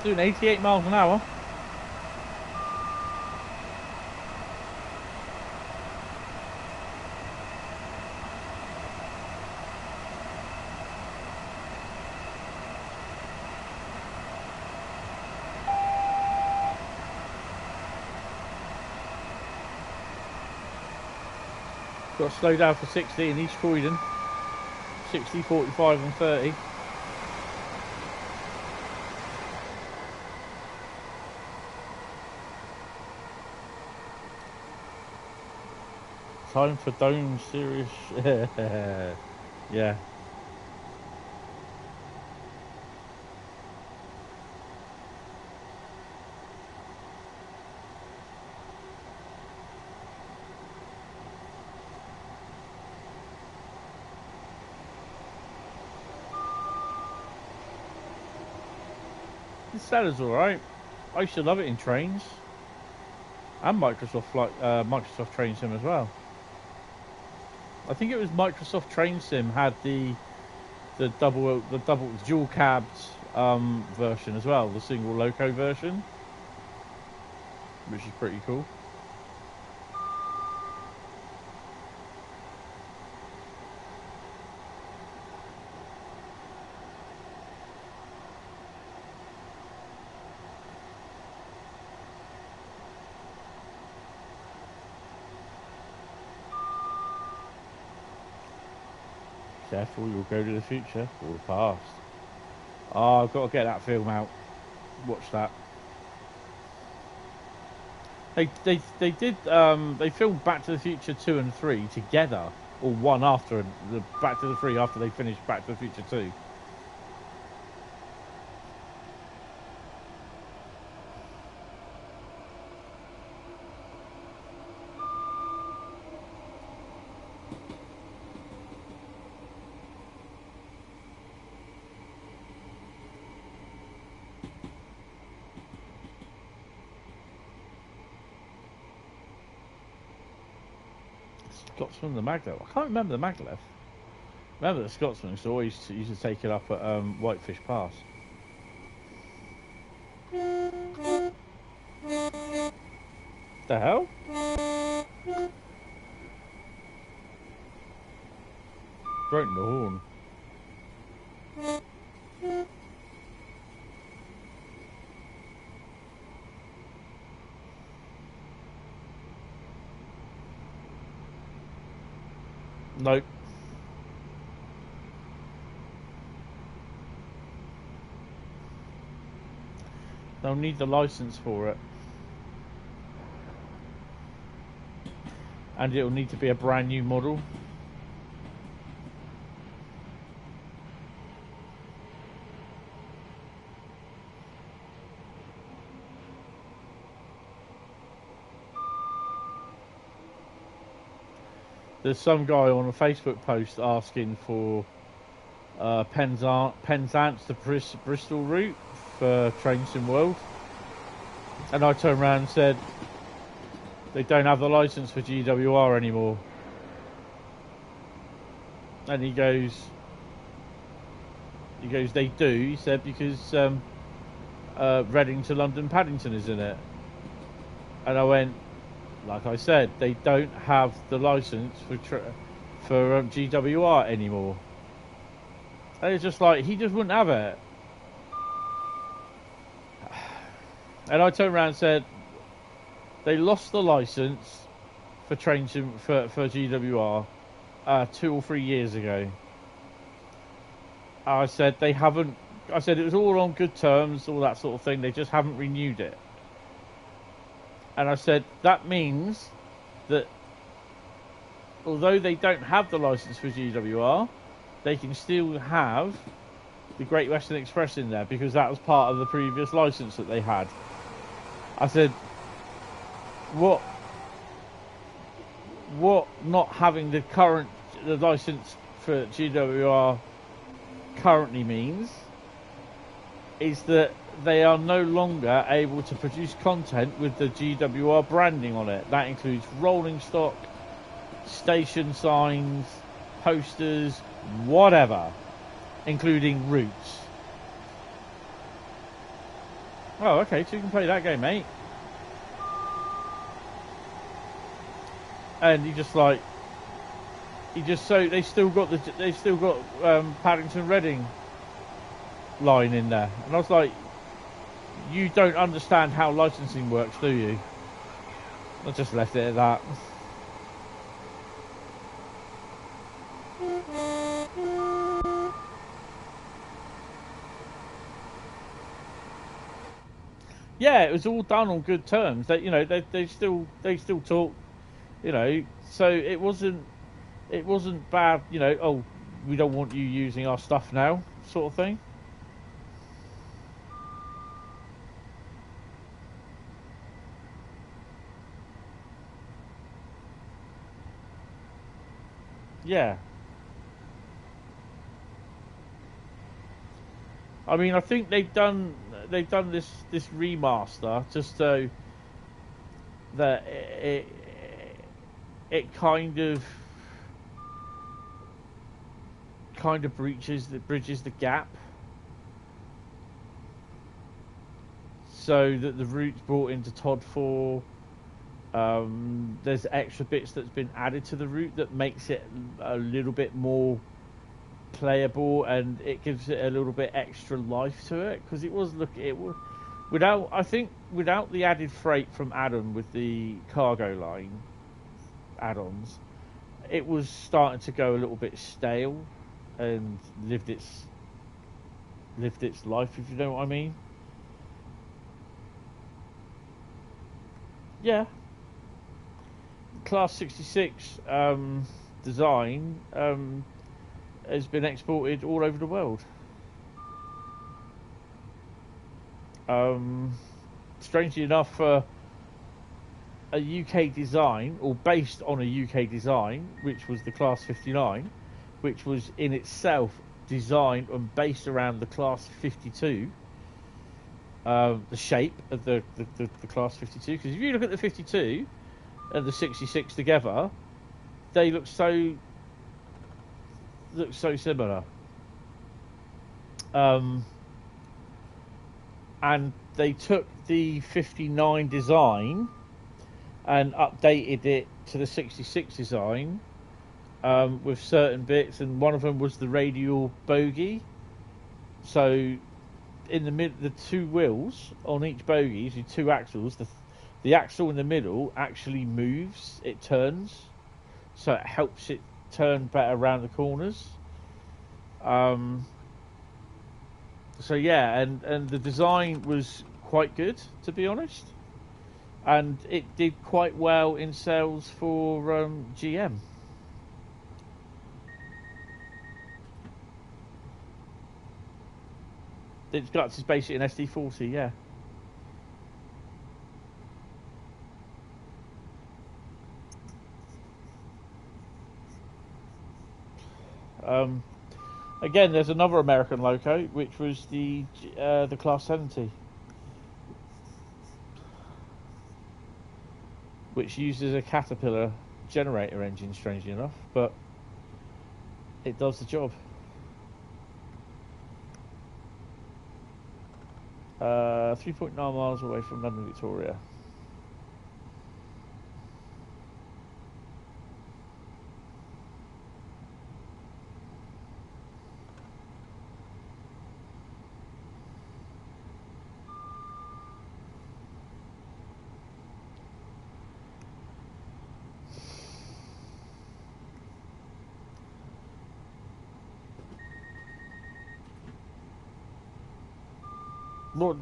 Doing 88 miles an hour. Got to slow down for 60 in East Croydon. 60, 45 and 30. Time for Dome Serious. Yeah. The seller's alright. I used to love it in trains. And Microsoft Train Sim as well. I think it was Microsoft Train Sim had the dual cabs version as well, the single loco version, which is pretty cool. Careful, you'll go to the future or the past. Oh, I've got to get that film out. Watch that. They filmed Back to the Future 2 and 3 together, or one after the Back to the 3 after they finished Back to the Future 2. Scotsman, the maglev. I can't remember the maglev. Remember the Scotsman used to take it up at Whitefish Pass. The hell? Broken the horn. Nope. They'll need the license for it. And it'll need to be a brand new model. There's some guy on a Facebook post asking for Penzance to Bristol route for Train Sim World. And I turned around and said, they don't have the license for GWR anymore. And he goes, they do. He said, because Reading to London Paddington is in it. And I went, like I said, they don't have the license for GWR anymore. And it's just like, he just wouldn't have it. And I turned around and said, they lost the license for for GWR 2 or 3 years ago. I said they haven't. I said it was all on good terms, all that sort of thing. They just haven't renewed it. And I said that means that although they don't have the license for GWR, they can still have the Great Western Express in there because that was part of the previous license that they had. I said, what not having the license for GWR currently means is that they are no longer able to produce content with the GWR branding on it. That includes rolling stock, station signs, posters, whatever, including routes. Oh, okay, so you can play that game, mate. And they still got Paddington Reading line in there, and I was like, you don't understand how licensing works, do you? I just left it at that. Yeah, it was all done on good terms. That, you know, they still talk, you know, so it wasn't bad, you know, oh, we don't want you using our stuff now, sort of thing. Yeah. I mean, I think they've done this remaster just so that it kind of bridges the gap, so that the route's brought into TOD 4. There's extra bits that's been added to the route that makes it a little bit more playable, and it gives it a little bit extra life to it, because without the added freight from Adam with the cargo line add-ons, it was starting to go a little bit stale and lived its life, if you know what I mean. Yeah. Class 66 design has been exported all over the world. Strangely enough, for a UK design, or based on a UK design, which was the Class 59, which was in itself designed and based around the Class 52, the shape of the Class 52. Because if you look at the 52 and the 66 together, they look so similar. And they took the 59 design and updated it to the 66 design with certain bits, and one of them was the radial bogie. So in the the two wheels on each bogie, the two axles, the axle in the middle actually moves, it turns, so it helps it turn better around the corners. So yeah, and the design was quite good, to be honest, and it did quite well in sales for GM. Its guts is basically an SD40, yeah. Again, there's another American loco, which was the Class 70, which uses a Caterpillar generator engine, strangely enough, but it does the job. 3.9 miles away from London Victoria.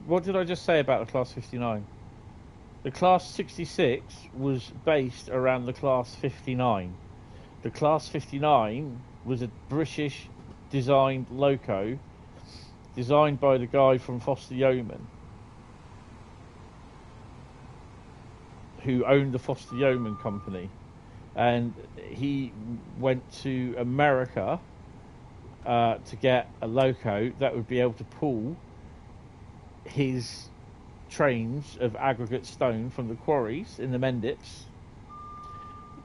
What did I just say about the Class 59? The Class 66 was based around the Class 59. The Class 59 was a British designed loco designed by the guy from Foster Yeoman who owned the Foster Yeoman company, and he went to America to get a loco that would be able to pull his trains of aggregate stone from the quarries in the Mendips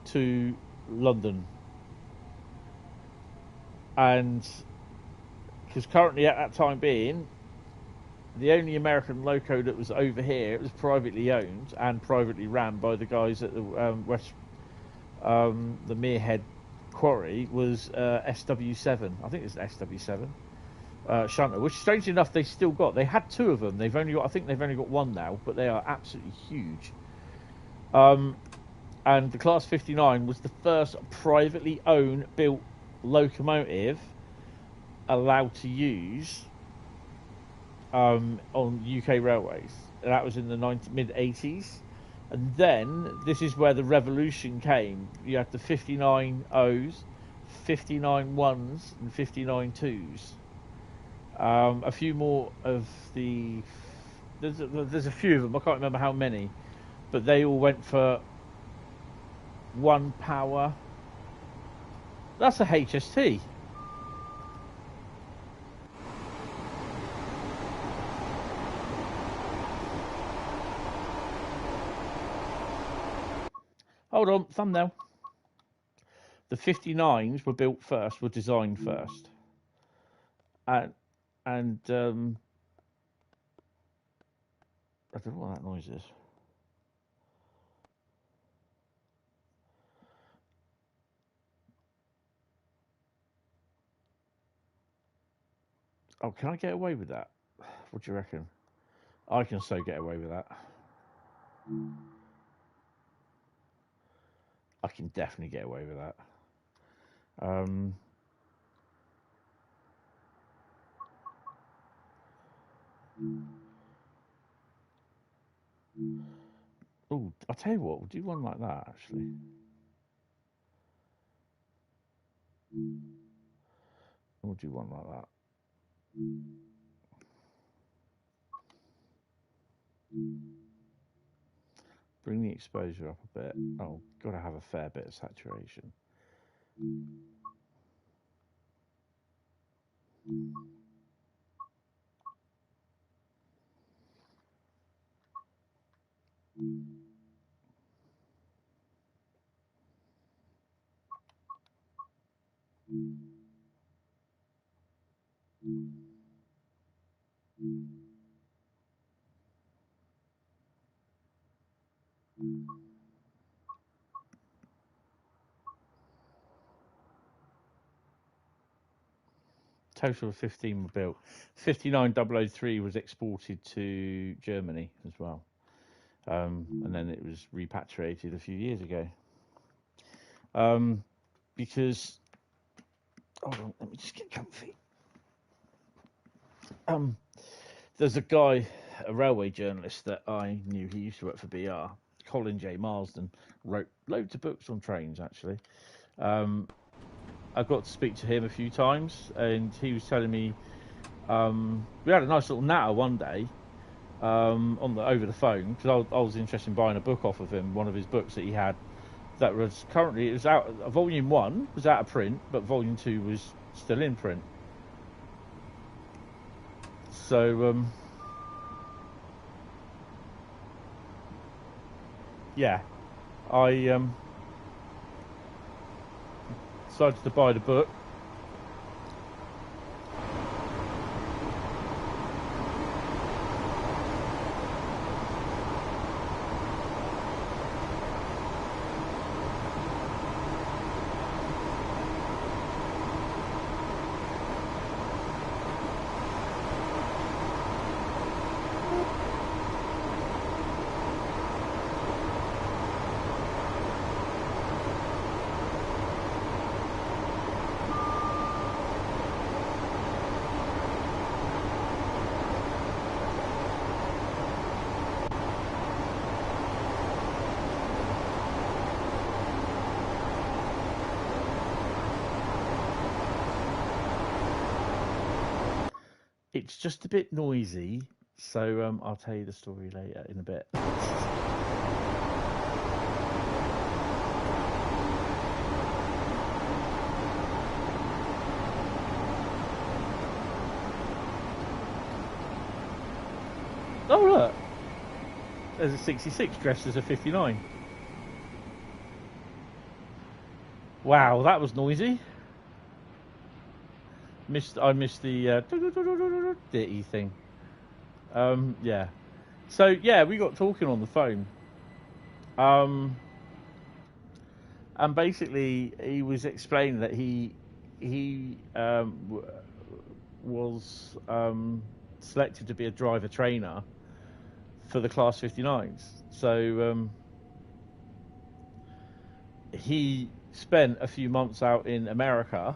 to London. And because currently at that time being, the only American loco that was over here, it was privately owned and privately ran by the guys at the the Merehead quarry, was SW7. I think it's SW7 shunter, which strangely enough they still got. They had two of them. They've only got, I think they've only got one now, but they are absolutely huge. And the Class 59 was the first privately owned built locomotive allowed to use on UK railways. And that was in the mid-80s. And then this is where the revolution came. You had the 59 O's, 59 1s, and 59 2s. A few more of the... There's a few of them. I can't remember how many. But they all went for 1 power. That's a HST. Hold on, thumbnail. The 59s were built first, were designed first. And I don't know what that noise is. Oh, can I get away with that? What do you reckon? I can so get away with that. I can definitely get away with that. Oh, I'll tell you what, we'll do one like that, actually. We'll do one like that. Bring the exposure up a bit. Oh, got to have a fair bit of saturation. Total of 15 were built. 59003 was exported to Germany as well. And then it was repatriated a few years ago. Because, hold on, let me just get comfy. There's a guy, a railway journalist that I knew, he used to work for BR, Colin J. Marsden, wrote loads of books on trains, actually. I got to speak to him a few times, and he was telling me we had a nice little natter one day over the phone, because I was interested in buying a book off of him, one of his books that he had that was currently, it was out, volume 1 was out of print, but volume 2 was still in print. So yeah, I decided to buy the book. It's just a bit noisy, so I'll tell you the story later in a bit. Oh look, there's a 66 dressed as a 59. Wow, that was noisy. I missed the ditty thing. Yeah. So yeah, we got talking on the phone. And basically he was explaining that he was selected to be a driver trainer for the Class 59s. So he spent a few months out in America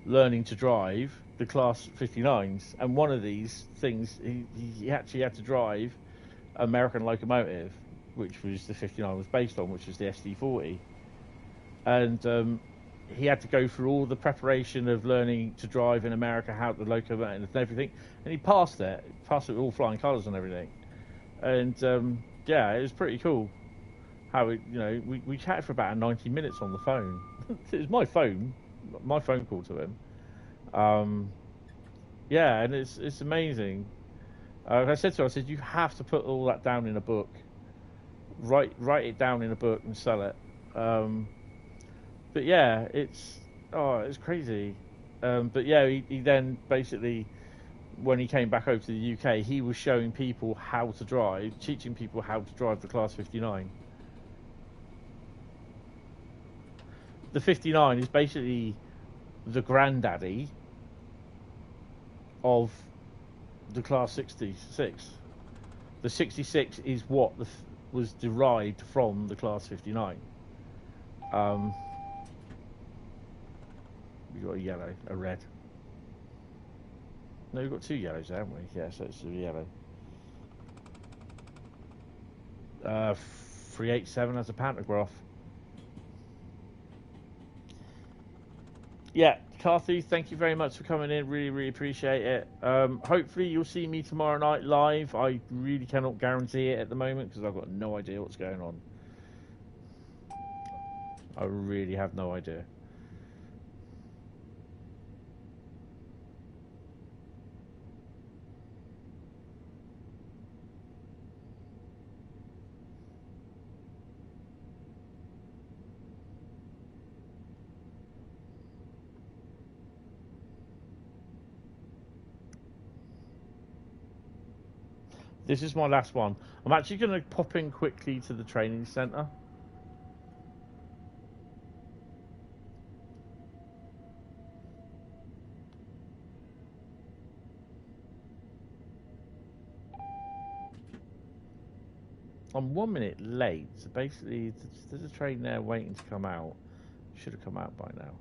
learning to drive the Class 59s, and one of these things he actually had to drive American locomotive, which was the 59 was based on, which was the SD40, and he had to go through all the preparation of learning to drive in America, how the locomotive and everything, and he passed it with all flying colours and everything, and yeah, it was pretty cool. How it, we chatted for about 90 minutes on the phone. It was my phone call to him. Yeah, and it's amazing. I said to him, I said, you have to put all that down in a book. Write it down in a book and sell it. But yeah, it's crazy. But yeah, he then basically, when he came back over to the UK, he was showing people how to drive, teaching people how to drive the Class 59. The 59 is basically the granddaddy of the Class 66. The 66 is what was derived from the Class 59. We got a yellow, a red. No, we've got two yellows, haven't we? Yeah, so it's a yellow. 387 has a pantograph. Yeah, Kathy, thank you very much for coming in. Really, really appreciate it. Hopefully you'll see me tomorrow night live. I really cannot guarantee it at the moment because I've got no idea what's going on. I really have no idea. This is my last one. I'm actually going to pop in quickly to the training centre. I'm 1 minute late, so basically there's a train there waiting to come out. Should have come out by now.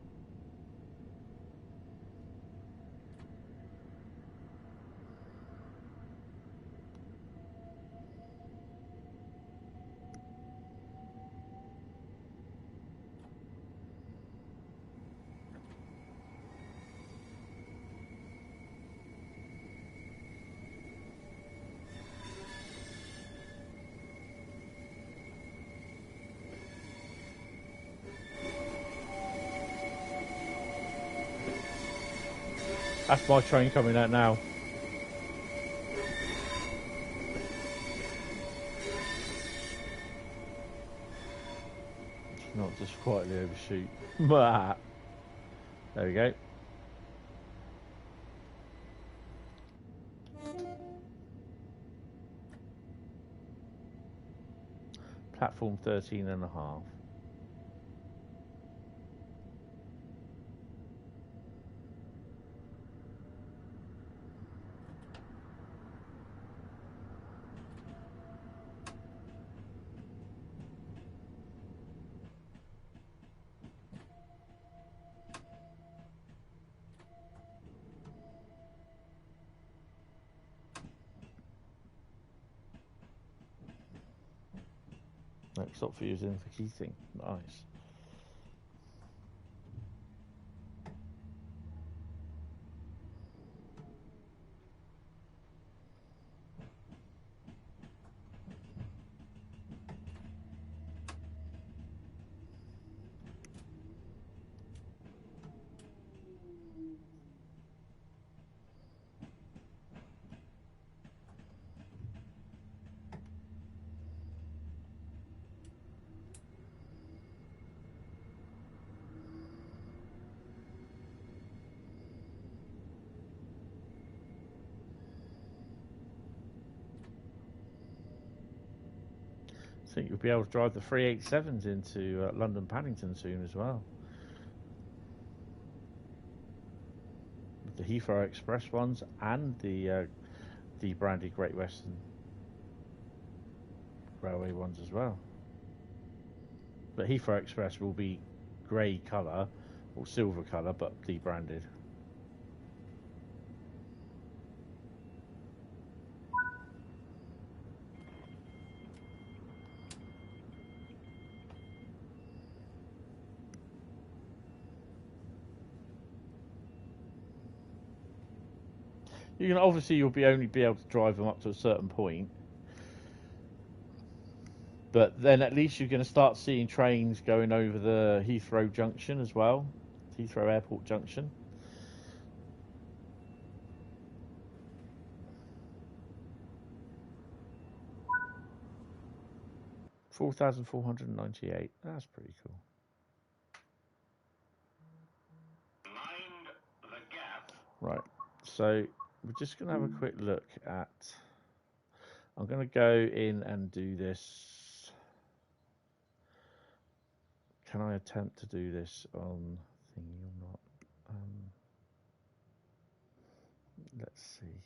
That's my train coming out now. Not just quietly overshoot. There we go. Platform 13.5. Next stop for using for heating. Nice. think you'll be able to drive the 387s into London Paddington soon as well. The Heathrow Express ones and the branded Great Western Railway ones as well. But Heathrow Express will be grey colour or silver colour, but debranded. You can obviously you'll only be able to drive them up to a certain point, but then at least you're going to start seeing trains going over the Heathrow Junction as well, Heathrow Airport Junction. $4,498. That's pretty cool.
Mind the gap.
Right, so we're just going to have a quick look at. I'm going to go in and do this. Can I attempt to do this on thingy or not? Let's see.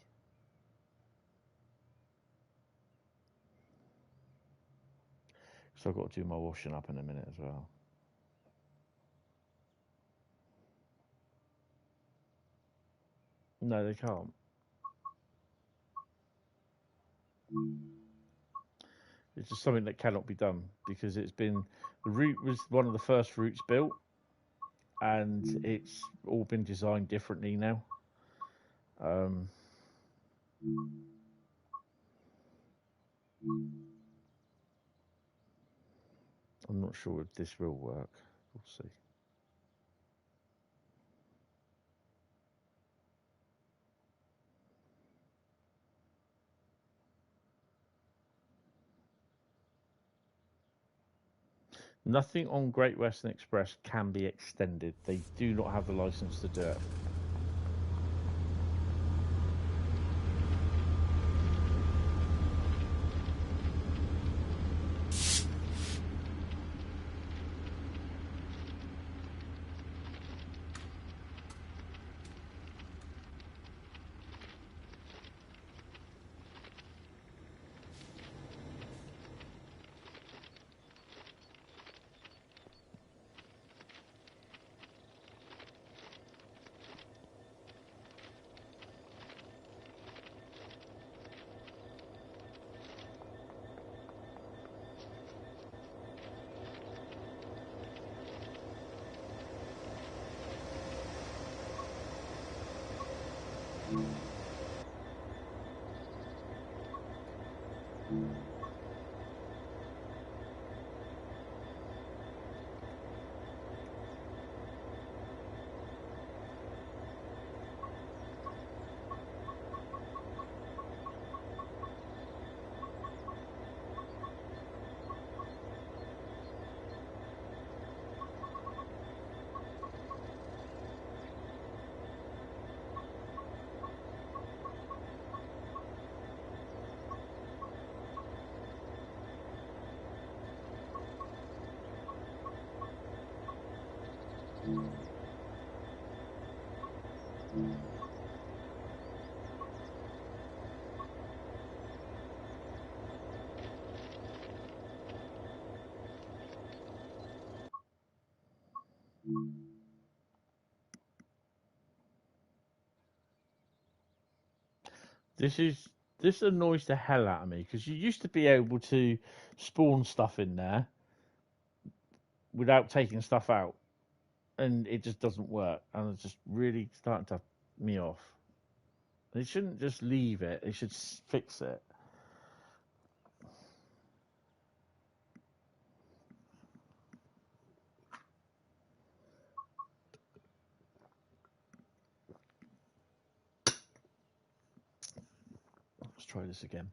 So I've got to do my washing up in a minute as well. No, they can't. It's just something that cannot be done because it's been, the route was one of the first routes built and it's all been designed differently now. I'm not sure if this will work. We'll see. Nothing on Great Western Express can be extended. They do not have the license to do it. This annoys the hell out of me because you used to be able to spawn stuff in there without taking stuff out, and it just doesn't work, and it's just really starting to me off. They shouldn't just leave it; they should fix it. Let's try this again.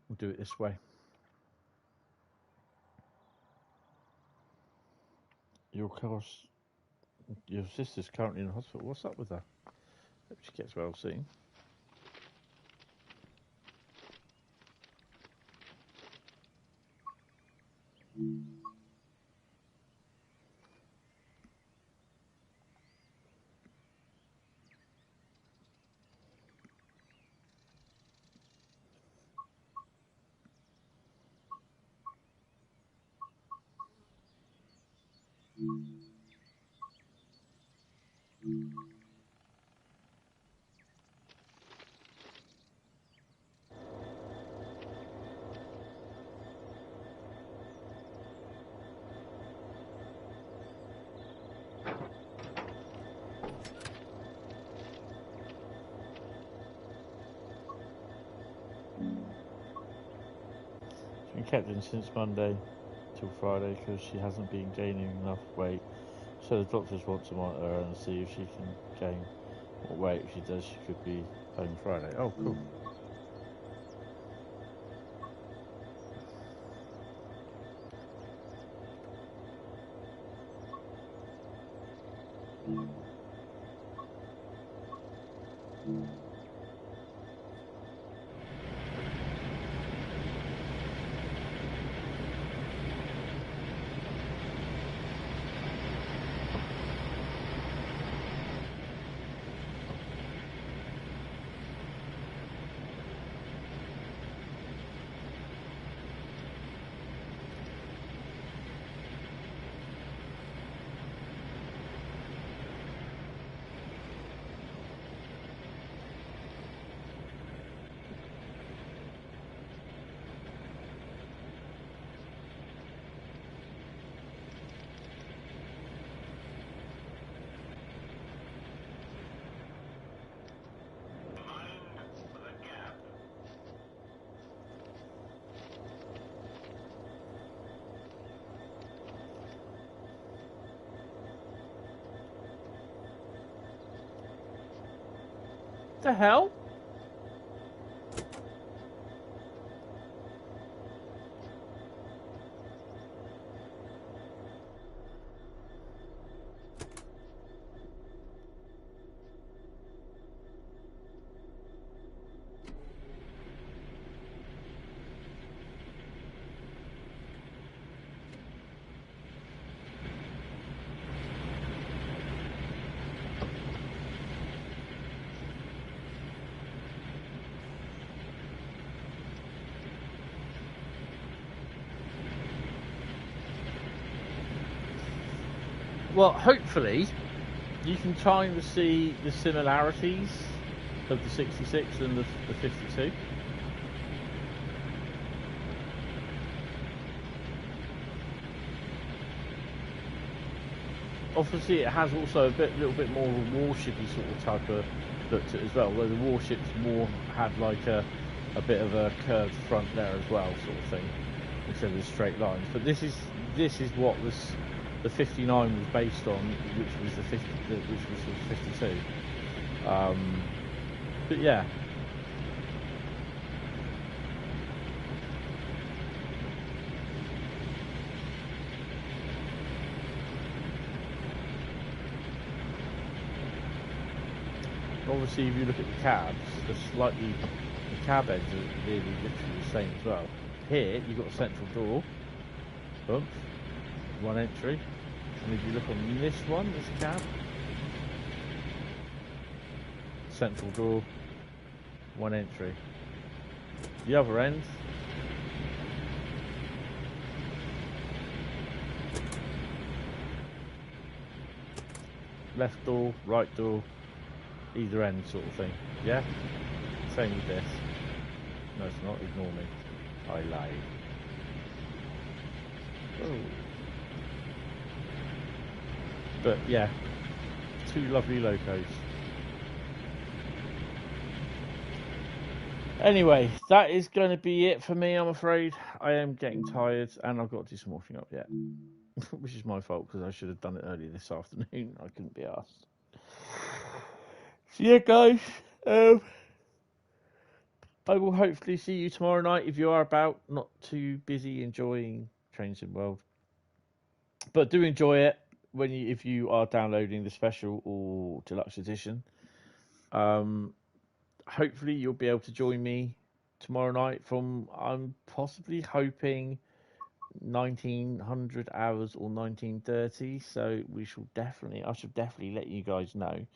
We'll do it this way. Your sister's currently in the hospital. What's up with her? Hope she gets well soon. She's been kept in since Monday till Friday because she hasn't been gaining enough weight. So the doctors want to monitor her and see if she can gain what weight. If she does, she could be home Friday. Oh, cool. The hell? Well, hopefully, you can kind of see the similarities of the 66 and the 52. Obviously, it has also a little bit more of a warshipy sort of type of look to it as well, where the warships more had like a bit of a curved front there as well, sort of thing, instead of the straight lines. But this is what the 59 was based on, which was the 52. But yeah. Obviously, if you look at the cabs, the cab ends are really literally the same as well. Here, you've got a central door, bump, one entry, and if you look on this one, this cab, central door, one entry. The other end, left door, right door, either end sort of thing. Yeah? Same with this. No, it's not. Ignore me. I lied. Oh. But yeah, two lovely locos. Anyway, that is going to be it for me, I'm afraid. I am getting tired and I've got to do some washing up yet. Which is my fault because I should have done it earlier this afternoon. I couldn't be asked. So yeah, guys, I will hopefully see you tomorrow night if you are about, not too busy enjoying Trains in World. But do enjoy it if you are downloading the special or deluxe edition. Hopefully you'll be able to join me tomorrow night from, I'm possibly hoping, 1900 hours or 1930. So I should definitely let you guys know.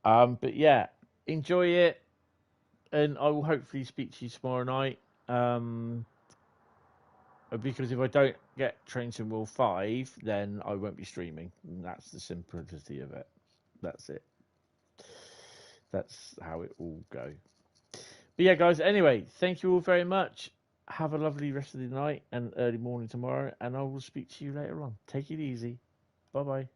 But yeah, enjoy it, and I will hopefully speak to you tomorrow night. Because if I don't get Train Sim World 5, then I won't be streaming. And that's the simplicity of it. That's it. That's how it all go. But yeah, guys, anyway, thank you all very much. Have a lovely rest of the night and early morning tomorrow, and I will speak to you later on. Take it easy. Bye-bye.